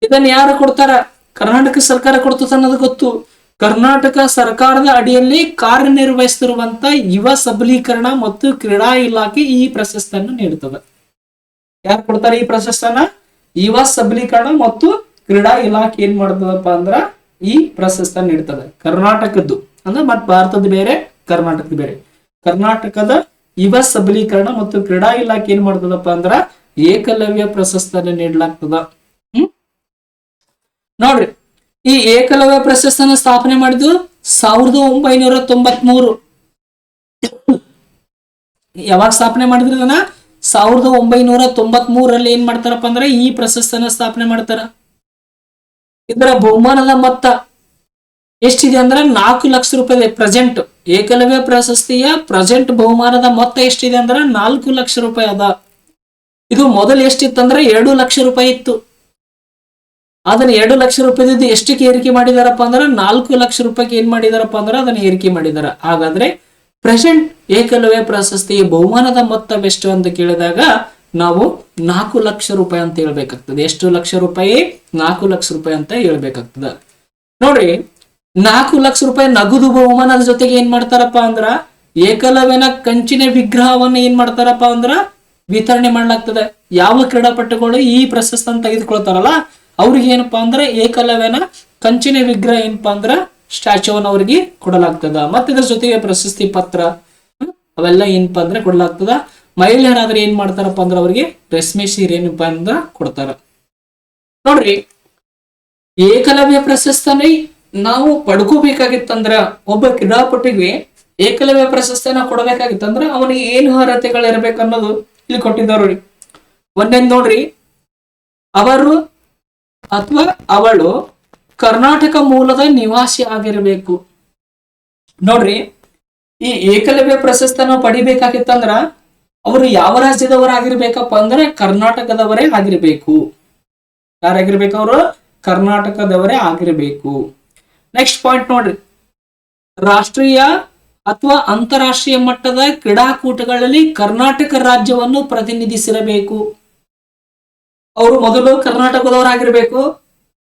Speaker 1: ಇದನ್ನ ಯಾರು ಕೊಡ್ತಾರ? ಕರ್ನಾಟಕ ಸರ್ಕಾರ ಕೊಡ್ತದ ಅನ್ನೋದು ಗೊತ್ತು. ಕರ್ನಾಟಕ ಸರ್ಕಾರದ ಅಡಿಯಲ್ಲಿ ಕಾರ್ಯನಿರ್ವಹಿಸುತ್ತಿರುವಂತ ಯುವ ಸಬಲೀಕರಣ ಮತ್ತು ಕ್ರೀಡಾ ಇಲಾಖೆ ಈ ಪ್ರಶಸ್ತಿಯನ್ನು ನೀಡುತ್ತದೆ. ಯಾರು ಕೊಡ್ತಾರೆ ಈ ಪ್ರಶಸ್ತಿಯನ್ನ? ಯುವ ಸಬಲೀಕರಣ ಮತ್ತು ಕ್ರೀಡಾ ಇಲಾಖೆ ಏನ್ ಮಾಡ್ತದಪ್ಪ ಅಂದ್ರ ಈ ಪ್ರಶಸ್ತಿಯನ್ನು ನೀಡ್ತದೆ. ಕರ್ನಾಟಕದ್ದು ಅಂದ್ರೆ ಮತ್ ಭಾರತದ ಬೇರೆ, ಕರ್ನಾಟಕದ ಬೇರೆ. ಕರ್ನಾಟಕದ ಯುವ ಸಬಲೀಕರಣ ಮತ್ತು ಕ್ರೀಡಾ ಇಲಾಖೆ ಏನ್ ಮಾಡ್ತದಪ್ಪ ಅಂದ್ರ ಏಕಲವ್ಯ ಪ್ರಶಸ್ತಿಯನ್ನು ನೀಡಲಾಗ್ತದ. ನೋಡ್ರಿ, ಈ ಏಕಲವ್ಯ ಪ್ರಶಸ್ತಿಯನ್ನು ಸ್ಥಾಪನೆ ಮಾಡಿದ್ದು 1993. ಯಾವಾಗ ಸ್ಥಾಪನೆ ಮಾಡಿದ್ರು? 1993ರಲ್ಲಿ ಏನ್ ಮಾಡ್ತಾರಪ್ಪ ಅಂದ್ರೆ ಈ ಪ್ರಶಸ್ತಿಯನ್ನು ಸ್ಥಾಪನೆ ಮಾಡ್ತಾರ. ಇದರ ಬಹುಮಾನದ ಮೊತ್ತ ಎಷ್ಟಿದೆ ಅಂದ್ರೆ 4 ಲಕ್ಷ ರೂಪಾಯಿ. ಪ್ರೆಸೆಂಟ್ ಏಕಲವ್ಯ ಪ್ರಶಸ್ತಿಯ ಪ್ರೆಸೆಂಟ್ ಬಹುಮಾನದ ಮೊತ್ತ ಎಷ್ಟಿದೆ ಅಂದ್ರೆ 4 ಲಕ್ಷ ರೂಪಾಯಿ ಅದ. ಇದು ಮೊದಲು ಎಷ್ಟಿತ್ತಂದ್ರೆ 2 ಲಕ್ಷ ರೂಪಾಯಿ ಇತ್ತು. ಅದನ್ನ 2 ಲಕ್ಷ ರೂಪಾಯಿದ್ದು ಎಷ್ಟಕ್ಕೆ ಏರಿಕೆ ಮಾಡಿದಾರಪ್ಪ ಅಂದ್ರೆ 4 ಲಕ್ಷ ರೂಪಾಯಿಗೆ ಏನ್ ಮಾಡಿದಾರಪ್ಪ ಅಂದ್ರೆ ಅದನ್ನ ಏರಿಕೆ ಮಾಡಿದಾರ. ಹಾಗಾದ್ರೆ ಪ್ರೆಸೆಂಟ್ ಏಕಲವ್ಯ ಪ್ರಶಸ್ತಿಯ ಬಹುಮಾನದ ಮೊತ್ತವೆಷ್ಟು ಅಂತ ಕೇಳಿದಾಗ ನಾವು 4 ಲಕ್ಷ ರೂಪಾಯಿ ಅಂತ ಹೇಳ್ಬೇಕಾಗ್ತದೆ. ಎಷ್ಟು ಲಕ್ಷ ರೂಪಾಯಿ? 4 ಲಕ್ಷ ರೂಪಾಯಿ ಅಂತ ಹೇಳ್ಬೇಕಾಗ್ತದೆ. ನೋಡ್ರಿ, 4 ಲಕ್ಷ ರೂಪಾಯಿ ನಗದು ಬಹುಮಾನದ ಜೊತೆಗೆ ಏನ್ ಮಾಡ್ತಾರಪ್ಪ ಅಂದ್ರ ಏಕಲವ್ಯನ ಕಂಚಿನ ವಿಗ್ರಹವನ್ನ ಏನ್ ಮಾಡ್ತಾರಪ್ಪ ಅಂದ್ರ ವಿತರಣೆ ಮಾಡ್ಲಾಗ್ತದೆ. ಯಾವ ಕ್ರೀಡಾಪಟುಗಳು ಈ ಪ್ರಶಸ್ತಿಯನ್ನು ತೆಗೆದುಕೊಳ್ತಾರಲ್ಲ ಅವ್ರಿಗೆ ಏನಪ್ಪಾ ಅಂದ್ರೆ ಏಕಲವ್ಯನ ಕಂಚಿನ ವಿಗ್ರಹ ಏನಪ್ಪಾ ಅಂದ್ರ ಸ್ಟ್ಯಾಚ್ಯೂವನ್ನು ಅವ್ರಿಗೆ ಕೊಡಲಾಗ್ತದ. ಮತ್ತೆ ಇದ್ರ ಜೊತೆಗೆ ಪ್ರಶಸ್ತಿ ಪತ್ರ ಅವೆಲ್ಲ ಏನಪ್ಪಾ ಅಂದ್ರೆ ಕೊಡಲಾಗ್ತದ. ಮಹಿಳೆಯರಾದ್ರೆ ಏನ್ ಮಾಡ್ತಾರಪ್ಪ ಅಂದ್ರ ಅವ್ರಿಗೆ ರೇಷ್ಮೆ ಸೀರೆ ಏನಪ್ಪಾ ಅಂದ್ರ ಕೊಡ್ತಾರ. ನೋಡ್ರಿ, ಏಕಲವ್ಯ ಪ್ರಶಸ್ತಿನ ನಾವು ಪಡ್ಕೋಬೇಕಾಗಿತ್ತಂದ್ರ, ಒಬ್ಬ ಕ್ರೀಡಾಪಟುಗೆ ಏಕಲವ್ಯ ಪ್ರಶಸ್ತಿನ ಕೊಡಬೇಕಾಗಿತ್ತಂದ್ರ ಅವನಿಗೆ ಏನು ಅರ್ಹತೆಗಳು ಇರ್ಬೇಕು ಅನ್ನೋದು ಇಲ್ಲಿ ಕೊಟ್ಟಿದ್ದಾರೆ. ಒಂದೇನ್ ನೋಡ್ರಿ, ಅವರು ಅಥವಾ ಅವಳು ಕರ್ನಾಟಕ ಮೂಲದ ನಿವಾಸಿ ಆಗಿರ್ಬೇಕು. ನೋಡ್ರಿ, ಈ ಏಕಲವ್ಯ ಪ್ರಶಸ್ತಿನ ಪಡಿಬೇಕಾಗಿತ್ತಂದ್ರ ಅವರು ಯಾವ ರಾಜ್ಯದವರಾಗಿರ್ಬೇಕಪ್ಪ ಅಂದ್ರೆ ಕರ್ನಾಟಕದವರೇ ಆಗಿರ್ಬೇಕು. ಯಾರಾಗಿರ್ಬೇಕು? ಅವರು ಕರ್ನಾಟಕದವರೇ ಆಗಿರ್ಬೇಕು. ನೆಕ್ಸ್ಟ್ ಪಾಯಿಂಟ್ ನೋಡ್ರಿ, ರಾಷ್ಟ್ರೀಯ ಅಥವಾ ಅಂತಾರಾಷ್ಟ್ರೀಯ ಮಟ್ಟದ ಕ್ರೀಡಾಕೂಟಗಳಲ್ಲಿ ಕರ್ನಾಟಕ ರಾಜ್ಯವನ್ನು ಪ್ರತಿನಿಧಿಸಿರಬೇಕು. ಅವರು ಮೊದಲು ಕರ್ನಾಟಕದವರಾಗಿರ್ಬೇಕು.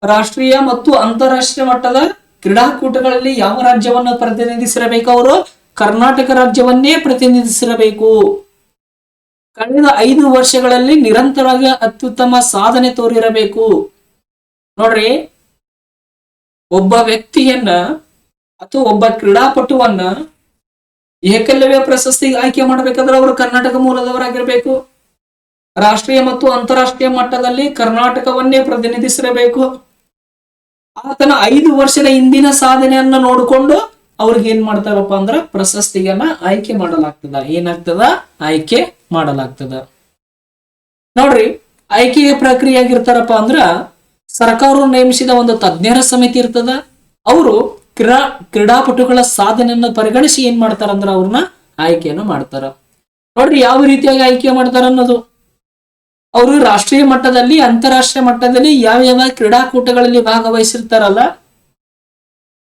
Speaker 1: ರಾಷ್ಟ್ರೀಯ ಮತ್ತು ಅಂತಾರಾಷ್ಟ್ರೀಯ ಮಟ್ಟದ ಕ್ರೀಡಾಕೂಟಗಳಲ್ಲಿ ಯಾವ ರಾಜ್ಯವನ್ನು ಪ್ರತಿನಿಧಿಸಿರಬೇಕು? ಅವರು ಕರ್ನಾಟಕ ರಾಜ್ಯವನ್ನೇ ಪ್ರತಿನಿಧಿಸಿರಬೇಕು. ಕಳೆದ 5 ವರ್ಷಗಳಲ್ಲಿ ನಿರಂತರವಾಗಿ ಅತ್ಯುತ್ತಮ ಸಾಧನೆ ತೋರಿರಬೇಕು. ನೋಡ್ರಿ, ಒಬ್ಬ ವ್ಯಕ್ತಿಯನ್ನ ಅಥವಾ ಒಬ್ಬ ಕ್ರೀಡಾಪಟುವನ್ನ ಏಕಲವ್ಯ ಪ್ರಶಸ್ತಿಗೆ ಆಯ್ಕೆ ಮಾಡಬೇಕಾದ್ರೆ ಅವರು ಕರ್ನಾಟಕ ಮೂಲದವರಾಗಿರ್ಬೇಕು. ರಾಷ್ಟ್ರೀಯ ಮತ್ತು ಅಂತಾರಾಷ್ಟ್ರೀಯ ಮಟ್ಟದಲ್ಲಿ ಕರ್ನಾಟಕವನ್ನೇ ಪ್ರತಿನಿಧಿಸಿರಬೇಕು. ಆತನ 5 ವರ್ಷದ ಹಿಂದಿನ ಸಾಧನೆಯನ್ನ ನೋಡಿಕೊಂಡು ಅವ್ರಿಗೆ ಏನ್ ಮಾಡ್ತಾರಪ್ಪ ಅಂದ್ರ ಪ್ರಶಸ್ತಿಯನ್ನ ಆಯ್ಕೆ ಮಾಡಲಾಗ್ತದ. ಏನಾಗ್ತದ? ಆಯ್ಕೆ ಮಾಡಲಾಗ್ತದ. ನೋಡ್ರಿ, ಆಯ್ಕೆಯ ಪ್ರಕ್ರಿಯೆ ಆಗಿರ್ತಾರಪ್ಪ ಅಂದ್ರ ಸರ್ಕಾರ ನೇಮಿಸಿದ ಒಂದು ತಜ್ಞರ ಸಮಿತಿ ಇರ್ತದ. ಅವರು ಕ್ರೀಡಾಪಟುಗಳ ಸಾಧನೆಯನ್ನು ಪರಿಗಣಿಸಿ ಏನ್ ಮಾಡ್ತಾರಂದ್ರ ಅವ್ರನ್ನ ಆಯ್ಕೆಯನ್ನು ಮಾಡ್ತಾರ. ನೋಡ್ರಿ, ಯಾವ ರೀತಿಯಾಗಿ ಆಯ್ಕೆ ಮಾಡ್ತಾರ ಅನ್ನೋದು, ಅವರು ರಾಷ್ಟ್ರೀಯ ಮಟ್ಟದಲ್ಲಿ ಅಂತಾರಾಷ್ಟ್ರೀಯ ಮಟ್ಟದಲ್ಲಿ ಯಾವ ಕ್ರೀಡಾಕೂಟಗಳಲ್ಲಿ ಭಾಗವಹಿಸಿರ್ತಾರಲ್ಲ,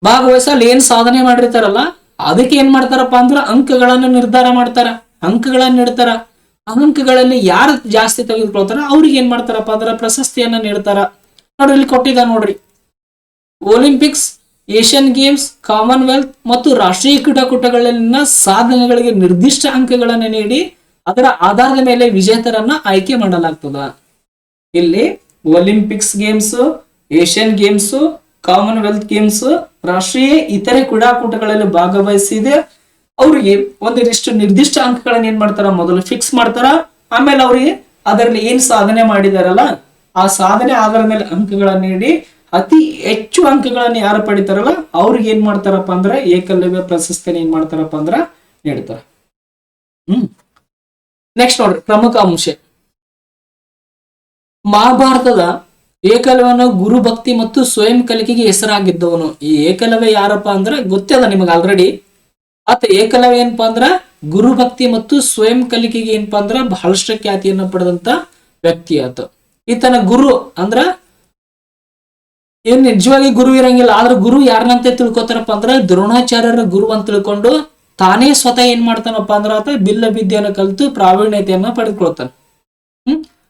Speaker 1: ಭಾಗವಹಿಸಲ್ಲಿ ಏನ್ ಸಾಧನೆ ಮಾಡಿರ್ತಾರಲ್ಲ ಅದಕ್ಕೆ ಏನ್ ಮಾಡ್ತಾರಪ್ಪ ಅಂದ್ರ ಅಂಕಗಳನ್ನು ನಿರ್ಧಾರ ಮಾಡ್ತಾರ, ಅಂಕಗಳನ್ನ ನೀಡ್ತಾರ. ಅಂಕಗಳಲ್ಲಿ ಯಾರು ಜಾಸ್ತಿ ತೆಗೆದುಕೊಳ್ತಾರ ಅವ್ರಿಗೆ ಏನ್ ಮಾಡ್ತಾರಪ್ಪ ಅಂದ್ರ ಪ್ರಶಸ್ತಿಯನ್ನ ನೀಡ್ತಾರ. ನೋಡ್ರಿ, ಇಲ್ಲಿ ಕೊಟ್ಟಿದ ನೋಡ್ರಿ, ಒಲಿಂಪಿಕ್ಸ್, ಏಷ್ಯನ್ ಗೇಮ್ಸ್, ಕಾಮನ್ವೆಲ್ತ್ ಮತ್ತು ರಾಷ್ಟ್ರೀಯ ಕ್ರೀಡಾಕೂಟಗಳಲ್ಲಿನ ಸಾಧನೆಗಳಿಗೆ ನಿರ್ದಿಷ್ಟ ಅಂಕಗಳನ್ನು ನೀಡಿ ಅದರ ಆಧಾರದ ಮೇಲೆ ವಿಜೇತರನ್ನ ಆಯ್ಕೆ ಮಾಡಲಾಗ್ತದ. ಇಲ್ಲಿ Olympics games, Asian games, Commonwealth games, ರಾಷ್ಟ್ರೀಯ ಇತರೆ ಕ್ರೀಡಾಕೂಟಗಳಲ್ಲಿ ಭಾಗವಹಿಸಿದೆ ಅವ್ರಿಗೆ ಒಂದಿಷ್ಟು ನಿರ್ದಿಷ್ಟ ಅಂಕಗಳನ್ನ ಏನ್ ಮಾಡ್ತಾರ, ಮೊದಲು ಫಿಕ್ಸ್ ಮಾಡ್ತಾರ. ಆಮೇಲೆ ಅವ್ರಿಗೆ ಅದರಲ್ಲಿ ಏನ್ ಸಾಧನೆ ಮಾಡಿದಾರಲ್ಲ ಆ ಸಾಧನೆ ಆಧಾರದ ಮೇಲೆ ಅಂಕಗಳನ್ನ ನೀಡಿ ಅತಿ ಹೆಚ್ಚು ಅಂಕಗಳನ್ನ ಯಾರು ಪಡಿತಾರಲ್ಲ ಅವ್ರಿಗೆ ಏನ್ ಮಾಡ್ತಾರಪ್ಪ ಅಂದ್ರ ಏಕಲವ್ಯ ಪ್ರಶಸ್ತಿನ ಏನ್ ಮಾಡ್ತಾರಪ್ಪ ಅಂದ್ರ ನೀಡ್ತಾರ. ನೆಕ್ಸ್ಟ್ ನೋಡ್ರಿ, ಪ್ರಮುಖ ಅಂಶ, ಮಹಾಭಾರತದ ಏಕಲವ್ಯನ ಗುರು ಭಕ್ತಿ ಮತ್ತು ಸ್ವಯಂ ಕಲಿಕೆಗೆ ಹೆಸರಾಗಿದ್ದವನು. ಈ ಏಕಲವ್ಯ ಯಾರಪ್ಪ ಅಂದ್ರ ಗೊತ್ತದ ನಿಮಗೆ ಆಲ್ರೆಡಿ. ಆತ ಏಕಲವ್ಯ ಏನಪ್ಪಾ ಅಂದ್ರ ಗುರು ಭಕ್ತಿ ಮತ್ತು ಸ್ವಯಂ ಕಲಿಕೆಗೆ ಏನಪ್ಪಾ ಅಂದ್ರ ಬಹಳಷ್ಟು ಖ್ಯಾತಿಯನ್ನು ಪಡೆದಂತ ವ್ಯಕ್ತಿ ಆತ. ಈತನ ಗುರು ಅಂದ್ರ ಏನ್ ನಿಜವಾಗಿ ಗುರು ಇರಂಗಿಲ್ಲ, ಆದ್ರೆ ಗುರು ಯಾರನ್ನಂತೆ ತಿಳ್ಕೊತಾರಪ್ಪ ಅಂದ್ರ ದ್ರೋಣಾಚಾರ್ಯರ ಗುರು ಅಂತ ತಿಳ್ಕೊಂಡು ತಾನೇ ಸ್ವತಃ ಏನ್ ಮಾಡ್ತಾನಪ್ಪ ಅಂದ್ರ ಆತ ಬಿಲ್ಲ ವಿದ್ಯೆಯನ್ನು ಕಲಿತು ಪ್ರಾವೀಣ್ಯತೆಯನ್ನ ಪಡೆದುಕೊಳ್ತಾನ.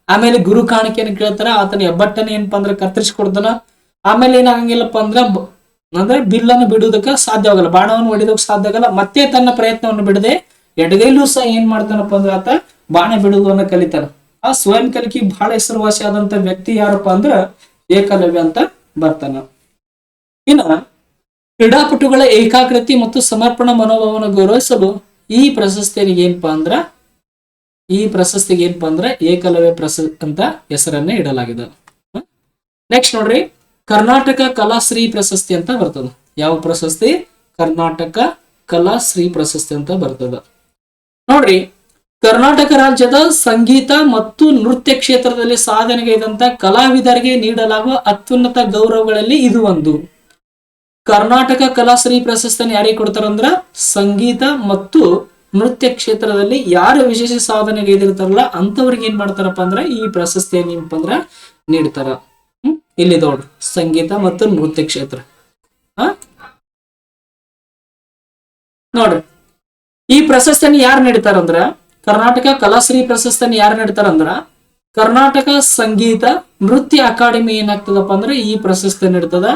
Speaker 1: ಆಮೇಲೆ ಗುರು ಕಾಣಿಕೆಯನ್ನು ಕೇಳ್ತಾರ, ಆತನ ಹೆಬ್ಬಟ್ಟನ ಏನಪ್ಪಾ ಅಂದ್ರ ಕತ್ತರಿಸಿಕೊಡ್ತಾನ. ಆಮೇಲೆ ಏನಾಗಂಗಿಲ್ಲಪ್ಪ ಅಂದ್ರೆ ಬಿಲ್ಲನ್ನು ಬಿಡುವುದಕ್ಕೆ ಸಾಧ್ಯವಾಗಲ್ಲ, ಬಾಣವನ್ನು ಹೊಡಿಯೋದಕ್ಕೆ ಸಾಧ್ಯ ಆಗಲ್ಲ. ಮತ್ತೆ ತನ್ನ ಪ್ರಯತ್ನವನ್ನು ಬಿಡದೆ ಎಡಗೈಲೂ ಸಹ ಏನ್ ಮಾಡ್ತಾನಪ್ಪ ಅಂದ್ರ ಆತ ಬಾಣ ಬಿಡುವುದನ್ನ ಕಲಿತಾನ. ಆ ಸ್ವಯಂ ಕಲಿಕೆ ಬಹಳ ಹೆಸರುವಾಸಿ ಆದಂತ ವ್ಯಕ್ತಿ ಯಾರಪ್ಪ ಅಂದ್ರ ಏಕಲವ್ಯ ಅಂತ ಬರ್ತಾನ. ಇನ್ನ ಕ್ರೀಡಾಪಟುಗಳ ಏಕಾಗ್ರತೆ ಮತ್ತು ಸಮರ್ಪಣಾ ಮನೋಭಾವವನ್ನು ಗೌರವಿಸಲು ಈ ಪ್ರಶಸ್ತಿಗೆ ಏನಪ್ಪಾ ಅಂದ್ರ ಏಕಲವ್ಯ ಪ್ರಶಸ್ತಿ ಅಂತ ಹೆಸರನ್ನೇ ಇಡಲಾಗಿದೆ. ನೆಕ್ಸ್ಟ್ ನೋಡ್ರಿ, ಕರ್ನಾಟಕ ಕಲಾಶ್ರೀ ಪ್ರಶಸ್ತಿ ಅಂತ ಬರ್ತದ. ಯಾವ ಪ್ರಶಸ್ತಿ? ಕರ್ನಾಟಕ ಕಲಾಶ್ರೀ ಪ್ರಶಸ್ತಿ ಅಂತ ಬರ್ತದ. ನೋಡ್ರಿ, ಕರ್ನಾಟಕ ರಾಜ್ಯದ ಸಂಗೀತ ಮತ್ತು ನೃತ್ಯ ಕ್ಷೇತ್ರದಲ್ಲಿ ಸಾಧನೆಗೈದಂತ ಕಲಾವಿದರಿಗೆ ನೀಡಲಾಗುವ ಅತ್ಯುನ್ನತ ಗೌರವಗಳಲ್ಲಿ ಇದು ಒಂದು. ಕರ್ನಾಟಕ ಕಲಾಶ್ರೀ ಪ್ರಶಸ್ತಿಯನ್ನು ಯಾರಿಗೆ ಕೊಡ್ತಾರಂದ್ರ ಸಂಗೀತ ಮತ್ತು ನೃತ್ಯ ಕ್ಷೇತ್ರದಲ್ಲಿ ಯಾರು ವಿಶೇಷ ಸಾಧನೆಗೈದಿರ್ತಾರಲ್ಲ ಅಂತವ್ರಿಗೆ ಏನ್ ಮಾಡ್ತಾರಪ್ಪ ಅಂದ್ರ ಈ ಪ್ರಶಸ್ತಿಯನ್ನು ಏನಪ್ಪ ಅಂದ್ರ ನೀಡ್ತಾರ. ಇಲ್ಲಿ ನೋಡ್ರಿ, ಸಂಗೀತ ಮತ್ತು ನೃತ್ಯ ಕ್ಷೇತ್ರ. ನೋಡ್ರಿ, ಈ ಪ್ರಶಸ್ತಿಯನ್ನು ಯಾರು ನೀಡ್ತಾರಂದ್ರ ಕರ್ನಾಟಕ ಕಲಾಶ್ರೀ ಪ್ರಶಸ್ತಿಯನ್ನು ಯಾರು ನೀಡ್ತಾರಂದ್ರ ಕರ್ನಾಟಕ ಸಂಗೀತ ನೃತ್ಯ ಅಕಾಡೆಮಿ ಏನಾಗ್ತದಪ್ಪ ಅಂದ್ರೆ ಈ ಪ್ರಶಸ್ತಿ ನೀಡ್ತದ.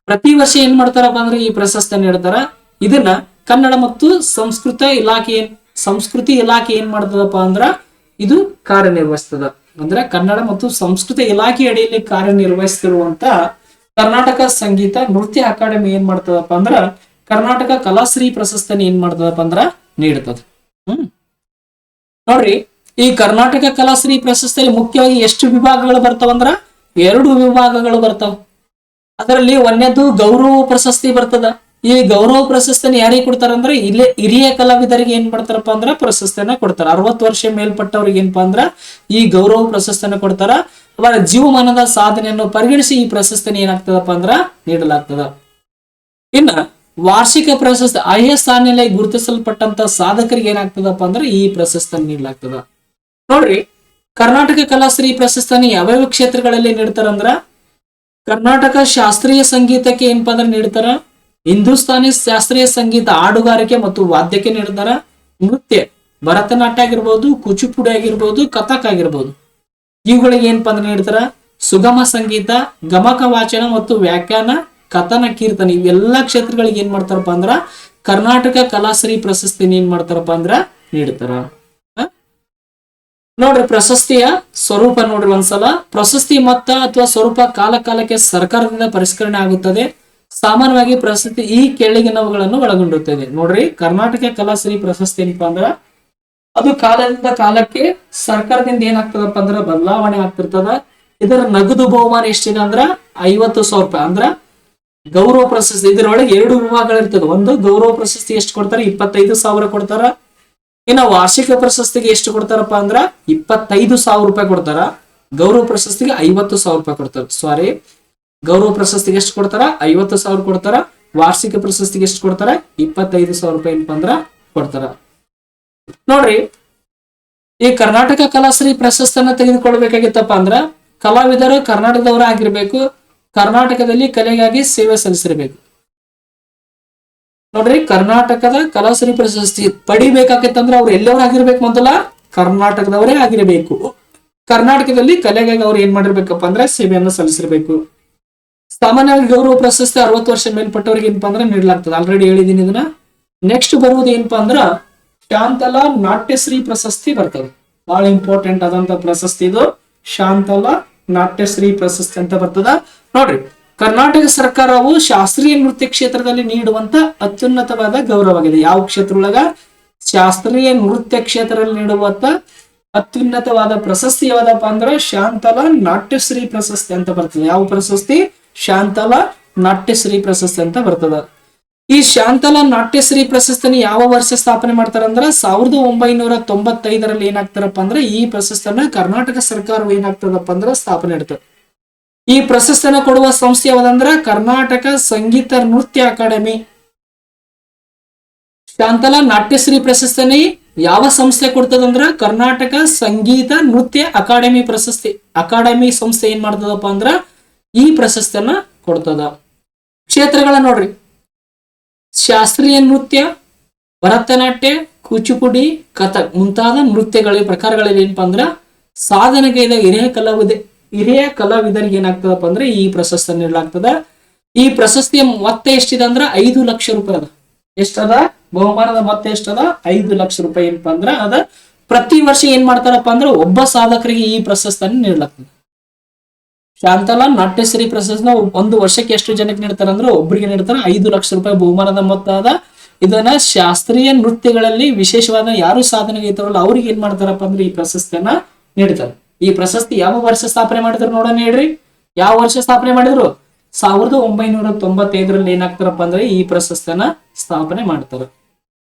Speaker 1: ಪ್ರತಿ ವರ್ಷ ಏನ್ ಮಾಡ್ತಾರಪ್ಪ ಅಂದ್ರೆ ಈ ಪ್ರಶಸ್ತಿ ನೀಡ್ತಾರ. ಇದನ್ನ ಕನ್ನಡ ಮತ್ತು ಸಂಸ್ಕೃತಿ ಇಲಾಖೆ ಏನ್ ಮಾಡ್ತದಪ್ಪ ಅಂದ್ರ ಇದು ಕಾರ್ಯನಿರ್ವಹಿಸ್ತದ. ಅಂದ್ರೆ ಕನ್ನಡ ಮತ್ತು ಸಂಸ್ಕೃತಿ ಇಲಾಖೆ ಅಡಿಯಲ್ಲಿ ಕಾರ್ಯನಿರ್ವಹಿಸ್ತಿರುವಂತ ಕರ್ನಾಟಕ ಸಂಗೀತ ನೃತ್ಯ ಅಕಾಡೆಮಿ ಏನ್ ಮಾಡ್ತದಪ್ಪ ಅಂದ್ರ ಕರ್ನಾಟಕ ಕಲಾಶ್ರೀ ಪ್ರಶಸ್ತಿನ ಏನ್ ಮಾಡ್ತದಪ್ಪ ಅಂದ್ರ ನೀಡ್ತದ. ನೋಡ್ರಿ, ಈ ಕರ್ನಾಟಕ ಕಲಾಶ್ರೀ ಪ್ರಶಸ್ತಿಯಲ್ಲಿ ಮುಖ್ಯವಾಗಿ ಎಷ್ಟು ವಿಭಾಗಗಳು ಬರ್ತಾವಂದ್ರ 2 ವಿಭಾಗಗಳು ಬರ್ತಾವ. ಅದರಲ್ಲಿ ಒಂದನೇದು ಗೌರವ ಪ್ರಶಸ್ತಿ ಬರ್ತದ. ಈ ಗೌರವ ಪ್ರಶಸ್ತಿನ ಯಾರಿಗೆ ಕೊಡ್ತಾರಂದ್ರೆ ಇಲ್ಲೇ ಹಿರಿಯ ಕಲಾವಿದರಿಗೆ ಏನ್ ಮಾಡ್ತಾರಪ್ಪ ಅಂದ್ರ ಪ್ರಶಸ್ತಿಯನ್ನ ಕೊಡ್ತಾರ. 60 ವರ್ಷ ಮೇಲ್ಪಟ್ಟವ್ರಿಗೆ ಏನಪ್ಪಾ ಅಂದ್ರ ಈ ಗೌರವ ಪ್ರಶಸ್ತಿಯನ್ನ ಕೊಡ್ತಾರ. ಅವರ ಜೀವಮಾನದ ಸಾಧನೆಯನ್ನು ಪರಿಗಣಿಸಿ ಈ ಪ್ರಶಸ್ತಿನ ಏನಾಗ್ತದಪ್ಪ ಅಂದ್ರ ನೀಡಲಾಗ್ತದ. ಇನ್ನ ವಾರ್ಷಿಕ ಪ್ರಶಸ್ತಿ IAS ಸಾಲಿನಲ್ಲಿ ಗುರುತಿಸಲ್ಪಟ್ಟಂತ ಸಾಧಕರಿಗೆ ಏನಾಗ್ತದಪ್ಪ ಅಂದ್ರೆ ಈ ಪ್ರಶಸ್ತಿಯನ್ನು ನೀಡಲಾಗ್ತದ. ನೋಡ್ರಿ, ಕರ್ನಾಟಕ ಕಲಾಶ್ರೀ ಪ್ರಶಸ್ತಿಯನ್ನು ಯಾವ್ಯಾವ ಕ್ಷೇತ್ರಗಳಲ್ಲಿ ನೀಡ್ತಾರಂದ್ರ ಕರ್ನಾಟಕ ಶಾಸ್ತ್ರೀಯ ಸಂಗೀತಕ್ಕೆ ಏನಪ್ಪಾ ಅಂದ್ರೆ ನೀಡ್ತಾರ, ಹಿಂದೂಸ್ತಾನಿ ಶಾಸ್ತ್ರೀಯ ಸಂಗೀತ ಹಾಡುಗಾರಿಕೆ ಮತ್ತು ವಾದ್ಯಕ್ಕೆ ನೀಡ್ತಾರ, ನೃತ್ಯ ಭರತನಾಟ್ಯ ಆಗಿರ್ಬೋದು, ಕೂಚಿಪುಡಿ ಆಗಿರ್ಬೋದು, ಕಥಕ್ ಆಗಿರ್ಬೋದು ಇವುಗಳಿಗೆ ಏನಪ್ಪಾ ಅಂದ್ರೆ ನೀಡ್ತಾರ, ಸುಗಮ ಸಂಗೀತ, ಗಮಕ ವಾಚನ ಮತ್ತು ವ್ಯಾಖ್ಯಾನ, ಕಥನ, ಕೀರ್ತನೆ ಇವೆಲ್ಲಾ ಕ್ಷೇತ್ರಗಳಿಗೆ ಏನ್ ಮಾಡ್ತಾರಪ್ಪ ಅಂದ್ರ ಕರ್ನಾಟಕ ಕಲಾಶ್ರೀ ಪ್ರಶಸ್ತಿನ ಏನ್ ಮಾಡ್ತಾರಪ್ಪ ಅಂದ್ರ ನೀಡ್ತಾರ. ನೋಡ್ರಿ, ಪ್ರಶಸ್ತಿಯ ಸ್ವರೂಪ ನೋಡ್ರಿ ಒಂದ್ಸಲ. ಪ್ರಶಸ್ತಿ ಮೊತ್ತ ಅಥವಾ ಸ್ವರೂಪ ಕಾಲ ಕಾಲಕ್ಕೆ ಸರ್ಕಾರದಿಂದ ಪರಿಷ್ಕರಣೆ ಆಗುತ್ತದೆ. ಸಾಮಾನ್ಯವಾಗಿ ಪ್ರಶಸ್ತಿ ಈ ಕೆಳಗಿನವುಗಳನ್ನು ಒಳಗೊಂಡಿರುತ್ತದೆ. ನೋಡ್ರಿ, ಕರ್ನಾಟಕ ಕಲಾಶ್ರೀ ಪ್ರಶಸ್ತಿ ಏನಪ್ಪಾ ಅಂದ್ರ ಅದು ಕಾಲದಿಂದ ಕಾಲಕ್ಕೆ ಸರ್ಕಾರದಿಂದ ಏನಾಗ್ತದಪ್ಪ ಅಂದ್ರ ಬದಲಾವಣೆ ಆಗ್ತಿರ್ತದ. ಇದರ ನಗದು ಬಹುಮಾನ ಎಷ್ಟಿದೆ ಅಂದ್ರ 50,000 ರೂಪಾಯಿ. ಅಂದ್ರ ಗೌರವ ಪ್ರಶಸ್ತಿ ಇದರೊಳಗೆ 2 ವಿಭಾಗಗಳಿರ್ತದೆ. ಒಂದು ಗೌರವ ಪ್ರಶಸ್ತಿ ಎಷ್ಟು ಕೊಡ್ತಾರೆ, 25,000 ಕೊಡ್ತಾರ. ಇನ್ನು ವಾರ್ಷಿಕ ಪ್ರಶಸ್ತಿಗೆ ಎಷ್ಟು ಕೊಡ್ತಾರಪ್ಪ ಅಂದ್ರ 25,000 ರೂಪಾಯಿ ಕೊಡ್ತಾರ. ಗೌರವ ಪ್ರಶಸ್ತಿಗೆ 50,000 ರೂಪಾಯಿ ಕೊಡ್ತಾರ. ಸಾರಿ, ಗೌರವ ಪ್ರಶಸ್ತಿಗೆ ಎಷ್ಟು ಕೊಡ್ತಾರ, 50,000 ಕೊಡ್ತಾರ. ವಾರ್ಷಿಕ ಪ್ರಶಸ್ತಿಗೆ ಎಷ್ಟು ಕೊಡ್ತಾರ, 25,000 ರೂಪಾಯಿ ಏನಪ್ಪಾ ಅಂದ್ರ ಕೊಡ್ತಾರ. ನೋಡ್ರಿ, ಈ ಕರ್ನಾಟಕ ಕಲಾಶ್ರೀ ಪ್ರಶಸ್ತಿಯನ್ನ ತೆಗೆದುಕೊಳ್ಬೇಕಾಗಿತ್ತಪ್ಪ ಅಂದ್ರ ಕಲಾವಿದರು ಕರ್ನಾಟಕದವರ ಆಗಿರ್ಬೇಕು, ಕರ್ನಾಟಕದಲ್ಲಿ ಕಲೆಗಾಗಿ ಸೇವೆ ಸಲ್ಲಿಸಿರ್ಬೇಕು. ನೋಡ್ರಿ, ಕರ್ನಾಟಕದ ಕಲಾಶ್ರೀ ಪ್ರಶಸ್ತಿ ಪಡಿಬೇಕಾಗಿತ್ತಂದ್ರೆ ಅವ್ರು ಎಲ್ಲವರು ಆಗಿರ್ಬೇಕು, ಮೊದಲ ಕರ್ನಾಟಕದವರೇ ಆಗಿರಬೇಕು. ಕರ್ನಾಟಕದಲ್ಲಿ ಕಲೆಗಾಗಿ ಅವ್ರು ಏನ್ ಮಾಡಿರ್ಬೇಕಪ್ಪ ಅಂದ್ರೆ ಸೇವೆಯನ್ನು ಸಲ್ಲಿಸಿರ್ಬೇಕು. ಸಾಮಾನ್ಯವಾಗಿ ಗೌರವ ಪ್ರಶಸ್ತಿ 60 ವರ್ಷ ಮೇಲ್ಪಟ್ಟವ್ರಿಗೆ ಏನಪ್ಪಾ ಅಂದ್ರೆ ನೀಡಲಾಗ್ತದೆ. ಆಲ್ರೆಡಿ ಹೇಳಿದೀನಿ ಇದನ್ನ. ನೆಕ್ಸ್ಟ್ ಬರುವುದು ಏನಪ್ಪಾ ಅಂದ್ರ ಶಾಂತಲಾ ನಾಟ್ಯಶ್ರೀ ಪ್ರಶಸ್ತಿ ಬರ್ತದೆ. ಬಹಳ ಇಂಪಾರ್ಟೆಂಟ್ ಆದಂತ ಪ್ರಶಸ್ತಿ ಇದು. ಶಾಂತಲಾ ನಾಟ್ಯಶ್ರೀ ಪ್ರಶಸ್ತಿ ಅಂತ ಬರ್ತದ. ನೋಡ್ರಿ, ಕರ್ನಾಟಕ ಸರ್ಕಾರವು ಶಾಸ್ತ್ರೀಯ ನೃತ್ಯ ಕ್ಷೇತ್ರದಲ್ಲಿ ನೀಡುವಂತ ಅತ್ಯುನ್ನತವಾದ ಗೌರವವಾಗಿದೆ. ಯಾವ ಕ್ಷೇತ್ರದೊಳಗ? ಶಾಸ್ತ್ರೀಯ ನೃತ್ಯ ಕ್ಷೇತ್ರದಲ್ಲಿ ನೀಡುವಂತ ಅತ್ಯುನ್ನತವಾದ ಪ್ರಶಸ್ತಿ ಯಾವ್ದಪ್ಪ ಅಂದ್ರೆ ಶಾಂತಲಾ ನಾಟ್ಯಶ್ರೀ ಪ್ರಶಸ್ತಿ ಅಂತ ಬರ್ತದೆ. ಯಾವ ಪ್ರಶಸ್ತಿ? ಶಾಂತಲಾ ನಾಟ್ಯಶ್ರೀ ಪ್ರಶಸ್ತಿ ಅಂತ ಬರ್ತದ. ಈ ಶಾಂತಲಾ ನಾಟ್ಯಶ್ರೀ ಪ್ರಶಸ್ತಿನ ಯಾವ ವರ್ಷ ಸ್ಥಾಪನೆ ಮಾಡ್ತಾರಂದ್ರ 1995ರಲ್ಲಿ ಏನಾಗ್ತಾರಪ್ಪ ಅಂದ್ರೆ ಈ ಪ್ರಶಸ್ತಿಯನ್ನ ಕರ್ನಾಟಕ ಸರ್ಕಾರವು ಏನಾಗ್ತದಪ್ಪ ಅಂದ್ರೆ ಸ್ಥಾಪನೆ ಇಡ್ತದೆ. ಈ ಪ್ರಶಸ್ತಿಯನ್ನ ಕೊಡುವ ಸಂಸ್ಥೆ ಯಾವ್ದಂದ್ರ ಕರ್ನಾಟಕ ಸಂಗೀತ ನೃತ್ಯ ಅಕಾಡೆಮಿ. ಶಾಂತಲಾ ನಾಟ್ಯಶ್ರೀ ಪ್ರಶಸ್ತಿನ ಯಾವ ಸಂಸ್ಥೆ ಕೊಡ್ತದಂದ್ರ ಕರ್ನಾಟಕ ಸಂಗೀತ ನೃತ್ಯ ಅಕಾಡೆಮಿ ಪ್ರಶಸ್ತಿ. ಅಕಾಡೆಮಿ ಸಂಸ್ಥೆ ಏನ್ ಮಾಡ್ತದಪ್ಪ ಅಂದ್ರ ಈ ಪ್ರಶಸ್ತಿಯನ್ನ ಕೊಡ್ತದ. ಕ್ಷೇತ್ರಗಳ ನೋಡ್ರಿ, ಶಾಸ್ತ್ರೀಯ ನೃತ್ಯ, ಭರತನಾಟ್ಯ, ಕೂಚಿಪುಡಿ, ಕಥಕ್ ಮುಂತಾದ ನೃತ್ಯಗಳ ಪ್ರಕಾರಗಳಲ್ಲಿ ಏನಪ್ಪಾ ಅಂದ್ರ ಸಾಧನೆಗೈದ ಹಿರಿಯ ಕಲಾವಿದರಿಗೆ ಏನಾಗ್ತದಪ್ಪ ಅಂದ್ರೆ ಈ ಪ್ರಶಸ್ತಿ ನೀಡಲಾಗ್ತದ. ಈ ಪ್ರಶಸ್ತಿಯ ಮೊತ್ತ ಎಷ್ಟಿದೆ ಅಂದ್ರ 5 ಲಕ್ಷ ರೂಪಾಯಿ ಅದ. ಎಷ್ಟದ? ಬಹುಮಾನದ ಮೊತ್ತ ಎಷ್ಟದ? 5 ಲಕ್ಷ ರೂಪಾಯಿ ಏನಪ್ಪಾ ಅಂದ್ರ ಅದ. ಪ್ರತಿ ವರ್ಷ ಏನ್ ಮಾಡ್ತಾರಪ್ಪ ಅಂದ್ರೆ ಒಬ್ಬ ಸಾಧಕರಿಗೆ ಈ ಪ್ರಶಸ್ತಿಯನ್ನು ನೀಡಲಾಗ್ತದೆ. ಶಾಂತಲಾ ನಾಟ್ಯಶ್ರೀ ಪ್ರಶಸ್ತಿನ ಒಂದು ವರ್ಷಕ್ಕೆ ಎಷ್ಟು ಜನಕ್ಕೆ ನೀಡ್ತಾರ ಅಂದ್ರೆ ಒಬ್ಬರಿಗೆ ನೀಡ್ತಾರೆ. 5 ಲಕ್ಷ ರೂಪಾಯಿ ಬಹುಮಾನದ ಮೊತ್ತ ಅದ. ಇದನ್ನ ಶಾಸ್ತ್ರೀಯ ನೃತ್ಯಗಳಲ್ಲಿ ವಿಶೇಷವಾದ ಯಾರು ಸಾಧನೆಗೈತಾರಲ್ಲ ಅವ್ರಿಗೆ ಏನ್ ಮಾಡ್ತಾರಪ್ಪ ಅಂದ್ರೆ ಈ ಪ್ರಶಸ್ತಿಯನ್ನ ನೀಡ್ತಾರೆ. ಈ ಪ್ರಶಸ್ತಿ ಯಾವ ವರ್ಷ ಸ್ಥಾಪನೆ ಮಾಡಿದ್ರು ನೋಡೋಣ ಹೇಳ್ರಿ. ಯಾವ ವರ್ಷ ಸ್ಥಾಪನೆ ಮಾಡಿದ್ರು? 1995ರಲ್ಲಿ ಏನಾಗ್ತಾರಪ್ಪ ಅಂದ್ರೆ ಈ ಪ್ರಶಸ್ತಿಯನ್ನ ಸ್ಥಾಪನೆ ಮಾಡ್ತಾರೆ.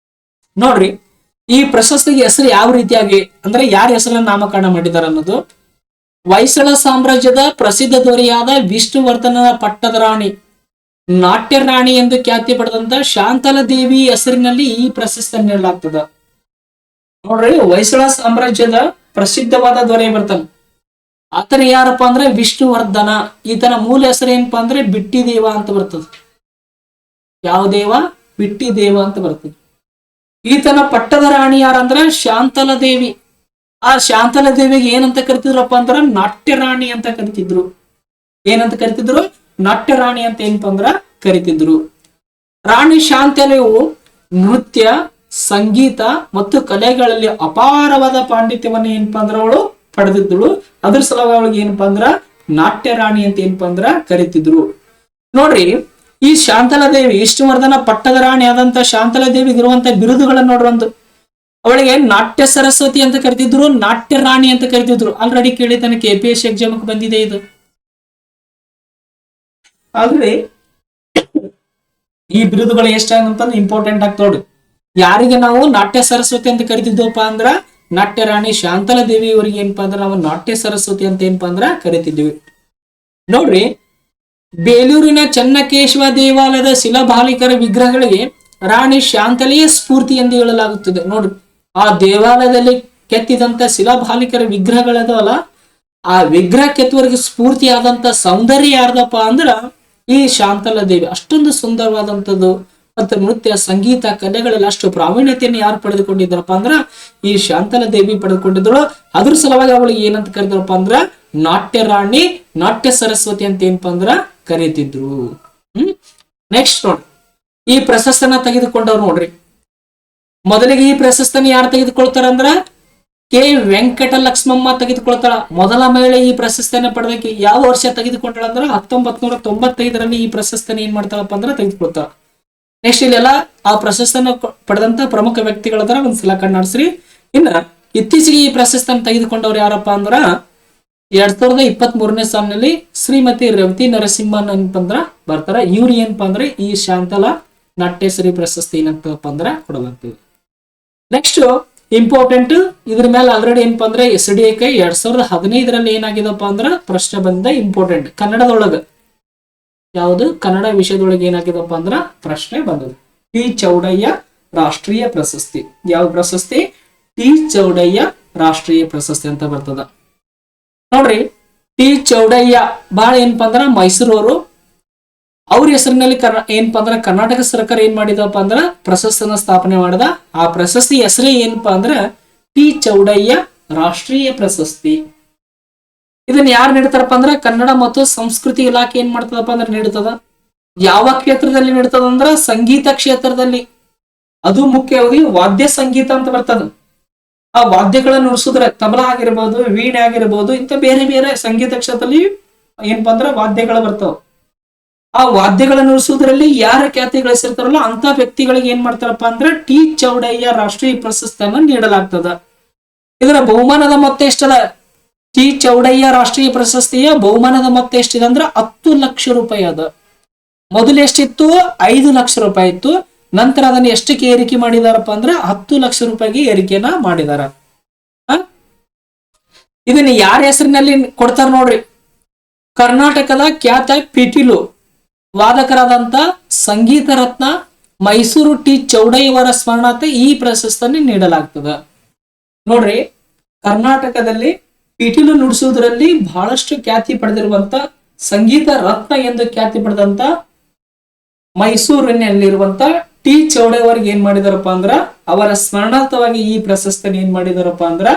Speaker 1: ನೋಡ್ರಿ, ಈ ಪ್ರಶಸ್ತಿಗೆ ಹೆಸರು ಯಾವ ರೀತಿಯಾಗಿ ಅಂದ್ರೆ ಯಾರ ಹೆಸರನ್ನ ನಾಮಕರಣ ಮಾಡಿದಾರ ಅನ್ನೋದು. ಹೊಯ್ಸಳ ಸಾಮ್ರಾಜ್ಯದ ಪ್ರಸಿದ್ಧ ದೊರೆಯಾದ ವಿಷ್ಣುವರ್ಧನನ ಪಟ್ಟದ ರಾಣಿ, ನಾಟ್ಯ ರಾಣಿ ಎಂದು ಖ್ಯಾತಿ ಪಡೆದಂತ ಶಾಂತಲಾ ದೇವಿ ಹೆಸರಿನಲ್ಲಿ ಈ ಪ್ರಶಸ್ತಿಯನ್ನು ನೀಡಲಾಗ್ತದ. ನೋಡ್ರಿ, ಹೊಯ್ಸಳ ಸಾಮ್ರಾಜ್ಯದ ಪ್ರಸಿದ್ಧವಾದ ದೊರೆ ಬರ್ತಾನೆ. ಆತನ ಯಾರಪ್ಪ ಅಂದ್ರೆ ವಿಷ್ಣುವರ್ಧನ. ಈತನ ಮೂಲ ಹೆಸರು ಏನಪ್ಪಾ ಅಂದ್ರೆ ಬಿಟ್ಟಿ ದೇವ ಅಂತ ಬರ್ತದೆ. ಯಾವ ದೇವ? ಬಿಟ್ಟಿ ದೇವ ಅಂತ ಬರ್ತದೆ. ಈತನ ಪಟ್ಟದ ರಾಣಿ ಯಾರಂದ್ರ ಶಾಂತಲಾ ದೇವಿ. ಆ ಶಾಂತಲಾ ದೇವಿಗೆ ಏನಂತ ಕರಿತಿದ್ರಪ್ಪ ಅಂದ್ರ ನಾಟ್ಯ ರಾಣಿ ಅಂತ ಕರಿತಿದ್ರು. ಏನಂತ ಕರಿತಿದ್ರು? ನಾಟ್ಯ ರಾಣಿ ಅಂತ ಏನಪ್ಪಾ ಅಂದ್ರ ಕರಿತಿದ್ರು. ರಾಣಿ ಶಾಂತಲೆಯು ನೃತ್ಯ, ಸಂಗೀತ ಮತ್ತು ಕಲೆಗಳಲ್ಲಿ ಅಪಾರವಾದ ಪಾಂಡಿತ್ಯವನ್ನು ಏನಪ್ಪಾ ಅಂದ್ರ ಅವಳು ಪಡೆದಿದ್ದಳು. ಅದ್ರ ಸಲುವಾಗಿ ಅವಳಿಗೆ ಏನಪ್ಪಾ ಅಂದ್ರ ನಾಟ್ಯ ರಾಣಿ ಅಂತ ಏನಪ್ಪಾ ಅಂದ್ರ ಕರಿತಿದ್ರು. ನೋಡ್ರಿ, ಈ ಶಾಂತಲಾ ದೇವಿ ವಿಷ್ಣುವರ್ಧನ ಪಟ್ಟದ ರಾಣಿ ಆದಂತ ಶಾಂತಲಾ ದೇವಿಗೆ ಇರುವಂತ ಬಿರುದುಗಳನ್ನ ನೋಡ್ರಂತ. ಅವಳಿಗೆ ನಾಟ್ಯ ಸರಸ್ವತಿ ಅಂತ ಕರಿತಿದ್ರು, ನಾಟ್ಯ ರಾಣಿ ಅಂತ ಕರಿತಿದ್ರು. ಆಲ್ರೆಡಿ ಕೇಳಿದ್ದಾನೆ, KPSC ಎಕ್ಸಾಮ್ ಬಂದಿದೆ ಇದು. ಆದ್ರೆ ಈ ಬಿರುದುಗಳು ಎಷ್ಟಾಗಂತಂದ್ರೆ ಇಂಪಾರ್ಟೆಂಟ್ ಆಗ್ತ ನೋಡ್ರಿ. ಯಾರಿಗೆ ನಾವು ನಾಟ್ಯ ಸರಸ್ವತಿ ಅಂತ ಕರಿತಿದ್ವಪ್ಪ ಅಂದ್ರ ನಾಟ್ಯ ರಾಣಿ ಶಾಂತಲಾ ದೇವಿ ಅವರಿಗೆ ಏನಪ್ಪಾ ಅಂದ್ರ ನಾವು ನಾಟ್ಯ ಸರಸ್ವತಿ ಅಂತ ಏನಪ್ಪಾ ಅಂದ್ರ ಕರಿತಿದ್ವಿ. ನೋಡ್ರಿ, ಬೇಲೂರಿನ ಚೆನ್ನಕೇಶವ ದೇವಾಲಯದ ಶಿಲಾಬಾಲಿಕರ ವಿಗ್ರಹಗಳಿಗೆ ರಾಣಿ ಶಾಂತಲೆಯ ಸ್ಫೂರ್ತಿ ಎಂದು ಹೇಳಲಾಗುತ್ತದೆ. ನೋಡ್ರಿ, ಆ ದೇವಾಲಯದಲ್ಲಿ ಕೆತ್ತಿದಂತ ಶಿಲಾಬಾಲಿಕರ ವಿಗ್ರಹಗಳದವಲ್ಲ, ಆ ವಿಗ್ರಹ ಕೆತ್ತುವರಿಗೆ ಸ್ಫೂರ್ತಿಯಾದಂತ ಸೌಂದರ್ಯ ಯಾರ್ದಪ್ಪ ಅಂದ್ರ ಈ ಶಾಂತಲಾ ದೇವಿ. ಅಷ್ಟೊಂದು ಸುಂದರವಾದಂಥದ್ದು ಮತ್ತು ನೃತ್ಯ ಸಂಗೀತ ಕಲೆಗಳಲ್ಲಿ ಅಷ್ಟು ಪ್ರಾವೀಣ್ಯತೆಯನ್ನು ಯಾರು ಪಡೆದುಕೊಂಡಿದ್ದಾರಪ್ಪ ಅಂದ್ರ ಈ ಶಾಂತಲಾ ದೇವಿ ಪಡೆದುಕೊಂಡಿದ್ರು. ಅದ್ರ ಸಲುವಾಗಿ ಅವಳಿಗೆ ಏನಂತ ಕರೆದ್ರಪ್ಪ ಅಂದ್ರ ನಾಟ್ಯ ರಾಣಿ, ನಾಟ್ಯ ಸರಸ್ವತಿ ಅಂತ ಏನಪ್ಪಾ ಅಂದ್ರ ಕರೀತಿದ್ರು. ನೆಕ್ಸ್ಟ್ ನೋಡ್ರಿ, ಈ ಪ್ರಶಸ್ತಿನ ತೆಗೆದುಕೊಂಡವ್ರು ನೋಡ್ರಿ. ಮೊದಲಿಗೆ ಈ ಪ್ರಶಸ್ತಿನ ಯಾರು ತೆಗೆದುಕೊಳ್ತಾರಂದ್ರ ಕೆ ವೆಂಕಟ ಲಕ್ಷ್ಮಮ್ಮ ತೆಗೆದುಕೊಳ್ತಾಳ. ಮೊದಲ ಮಹಿಳೆ ಈ ಪ್ರಶಸ್ತಿಯನ್ನ ಪಡೆದಕ್ಕೆ ಯಾವ ವರ್ಷ ತೆಗೆದುಕೊಂಡಳ ಅಂದ್ರ 1995ರಲ್ಲಿ ಈ ಪ್ರಶಸ್ತಿನ ಏನ್ ಮಾಡ್ತಾಳಪ್ಪ ಅಂದ್ರ ತೆಗೆದುಕೊಳ್ತಾಳ. ನೆಕ್ಸ್ಟ್ ಇಲ್ಲೆಲ್ಲ ಆ ಪ್ರಶಸ್ತಿಯನ್ನ ಪಡೆದಂತ ಪ್ರಮುಖ ವ್ಯಕ್ತಿಗಳದ್ರ ಒಂದ್ಸಲ ಕಣ್ಣಾಡಿಸ್ರಿ. ಇನ್ನ ಇತ್ತೀಚೆಗೆ ಈ ಪ್ರಶಸ್ತಿಯನ್ನು ತೆಗೆದುಕೊಂಡವ್ರು ಯಾರಪ್ಪ ಅಂದ್ರ 2023ನೇ ಸಾಲಿನಲ್ಲಿ ಶ್ರೀಮತಿ ರೇವತಿ ನರಸಿಂಹನ್ ಏನಪ್ಪಂದ್ರ ಬರ್ತಾರ. ಇವ್ರು ಏನಪ್ಪಾ ಅಂದ್ರೆ ಈ ಶಾಂತಲಾ ನಾಟ್ಯಶ್ರೀ ಪ್ರಶಸ್ತಿ ಏನಂತಪ್ಪ ಅಂದ್ರ ಕೊಡಲಾಗ್ತದೆ. ನೆಕ್ಸ್ಟ್ ಇಂಪಾರ್ಟೆಂಟ್, ಇದ್ರ ಮೇಲೆ ಆಲ್ರೆಡಿ ಏನಪ್ಪಾ ಅಂದ್ರೆ SDAK 2015ರಲ್ಲಿ ಏನಾಗಿದಪ್ಪ ಅಂದ್ರ ಪ್ರಶ್ನೆ ಬಂದ ಇಂಪಾರ್ಟೆಂಟ್ ಕನ್ನಡದೊಳಗ, ಯಾವುದು ಕನ್ನಡ ವಿಷಯದೊಳಗೆ ಏನಾಗಿದಪ್ಪ ಅಂದ್ರ ಪ್ರಶ್ನೆ ಬಂದದ. ಟಿ ಚೌಡಯ್ಯ ರಾಷ್ಟ್ರೀಯ ಪ್ರಶಸ್ತಿ. ಯಾವ ಪ್ರಶಸ್ತಿ? ಟಿ ಚೌಡಯ್ಯ ರಾಷ್ಟ್ರೀಯ ಪ್ರಶಸ್ತಿ ಅಂತ ಬರ್ತದ. ನೋಡ್ರಿ, ಟಿ ಚೌಡಯ್ಯ ಬಾಳ ಏನಪ್ಪಾ ಅಂದ್ರ ಮೈಸೂರವರು. ಅವ್ರ ಹೆಸರಿನಲ್ಲಿ ಏನಪ್ಪಾ ಅಂದ್ರ ಕರ್ನಾಟಕ ಸರ್ಕಾರ ಏನ್ ಮಾಡಿದಪ್ಪ ಅಂದ್ರ ಪ್ರಶಸ್ತಿನ ಸ್ಥಾಪನೆ ಮಾಡಿದ. ಆ ಪ್ರಶಸ್ತಿ ಹೆಸರೇ ಏನಪ್ಪಾ ಅಂದ್ರ ಟಿ ಚೌಡಯ್ಯ ರಾಷ್ಟ್ರೀಯ ಪ್ರಶಸ್ತಿ. ಇದನ್ನ ಯಾರು ನೀಡ್ತಾರಪ್ಪ ಅಂದ್ರ ಕನ್ನಡ ಮತ್ತು ಸಂಸ್ಕೃತಿ ಇಲಾಖೆ ಏನ್ ಮಾಡ್ತದಪ್ಪ ಅಂದ್ರೆ ನೀಡ್ತದ. ಯಾವ ಕ್ಷೇತ್ರದಲ್ಲಿ ನೀಡ್ತದ ಅಂದ್ರ ಸಂಗೀತ ಕ್ಷೇತ್ರದಲ್ಲಿ. ಅದು ಮುಖ್ಯವಾಗಿ ವಾದ್ಯ ಸಂಗೀತ ಅಂತ ಬರ್ತದ. ಆ ವಾದ್ಯಗಳನ್ನ ನುಡಿಸಿದ್ರೆ ತಬಲಾ ಆಗಿರ್ಬೋದು, ವೀಣೆ ಆಗಿರ್ಬೋದು, ಇಂಥ ಬೇರೆ ಬೇರೆ ಸಂಗೀತ ಕ್ಷೇತ್ರದಲ್ಲಿ ಏನಪ್ಪಾ ಅಂದ್ರ ವಾದ್ಯಗಳು ಬರ್ತಾವ. ಆ ವಾದ್ಯಗಳನ್ನು ನುಡಿಸುವುದರಲ್ಲಿ ಯಾರ ಖ್ಯಾತಿ ಗಳಿಸಿರ್ತಾರಲ್ಲ ಅಂತ ವ್ಯಕ್ತಿಗಳಿಗೆ ಏನ್ ಮಾಡ್ತಾರಪ್ಪ ಅಂದ್ರೆ ಟಿ ಚೌಡಯ್ಯ ರಾಷ್ಟ್ರೀಯ ಪ್ರಶಸ್ತಿಯನ್ನ ನೀಡಲಾಗ್ತದ. ಇದರ ಬಹುಮಾನದ ಮೊತ್ತ ಎಷ್ಟದ? ಟಿ ಚೌಡಯ್ಯ ರಾಷ್ಟ್ರೀಯ ಪ್ರಶಸ್ತಿಯ ಬಹುಮಾನದ ಮೊತ್ತ ಎಷ್ಟಿದೆ ಅಂದ್ರೆ 10 ಲಕ್ಷ ರೂಪಾಯಿ ಅದ. ಮೊದಲು ಎಷ್ಟಿತ್ತು? 5 ಲಕ್ಷ ರೂಪಾಯಿ ಇತ್ತು. ನಂತರ ಅದನ್ನ ಎಷ್ಟಕ್ಕೆ ಏರಿಕೆ ಮಾಡಿದಾರಪ್ಪ ಅಂದ್ರೆ 10 ಲಕ್ಷ ರೂಪಾಯಿಗೆ ಏರಿಕೆಯನ್ನ ಮಾಡಿದಾರ. ಇದನ್ನ ಯಾರ ಹೆಸರಿನಲ್ಲಿ ಕೊಡ್ತಾರ ನೋಡ್ರಿ, ಕರ್ನಾಟಕದ ಖ್ಯಾತ ಪಿಟೀಲು ವಾದಕರಾದಂತ ಸಂಗೀತ ರತ್ನ ಮೈಸೂರು ಟಿ ಚೌಡಯ್ಯವರ ಸ್ಮರಣಾರ್ಥ ಈ ಪ್ರಶಸ್ತಿಯನ್ನು ನೀಡಲಾಗ್ತದ. ನೋಡ್ರಿ, ಕರ್ನಾಟಕದಲ್ಲಿ ಪಿಟೀಲು ನುಡಿಸುವುದರಲ್ಲಿ ಬಹಳಷ್ಟು ಖ್ಯಾತಿ ಪಡೆದಿರುವಂತ ಸಂಗೀತ ರತ್ನ ಎಂದು ಖ್ಯಾತಿ ಪಡೆದಂತ ಮೈಸೂರಿನಲ್ಲಿರುವಂತ ಟಿ ಚೌಡಯ್ಯವರಿಗೆ ಏನ್ ಮಾಡಿದಾರಪ್ಪ ಅಂದ್ರ ಅವರ ಸ್ಮರಣಾರ್ಥವಾಗಿ ಈ ಪ್ರಶಸ್ತಿಯನ್ನು ಏನ್ ಮಾಡಿದಾರಪ್ಪ ಅಂದ್ರ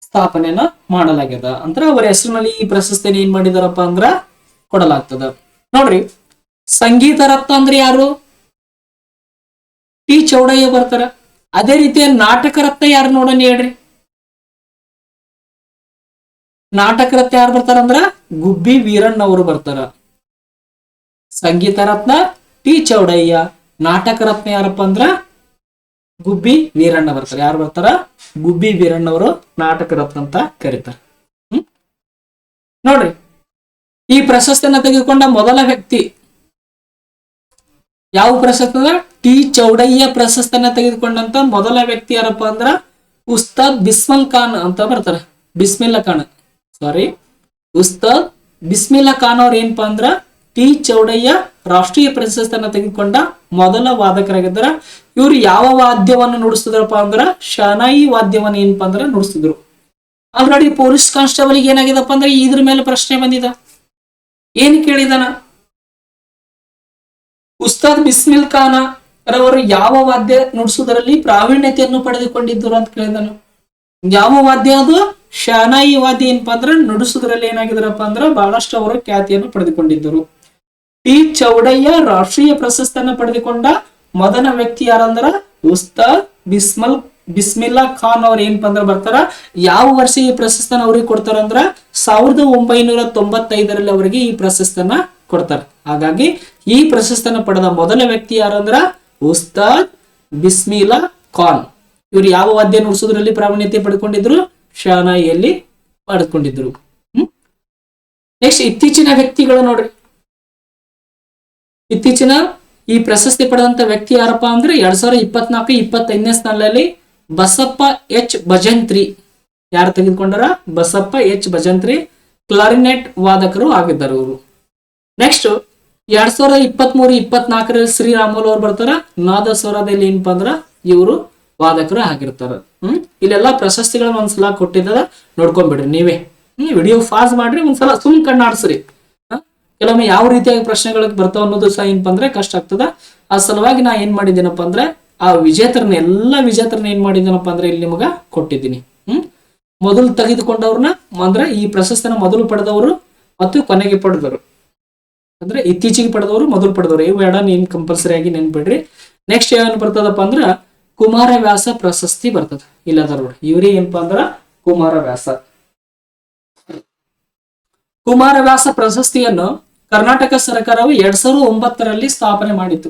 Speaker 1: ಸ್ಥಾಪನೆಯನ್ನ ಮಾಡಲಾಗ್ಯದ. ಅಂದ್ರ ಅವರ ಹೆಸರಿನಲ್ಲಿ ಈ ಪ್ರಶಸ್ತಿಯನ್ನು ಏನ್ ಮಾಡಿದಾರಪ್ಪ ಅಂದ್ರ ಕೊಡಲಾಗ್ತದ. ನೋಡ್ರಿ, ಸಂಗೀತ ರತ್ನ ಅಂದ್ರೆ ಯಾರು? ಟಿ ಚೌಡಯ್ಯ ಬರ್ತಾರ. ಅದೇ ರೀತಿಯ ನಾಟಕ ರತ್ನ ಯಾರು ನೋಡೋಣ ಹೇಳ್ರಿ. ನಾಟಕ ರತ್ನ ಯಾರು ಬರ್ತಾರ ಅಂದ್ರ ಗುಬ್ಬಿ ವೀರಣ್ಣ ಅವರು ಬರ್ತಾರ. ಸಂಗೀತ ರತ್ನ ಟಿ ಚೌಡಯ್ಯ, ನಾಟಕ ರತ್ನ ಯಾರಪ್ಪ ಅಂದ್ರ ಗುಬ್ಬಿ ವೀರಣ್ಣ ಬರ್ತಾರೆ. ಯಾರು ಬರ್ತಾರ? ಗುಬ್ಬಿ ವೀರಣ್ಣ ಅವರು ನಾಟಕ ರತ್ನ ಅಂತ ಕರೀತಾರ. ನೋಡ್ರಿ, ಈ ಪ್ರಶಸ್ತಿಯನ್ನ ತೆಗೆದುಕೊಂಡ ಮೊದಲ ವ್ಯಕ್ತಿ ಯಾವ ಪ್ರಶಸ್ತಿ ಅಂದ್ರ ಟಿ ಚೌಡಯ್ಯ ಪ್ರಶಸ್ತಿಯನ್ನ ತೆಗೆದುಕೊಂಡಂತ ಮೊದಲ ವ್ಯಕ್ತಿ ಯಾರಪ್ಪ ಅಂದ್ರ ಉಸ್ತಾದ್ ಬಿಸ್ಮಿಲ್ ಖಾನ್ ಅಂತ ಬರ್ತಾರ. ಉಸ್ತಾದ್ ಬಿಸ್ಮಿಲ್ಲಾ ಖಾನ್ ಅವ್ರ ಏನಪ್ಪಾ ಅಂದ್ರ ಟಿ ಚೌಡಯ್ಯ ರಾಷ್ಟ್ರೀಯ ಪ್ರಶಸ್ತಿಯನ್ನ ತೆಗೆದುಕೊಂಡ ಮೊದಲ ವಾದಕರಾಗಿದ್ದಾರ. ಇವ್ರು ಯಾವ ವಾದ್ಯವನ್ನು ನುಡಿಸ್ತಿದ್ರಪ್ಪ ಅಂದ್ರ ಶಹನಾಯಿ ವಾದ್ಯವನ್ನ ಏನಪ್ಪಾ ಅಂದ್ರ ನುಡಿಸ್ತಿದ್ರು. ಆಲ್ರೆಡಿ ಪೊಲೀಸ್ ಕಾನ್ಸ್ಟೇಬಲ್ ಏನಾಗಿದಪ್ಪ ಅಂದ್ರೆ ಇದ್ರ ಮೇಲೆ ಪ್ರಶ್ನೆ ಬಂದಿದ. ಏನ್ ಕೇಳಿದಾನ? ಉಸ್ತಾದ್ ಬಿಸ್ಮಿಲ್ ಖಾನ್ ರವರು ಯಾವ ವಾದ್ಯ ನುಡಿಸುವುದರಲ್ಲಿ ಪ್ರಾವೀಣ್ಯತೆಯನ್ನು ಪಡೆದುಕೊಂಡಿದ್ದರು ಅಂತ ಕೇಳಿದಾನ. ಯಾವ ವಾದ್ಯ ಅದು? ಶಹನಾಯಿ ವಾದ್ಯ ಏನಪ್ಪಾ ಅಂದ್ರ ನುಡಿಸುವುದರಲ್ಲಿ ಏನಾಗಿದ್ರಪ್ಪ ಅಂದ್ರ ಬಹಳಷ್ಟು ಅವರು ಖ್ಯಾತಿಯನ್ನು ಪಡೆದುಕೊಂಡಿದ್ದರು. ಟಿ ಚೌಡಯ್ಯ ರಾಷ್ಟ್ರೀಯ ಪ್ರಶಸ್ತಿಯನ್ನ ಪಡೆದುಕೊಂಡ ಮೊದಲ ವ್ಯಕ್ತಿ ಯಾರಂದ್ರ ಉಸ್ತಾದ್ ಬಿಸ್ಮಿಲ್ಲಾ ಖಾನ್ ಅವ್ರ ಏನಪ್ಪಾ ಅಂದ್ರ ಬರ್ತಾರ. ಯಾವ ವರ್ಷ ಈ ಪ್ರಶಸ್ತಿಯನ್ನ ಅವ್ರಿಗೆ ಕೊಡ್ತಾರ ಅಂದ್ರ 1995ರಲ್ಲಿ ಅವರಿಗೆ ಈ ಪ್ರಶಸ್ತಿಯನ್ನ ಕೊಡ್ತಾರ. ಹಾಗಾಗಿ ಈ ಪ್ರಶಸ್ತಿಯನ್ನ ಪಡೆದ ಮೊದಲ ವ್ಯಕ್ತಿ ಯಾರಂದ್ರ ಉಸ್ತಾದ್ ಬಿಸ್ಮಿಲ್ಲಾ ಖಾನ್. ಇವರು ಯಾವ ವಾದ್ಯ ನುಡಿಸೋದ್ರಲ್ಲಿ ಪ್ರಾವೀಣ್ಯತೆ ಪಡ್ಕೊಂಡಿದ್ರು? ಶಹನಾಯಿಯಲ್ಲಿ ಪಡೆದುಕೊಂಡಿದ್ರು. ನೆಕ್ಸ್ಟ್ ಇತ್ತೀಚಿನ ವ್ಯಕ್ತಿಗಳು ನೋಡ್ರಿ. ಇತ್ತೀಚಿನ ಈ ಪ್ರಶಸ್ತಿ ಪಡೆದಂತ ವ್ಯಕ್ತಿ ಯಾರಪ್ಪ ಅಂದ್ರೆ 2024-25ನೇ ಸಾಲಿನಲ್ಲಿ ಬಸಪ್ಪ ಎಚ್ ಭಜಂತ್ರಿ ಯಾರು ತೆಗೆದುಕೊಂಡಾರ? ಬಸಪ್ಪ ಎಚ್ ಭಜಂತ್ರಿ ಕ್ಲಾರಿನೆಟ್ ವಾದಕರು ಆಗಿದ್ದಾರೆ ಇವರು. ನೆಕ್ಸ್ಟ್ 2023-24 ಶ್ರೀರಾಮುಲು ಅವ್ರು ಬರ್ತಾರ, ನಾದಸ್ವರದಲ್ಲಿ ಏನಪ್ಪಾ ಅಂದ್ರ ಇವರು ವಾದಕರು ಆಗಿರ್ತಾರ. ಇಲ್ಲೆಲ್ಲಾ ಪ್ರಶಸ್ತಿಗಳನ್ನ ಒಂದ್ಸಲ ಕೊಟ್ಟಿದ್ದ ನೋಡ್ಕೊಂಡ್ಬಿಡ್ರಿ ನೀವೇ. ವಿಡಿಯೋ ಫಾಸ್ ಮಾಡ್ರಿ, ಒಂದ್ಸಲ ಸುಮ್ ಕಣ್ಣಾಡ್ಸ್ರಿ. ಕೆಲವೊಮ್ಮೆ ಯಾವ ರೀತಿಯಾಗಿ ಪ್ರಶ್ನೆಗಳಿಗೆ ಬರ್ತಾವ ಅನ್ನೋದು ಸಹ ಏನಪ್ಪಾ ಅಂದ್ರೆ ಕಷ್ಟ ಆಗ್ತದ. ಆ ಸಲುವಾಗಿ ನಾ ಏನ್ ಮಾಡಿದ್ದೀನಪ್ಪ ಅಂದ್ರೆ ಆ ಎಲ್ಲಾ ವಿಜೇತರನ್ನ ಏನ್ ಮಾಡಿದ್ದೀನಪ್ಪ ಅಂದ್ರೆ ಇಲ್ಲಿ ನಿಮಗ ಕೊಟ್ಟಿದ್ದೀನಿ. ಮೊದಲು ತೆಗೆದುಕೊಂಡವ್ರನ್ನ ಅಂದ್ರೆ ಈ ಪ್ರಶಸ್ತಿನ ಮೊದಲು ಪಡೆದವರು ಮತ್ತು ಕೊನೆಗೆ ಪಡೆದವರು ಅಂದ್ರೆ ಇತ್ತೀಚೆಗೆ ಪಡೆದವರು, ಮೊದಲು ಪಡೆದವರು, ಇವು ಎರಡ ನೀನ್ ಕಂಪಲ್ಸರಿ ಆಗಿ ನೆನ್ಪಿಡ್ರಿ. ನೆಕ್ಸ್ಟ್ ಏನ್ ಬರ್ತದಪ್ಪ ಅಂದ್ರ ಕುಮಾರವ್ಯಾಸ ಪ್ರಶಸ್ತಿ ಬರ್ತದ. ಇಲ್ಲದ ನೋಡಿ ಇವ್ರಿಗೆ ಏನಪ್ಪಾ ಅಂದ್ರ ಕುಮಾರವ್ಯಾಸ ಪ್ರಶಸ್ತಿಯನ್ನು ಕರ್ನಾಟಕ ಸರ್ಕಾರವು 2009ರಲ್ಲಿ ಸ್ಥಾಪನೆ ಮಾಡಿತು.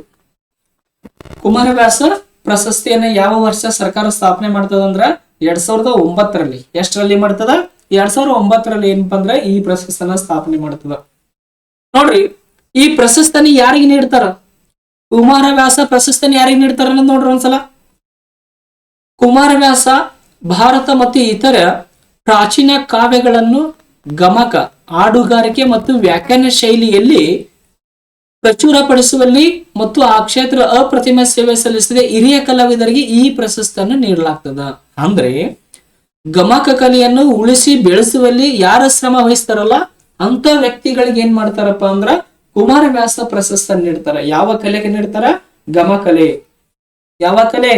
Speaker 1: ಕುಮಾರವ್ಯಾಸ ಪ್ರಶಸ್ತಿಯನ್ನ ಯಾವ ವರ್ಷ ಸರ್ಕಾರ ಸ್ಥಾಪನೆ ಮಾಡ್ತದಂದ್ರ 2009ರಲ್ಲಿ. ಎಷ್ಟರಲ್ಲಿ ಮಾಡ್ತದ? 2009ರಲ್ಲಿ ಏನಪ್ಪಾ ಅಂದ್ರೆ ಈ ಪ್ರಶಸ್ತಿಯನ್ನ ಸ್ಥಾಪನೆ ಮಾಡ್ತದ. ನೋಡ್ರಿ, ಈ ಪ್ರಶಸ್ತಿನ ಯಾರಿಗೆ ನೀಡ್ತಾರ? ಕುಮಾರವ್ಯಾಸ ಪ್ರಶಸ್ತಿನ ಯಾರಿಗೆ ನೀಡ್ತಾರ ಅನ್ನೋದು ನೋಡ್ರಿ ಒಂದ್ಸಲ. ಕುಮಾರವ್ಯಾಸ ಭಾರತ ಮತ್ತು ಇತರ ಪ್ರಾಚೀನ ಕಾವ್ಯಗಳನ್ನು ಗಮಕ, ಹಾಡುಗಾರಿಕೆ ಮತ್ತು ವ್ಯಾಖ್ಯಾನ ಶೈಲಿಯಲ್ಲಿ ಪ್ರಚುರಪಡಿಸುವಲ್ಲಿ ಮತ್ತು ಆ ಕ್ಷೇತ್ರ ಅಪ್ರತಿಮ ಸೇವೆ ಸಲ್ಲಿಸಿದ ಹಿರಿಯ ಕಲಾವಿದರಿಗೆ ಈ ಪ್ರಶಸ್ತಿಯನ್ನು ನೀಡಲಾಗ್ತದ. ಅಂದ್ರೆ ಗಮಕ ಕಲೆಯನ್ನು ಉಳಿಸಿ ಬೆಳೆಸುವಲ್ಲಿ ಯಾರ ಶ್ರಮ ವಹಿಸ್ತಾರಲ್ಲ ಅಂತ ವ್ಯಕ್ತಿಗಳಿಗೆ ಏನ್ ಮಾಡ್ತಾರಪ್ಪ ಅಂದ್ರ ಕುಮಾರವ್ಯಾಸ ಪ್ರಶಸ್ತಿಯನ್ನು ನೀಡ್ತಾರ. ಯಾವ ಕಲೆಗೆ ನೀಡ್ತಾರ? ಗಮಕಲೆ. ಯಾವ ಕಲೆ?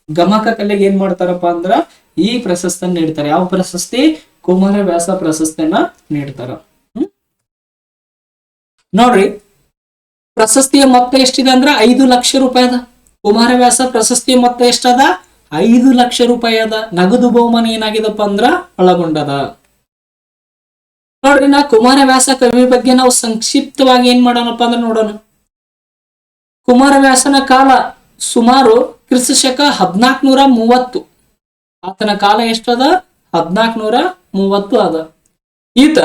Speaker 1: ಗಮಕ ಕಲೆಗೆ ಏನ್ ಮಾಡ್ತಾರಪ್ಪ ಅಂದ್ರ ಈ ಪ್ರಶಸ್ತಿಯನ್ನು ನೀಡ್ತಾರೆ. ಯಾವ ಪ್ರಶಸ್ತಿ? ಕುಮಾರವ್ಯಾಸ ಪ್ರಶಸ್ತಿಯನ್ನ ನೀಡ್ತಾರ. ನೋಡ್ರಿ, ಪ್ರಶಸ್ತಿಯ ಮೊತ್ತ ಎಷ್ಟಿದೆ ಅಂದ್ರ 5 ಲಕ್ಷ ರೂಪಾಯಿ ಅದ. ಕುಮಾರವ್ಯಾಸ ಪ್ರಶಸ್ತಿಯ ಮೊತ್ತ ಎಷ್ಟದ? 5 ಲಕ್ಷ ರೂಪಾಯಿ ಅದ. ನಗದು ಬಹುಮಾನ ಏನಾಗಿದಪ್ಪ ಅಂದ್ರ ಒಳಗೊಂಡದ. ನೋಡ್ರಿ, ನಾ ಕುಮಾರವ್ಯಾಸ ಕವಿ ಬಗ್ಗೆ ನಾವು ಸಂಕ್ಷಿಪ್ತವಾಗಿ ಏನ್ ಮಾಡೋಣಪ್ಪ ಅಂದ್ರೆ ನೋಡೋಣ. ಕುಮಾರವ್ಯಾಸನ ಕಾಲ ಸುಮಾರು ಕ್ರಿಸ್ತಶಕ 1430. ಆತನ ಕಾಲ ಎಷ್ಟದ? 1430 ಅದ. ಈತ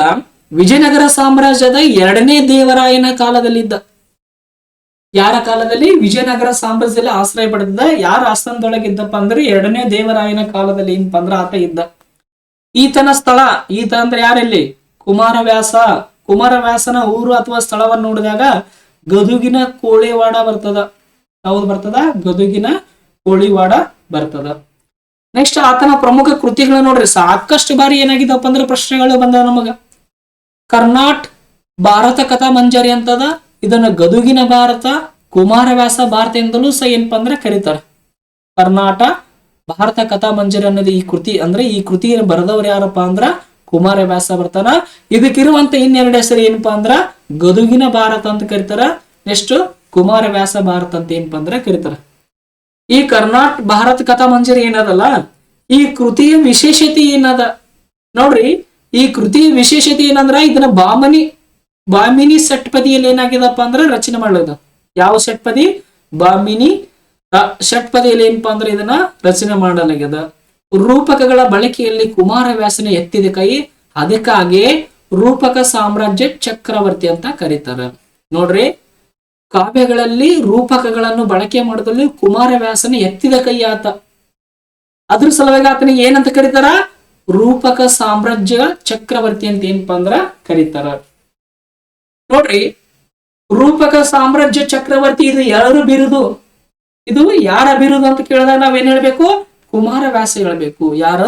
Speaker 1: ವಿಜಯನಗರ ಸಾಮ್ರಾಜ್ಯದ 2ನೇ ದೇವರಾಯನ ಕಾಲದಲ್ಲಿದ್ದ. ಯಾರ ಕಾಲದಲ್ಲಿ? ವಿಜಯನಗರ ಸಾಮ್ರಾಜ್ಯದಲ್ಲಿ ಆಶ್ರಯ ಪಡೆದಿದ್ದ. ಯಾರ ಆಸ್ಥಾನದೊಳಗಿದ್ದಪ್ಪ ಅಂದ್ರೆ 2ನೇ ದೇವರಾಯನ ಕಾಲದಲ್ಲಿ ಏನಪ್ಪ ಅಂದ್ರ ಆತ ಇದ್ದ. ಈತನ ಸ್ಥಳ, ಈತ ಅಂದ್ರೆ ಯಾರಲ್ಲಿ? ಕುಮಾರವ್ಯಾಸ. ಕುಮಾರವ್ಯಾಸನ ಊರು ಅಥವಾ ಸ್ಥಳವನ್ನು ನೋಡಿದಾಗ ಗದುಗಿನ ಕೋಳಿವಾಡ ಬರ್ತದ. ಯಾವ್ದು ಬರ್ತದ? ಗದುಗಿನ ಕೋಳಿವಾಡ ಬರ್ತದ. ನೆಕ್ಸ್ಟ್ ಆತನ ಪ್ರಮುಖ ಕೃತಿಗಳು ನೋಡ್ರಿ, ಸಾಕಷ್ಟು ಬಾರಿ ಏನಾಗಿದ್ದಪ್ಪ ಅಂದ್ರೆ ಪ್ರಶ್ನೆಗಳು ಬಂದ ನಮಗ. ಕರ್ನಾಟ್ ಭಾರತ ಕಥಾ ಮಂಜರಿ ಅಂತದ. ಇದನ್ನ ಗದುಗಿನ ಭಾರತ, ಕುಮಾರವ್ಯಾಸ ಭಾರತ ಎಂದಲೂ ಸಹ ಏನಪ್ಪಾ ಅಂದ್ರೆ ಕರೀತಾರ. ಕರ್ನಾಟ ಭಾರತ ಕಥಾ ಮಂಜರಿ ಅನ್ನೋದು ಈ ಕೃತಿ. ಅಂದ್ರೆ ಈ ಕೃತಿಯನ್ನು ಬರೆದವ್ರು ಯಾರಪ್ಪ ಅಂದ್ರ ಕುಮಾರವ್ಯಾಸ ಬರ್ತಾನ. ಇದಕ್ಕಿರುವಂತ ಇನ್ನೆರಡು ಹೆಸರು ಏನಪ್ಪಾ ಅಂದ್ರ ಗದುಗಿನ ಭಾರತ ಅಂತ ಕರೀತಾರ. ನೆಕ್ಸ್ಟ್ ಕುಮಾರವ್ಯಾಸ ಭಾರತ ಅಂತ ಏನಪ್ಪಾ ಅಂದ್ರೆ ಕರೀತಾರ. ಈ ಕರ್ನಾಟ್ ಭಾರತ ಕಥಾ ಮಂಜರಿ ಏನದಲ್ಲ, ಈ ಕೃತಿಯ ವಿಶೇಷತೆ ಏನದ ನೋಡ್ರಿ. ಈ ಕೃತಿಯ ವಿಶೇಷತೆ ಏನಂದ್ರ ಇದನ್ನ ಬಾಮಿನಿ ಷಟ್ಪದಿಯಲ್ಲಿ ಏನಾಗಿದಪ್ಪ ಅಂದ್ರ ರಚನೆ ಮಾಡಲಾಗಿದೆ. ಯಾವ ಷಟ್ಪದಿ? ಬಾಮಿನಿ ಷಟ್ಪದಿಯಲ್ಲಿ ಏನಪ್ಪಾ ಅಂದ್ರೆ ಇದನ್ನ ರಚನೆ ಮಾಡಲಾಗ್ಯದ. ರೂಪಕಗಳ ಬಳಕೆಯಲ್ಲಿ ಕುಮಾರವ್ಯಾಸನ ಎತ್ತಿದ ಕೈ, ಅದಕ್ಕಾಗಿ ರೂಪಕ ಸಾಮ್ರಾಜ್ಯ ಚಕ್ರವರ್ತಿ ಅಂತ ಕರೀತಾರ. ನೋಡ್ರಿ, ಕಾವ್ಯಗಳಲ್ಲಿ ರೂಪಕಗಳನ್ನು ಬಳಕೆ ಮಾಡೋದ್ರಲ್ಲಿ ಕುಮಾರವ್ಯಾಸನ ಎತ್ತಿದ ಕೈ ಆತ. ಅದ್ರ ಸಲುವಾಗಿ ಆತನಿಗೆ ಏನಂತ ಕರೀತಾರ? ರೂಪಕ ಸಾಮ್ರಾಜ್ಯ ಚಕ್ರವರ್ತಿ ಅಂತ ಏನಪ್ಪಾ ಅಂದ್ರ ಕರೀತಾರ. ನೋಡ್ರಿ, ರೂಪಕ ಸಾಮ್ರಾಜ್ಯ ಚಕ್ರವರ್ತಿ ಇದು ಯಾರು ಬಿರುದು? ಇದು ಯಾರ ಬಿರುದು ಅಂತ ಕೇಳಿದಾಗ ನಾವೇನ್ ಹೇಳ್ಬೇಕು? ಕುಮಾರವ್ಯಾಸ ಹೇಳ್ಬೇಕು. ಯಾರ?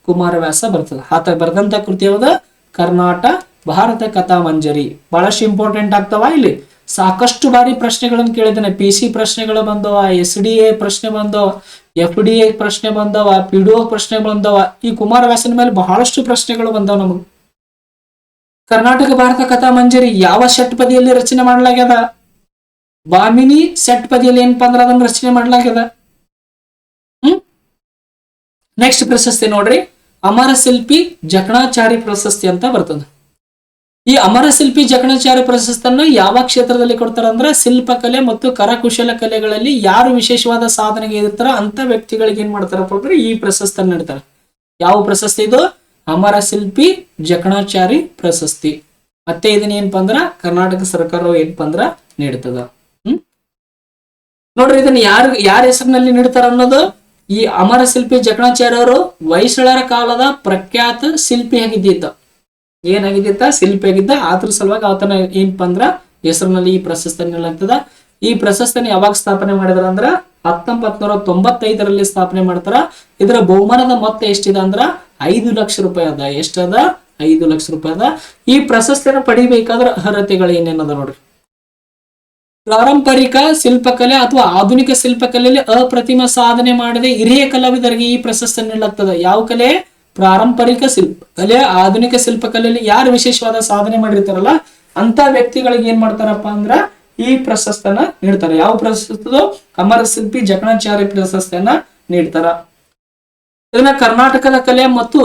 Speaker 1: ಕುಮಾರವ್ಯಾಸ ಬರ್ತದ. ಆತ ಬರೆದಂತ ಕೃತಿ ಯಾವ್ದ? ಕರ್ನಾಟ ಭಾರತ ಕಥಾ ಮಂಜರಿ. ಬಹಳಷ್ಟು ಇಂಪಾರ್ಟೆಂಟ್ ಆಗ್ತಾವ. ಇಲ್ಲಿ ಸಾಕಷ್ಟು ಬಾರಿ ಪ್ರಶ್ನೆಗಳನ್ನು ಕೇಳಿದ್ದೇನೆ. PC ಪ್ರಶ್ನೆಗಳು ಬಂದವ, SDA ಪ್ರಶ್ನೆ ಬಂದವ, FDA ಪ್ರಶ್ನೆ ಬಂದವ, PDO ಪ್ರಶ್ನೆ ಬಂದವ. ಈ ಕುಮಾರವ್ಯಾಸನ ಮೇಲೆ ಬಹಳಷ್ಟು ಪ್ರಶ್ನೆಗಳು ಬಂದವ ನಮಗ. ಕರ್ನಾಟಕ ಭಾರತ ಕಥಾ ಮಂಜರಿ ಯಾವ ಷಟ್ಪದಿಯಲ್ಲಿ ರಚನೆ ಮಾಡಲಾಗ್ಯದ? ಬಾಮಿನಿ ಷಟ್ಪದಿಯಲ್ಲಿ ಏನಪ್ಪಾ ಅಂದ್ರ ಅದನ್ನ ರಚನೆ ಮಾಡಲಾಗ್ಯದ. ನೆಕ್ಸ್ಟ್ ಪ್ರಶಸ್ತಿ ನೋಡ್ರಿ, ಅಮರ ಶಿಲ್ಪಿ ಜಕಣಾಚಾರಿ ಪ್ರಶಸ್ತಿ ಅಂತ ಬರ್ತದೆ. ಈ ಅಮರ ಶಿಲ್ಪಿ ಜಕಣಾಚಾರ್ಯ ಪ್ರಶಸ್ತಿಯನ್ನು ಯಾವ ಕ್ಷೇತ್ರದಲ್ಲಿ ಕೊಡ್ತಾರ ಅಂದ್ರೆ ಶಿಲ್ಪಕಲೆ ಮತ್ತು ಕರಕುಶಲ ಕಲೆಗಳಲ್ಲಿ ಯಾರು ವಿಶೇಷವಾದ ಸಾಧನೆಗೆ ಇರ್ತಾರ ಅಂತ ವ್ಯಕ್ತಿಗಳಿಗೆ ಏನ್ ಮಾಡ್ತಾರಪ್ಪ ಅಂದ್ರೆ ಈ ಪ್ರಶಸ್ತಿಯನ್ನು ನೀಡ್ತಾರೆ. ಯಾವ ಪ್ರಶಸ್ತಿ ಇದು? ಅಮರ ಶಿಲ್ಪಿ ಜಕಣಾಚಾರಿ ಪ್ರಶಸ್ತಿ. ಮತ್ತೆ ಇದನ್ನ ಏನಪ್ಪಾ ಅಂದ್ರ ಕರ್ನಾಟಕ ಸರ್ಕಾರವು ಏನಪ್ಪಾ ಅಂದ್ರ ನೀಡ್ತದ. ನೋಡ್ರಿ ಇದನ್ನ ಯಾರ ಹೆಸರಿನಲ್ಲಿ ನೀಡ್ತಾರ ಅನ್ನೋದು, ಈ ಅಮರ ಶಿಲ್ಪಿ ಜಕಣಾಚಾರ್ಯ ಅವರು ಹೊಯ್ಸಳರ ಕಾಲದ ಪ್ರಖ್ಯಾತ ಶಿಲ್ಪಿ ಆಗಿದ್ದಿದ್ದ. ಏನಾಗಿದ್ದ? ಶಿಲ್ಪಿ ಆಗಿದ್ದ. ಅದ್ರ ಸಲುವಾಗಿ ಆತನ ಏನಪ್ಪಾ ಅಂದ್ರ ಹೆಸರಿನಲ್ಲಿ ಈ ಪ್ರಶಸ್ತಿ ನೀಡಲಾಗ್ತದ. ಈ ಪ್ರಶಸ್ತಿನ ಯಾವಾಗ ಸ್ಥಾಪನೆ ಮಾಡಿದಾರ ಅಂದ್ರ 1995ರಲ್ಲಿ ಸ್ಥಾಪನೆ ಮಾಡ್ತಾರ. ಇದರ ಬಹುಮಾನದ ಮೊತ್ತ ಎಷ್ಟಿದೆ ಅಂದ್ರ 5 ಲಕ್ಷ ರೂಪಾಯಿ ಅದ. ಎಷ್ಟದ? 5 ಲಕ್ಷ ರೂಪಾಯಿ ಅದ. ಈ ಪ್ರಶಸ್ತಿನ ಪಡಿಬೇಕಾದ್ರ ಅರ್ಹತೆಗಳು ಏನೇನದ ನೋಡ್ರಿ. ಪಾರಂಪರಿಕ ಶಿಲ್ಪಕಲೆ ಅಥವಾ ಆಧುನಿಕ ಶಿಲ್ಪಕಲೆಯಲ್ಲಿ ಅಪ್ರತಿಮ ಸಾಧನೆ ಮಾಡಿದ ಹಿರಿಯ ಕಲಾವಿದರಿಗೆ ಈ ಪ್ರಶಸ್ತಿ ನೀಡಲಾಗ್ತದೆ. ಯಾವ ಕಲೆ? ಪಾರಂಪರಿಕ ಶಿಲ್ಪಕಲೆ, ಆಧುನಿಕ ಶಿಲ್ಪಕಲೆಯಲ್ಲಿ ಯಾರು ವಿಶೇಷವಾದ ಸಾಧನೆ ಮಾಡಿರ್ತಾರಲ್ಲ ಅಂತ ವ್ಯಕ್ತಿಗಳಿಗೆ ಏನ್ ಮಾಡ್ತಾರಪ್ಪ ಅಂದ್ರ ಈ ಪ್ರಶಸ್ತಿಯನ್ನ ನೀಡ್ತಾರೆ. ಯಾವ ಪ್ರಶಸ್ತಿ? ಅಮರ ಶಿಲ್ಪಿ ಜಕಣಾಚಾರ್ಯ ಪ್ರಶಸ್ತಿಯನ್ನ ನೀಡ್ತಾರ. ಇದನ್ನ ಕರ್ನಾಟಕದ ಕಲೆ ಮತ್ತು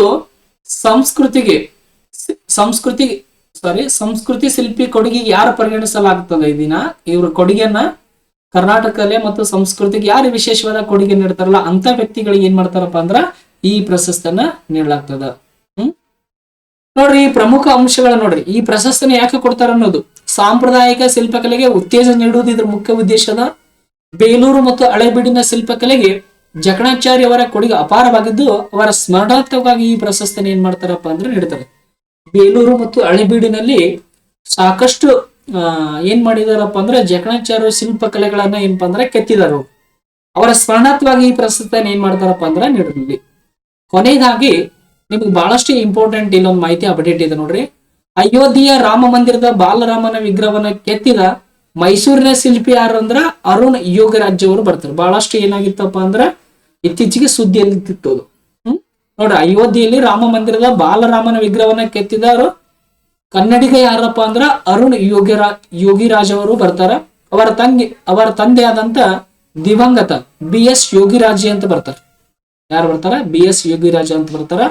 Speaker 1: ಸಂಸ್ಕೃತಿ ಶಿಲ್ಪಿ ಕೊಡುಗೆಗೆ ಯಾರು ಪರಿಗಣಿಸಲಾಗ್ತದೆ? ಇದನ್ನ ಇವ್ರ ಕೊಡುಗೆಯನ್ನ ಕರ್ನಾಟಕ ಕಲೆ ಮತ್ತು ಸಂಸ್ಕೃತಿಗೆ ಯಾರು ವಿಶೇಷವಾದ ಕೊಡುಗೆ ನೀಡ್ತಾರಲ್ಲ ಅಂತ ವ್ಯಕ್ತಿಗಳಿಗೆ ಏನ್ ಮಾಡ್ತಾರಪ್ಪ ಅಂದ್ರ ಈ ಪ್ರಶಸ್ತಿಯನ್ನ ನೀಡಲಾಗ್ತದ. ನೋಡ್ರಿ, ಈ ಪ್ರಮುಖ ಅಂಶಗಳ ನೋಡ್ರಿ, ಈ ಪ್ರಶಸ್ತಿನ ಯಾಕೆ ಕೊಡ್ತಾರ ಅನ್ನೋದು. ಸಾಂಪ್ರದಾಯಿಕ ಶಿಲ್ಪಕಲೆಗೆ ಉತ್ತೇಜನ ನೀಡುವುದು ಇದ್ರ ಮುಖ್ಯ ಉದ್ದೇಶದ. ಬೇಲೂರು ಮತ್ತು ಹಳೆಬೀಡಿನ ಶಿಲ್ಪಕಲೆಗೆ ಜಕಣಾಚಾರ್ಯ ಅವರ ಕೊಡುಗೆ ಅಪಾರವಾಗಿದ್ದು ಅವರ ಸ್ಮರಣಾರ್ಥವಾಗಿ ಈ ಪ್ರಶಸ್ತಿನ ಏನ್ ಮಾಡ್ತಾರಪ್ಪ ಅಂದ್ರೆ ನೀಡ್ತಾರೆ. ಬೇಲೂರು ಮತ್ತು ಹಳೆಬೀಡಿನಲ್ಲಿ ಸಾಕಷ್ಟು ಏನ್ ಮಾಡಿದಾರಪ್ಪ ಅಂದ್ರೆ ಜಕಣಾಚಾರ್ಯ ಶಿಲ್ಪಕಲೆಗಳನ್ನ ಏನಪ್ಪಾ ಅಂದ್ರೆ ಕೆತ್ತಿದಾರು. ಅವರ ಸ್ಮರಣಾರ್ಥವಾಗಿ ಈ ಪ್ರಶಸ್ತಿಯನ್ನು ಏನ್ ಮಾಡ್ತಾರಪ್ಪ ಅಂದ್ರೆ ನೀಡಿದ್ವಿ. ಕೊನೆಯದಾಗಿ ನಿಮ್ಗೆ ಬಹಳಷ್ಟು ಇಂಪಾರ್ಟೆಂಟ್ ಇಲ್ಲೊಂದು ಮಾಹಿತಿ ಅಪ್ಡೇಟ್ ಇದೆ ನೋಡ್ರಿ. ಅಯೋಧ್ಯೆಯ ರಾಮ ಮಂದಿರದ ಬಾಲರಾಮನ ವಿಗ್ರಹವನ್ನ ಕೆತ್ತಿದ ಮೈಸೂರಿನ ಶಿಲ್ಪಿ ಯಾರು ಅಂದ್ರ ಅರುಣ್ ಯೋಗರಾಜ್ ಅವರು ಬರ್ತಾರೆ. ಬಹಳಷ್ಟು ಏನಾಗಿತ್ತಪ್ಪ ಅಂದ್ರ ಇತ್ತೀಚೆಗೆ ಸುದ್ದಿಯಲ್ಲಿ ತಿಟ್ಟೋದು. ನೋಡ್ರಿ, ಅಯೋಧ್ಯೆಯಲ್ಲಿ ರಾಮ ಮಂದಿರದ ಬಾಲರಾಮನ ವಿಗ್ರಹವನ್ನ ಕೆತ್ತಿದಾರು ಕನ್ನಡಿಗ ಯಾರಪ್ಪ ಅಂದ್ರ ಅರುಣ್ ಯೋಗಿರಾಜ್ ಅವರು ಬರ್ತಾರ. ಅವರ ತಂದೆ ಆದಂತ ದಿವಂಗತ BS ಯೋಗಿರಾಜ್ ಅಂತ ಬರ್ತಾರೆ. ಯಾರು ಬರ್ತಾರ? BS ಯೋಗಿರಾಜ್ ಅಂತ ಬರ್ತಾರ.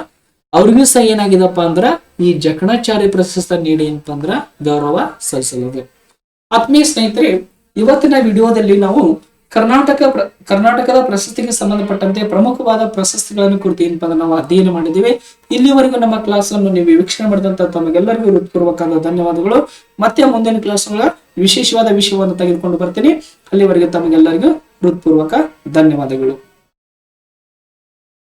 Speaker 1: ಅವ್ರಿಗೂ ಸಹ ಏನಾಗಿದಪ್ಪ ಅಂದ್ರ ಈ ಜಕಣಾಚಾರ್ಯ ಪ್ರಶಸ್ತಿ ನೀಡಿ ಅಂತಂದ್ರ ಗೌರವ ಸಲ್ಲಿಸಲಾಗಿದೆ. ಆತ್ಮೀಯ ಸ್ನೇಹಿತರೆ, ಇವತ್ತಿನ ವಿಡಿಯೋದಲ್ಲಿ ನಾವು ಕರ್ನಾಟಕದ ಪ್ರಶಸ್ತಿಗೆ ಸಂಬಂಧಪಟ್ಟಂತೆ ಪ್ರಮುಖವಾದ ಪ್ರಶಸ್ತಿಗಳನ್ನು ಕುರಿತು ಏನಪ್ಪ ನಾವು ಅಧ್ಯಯನ ಮಾಡಿದ್ದೀವಿ. ಇಲ್ಲಿವರೆಗೂ ನಮ್ಮ ಕ್ಲಾಸ್ ಅನ್ನು ನೀವು ವೀಕ್ಷಣೆ ಮಾಡಿದಂತ ತಮಗೆಲ್ಲರಿಗೂ ಹೃತ್ಪೂರ್ವಕವಾದ ಧನ್ಯವಾದಗಳು. ಮತ್ತೆ ಮುಂದಿನ ಕ್ಲಾಸ್ಗಳ ವಿಶೇಷವಾದ ವಿಷಯವನ್ನು ತೆಗೆದುಕೊಂಡು ಬರ್ತೀನಿ. ಅಲ್ಲಿವರೆಗೆ ತಮಗೆಲ್ಲರಿಗೂ ಹೃತ್ಪೂರ್ವಕ ಧನ್ಯವಾದಗಳು.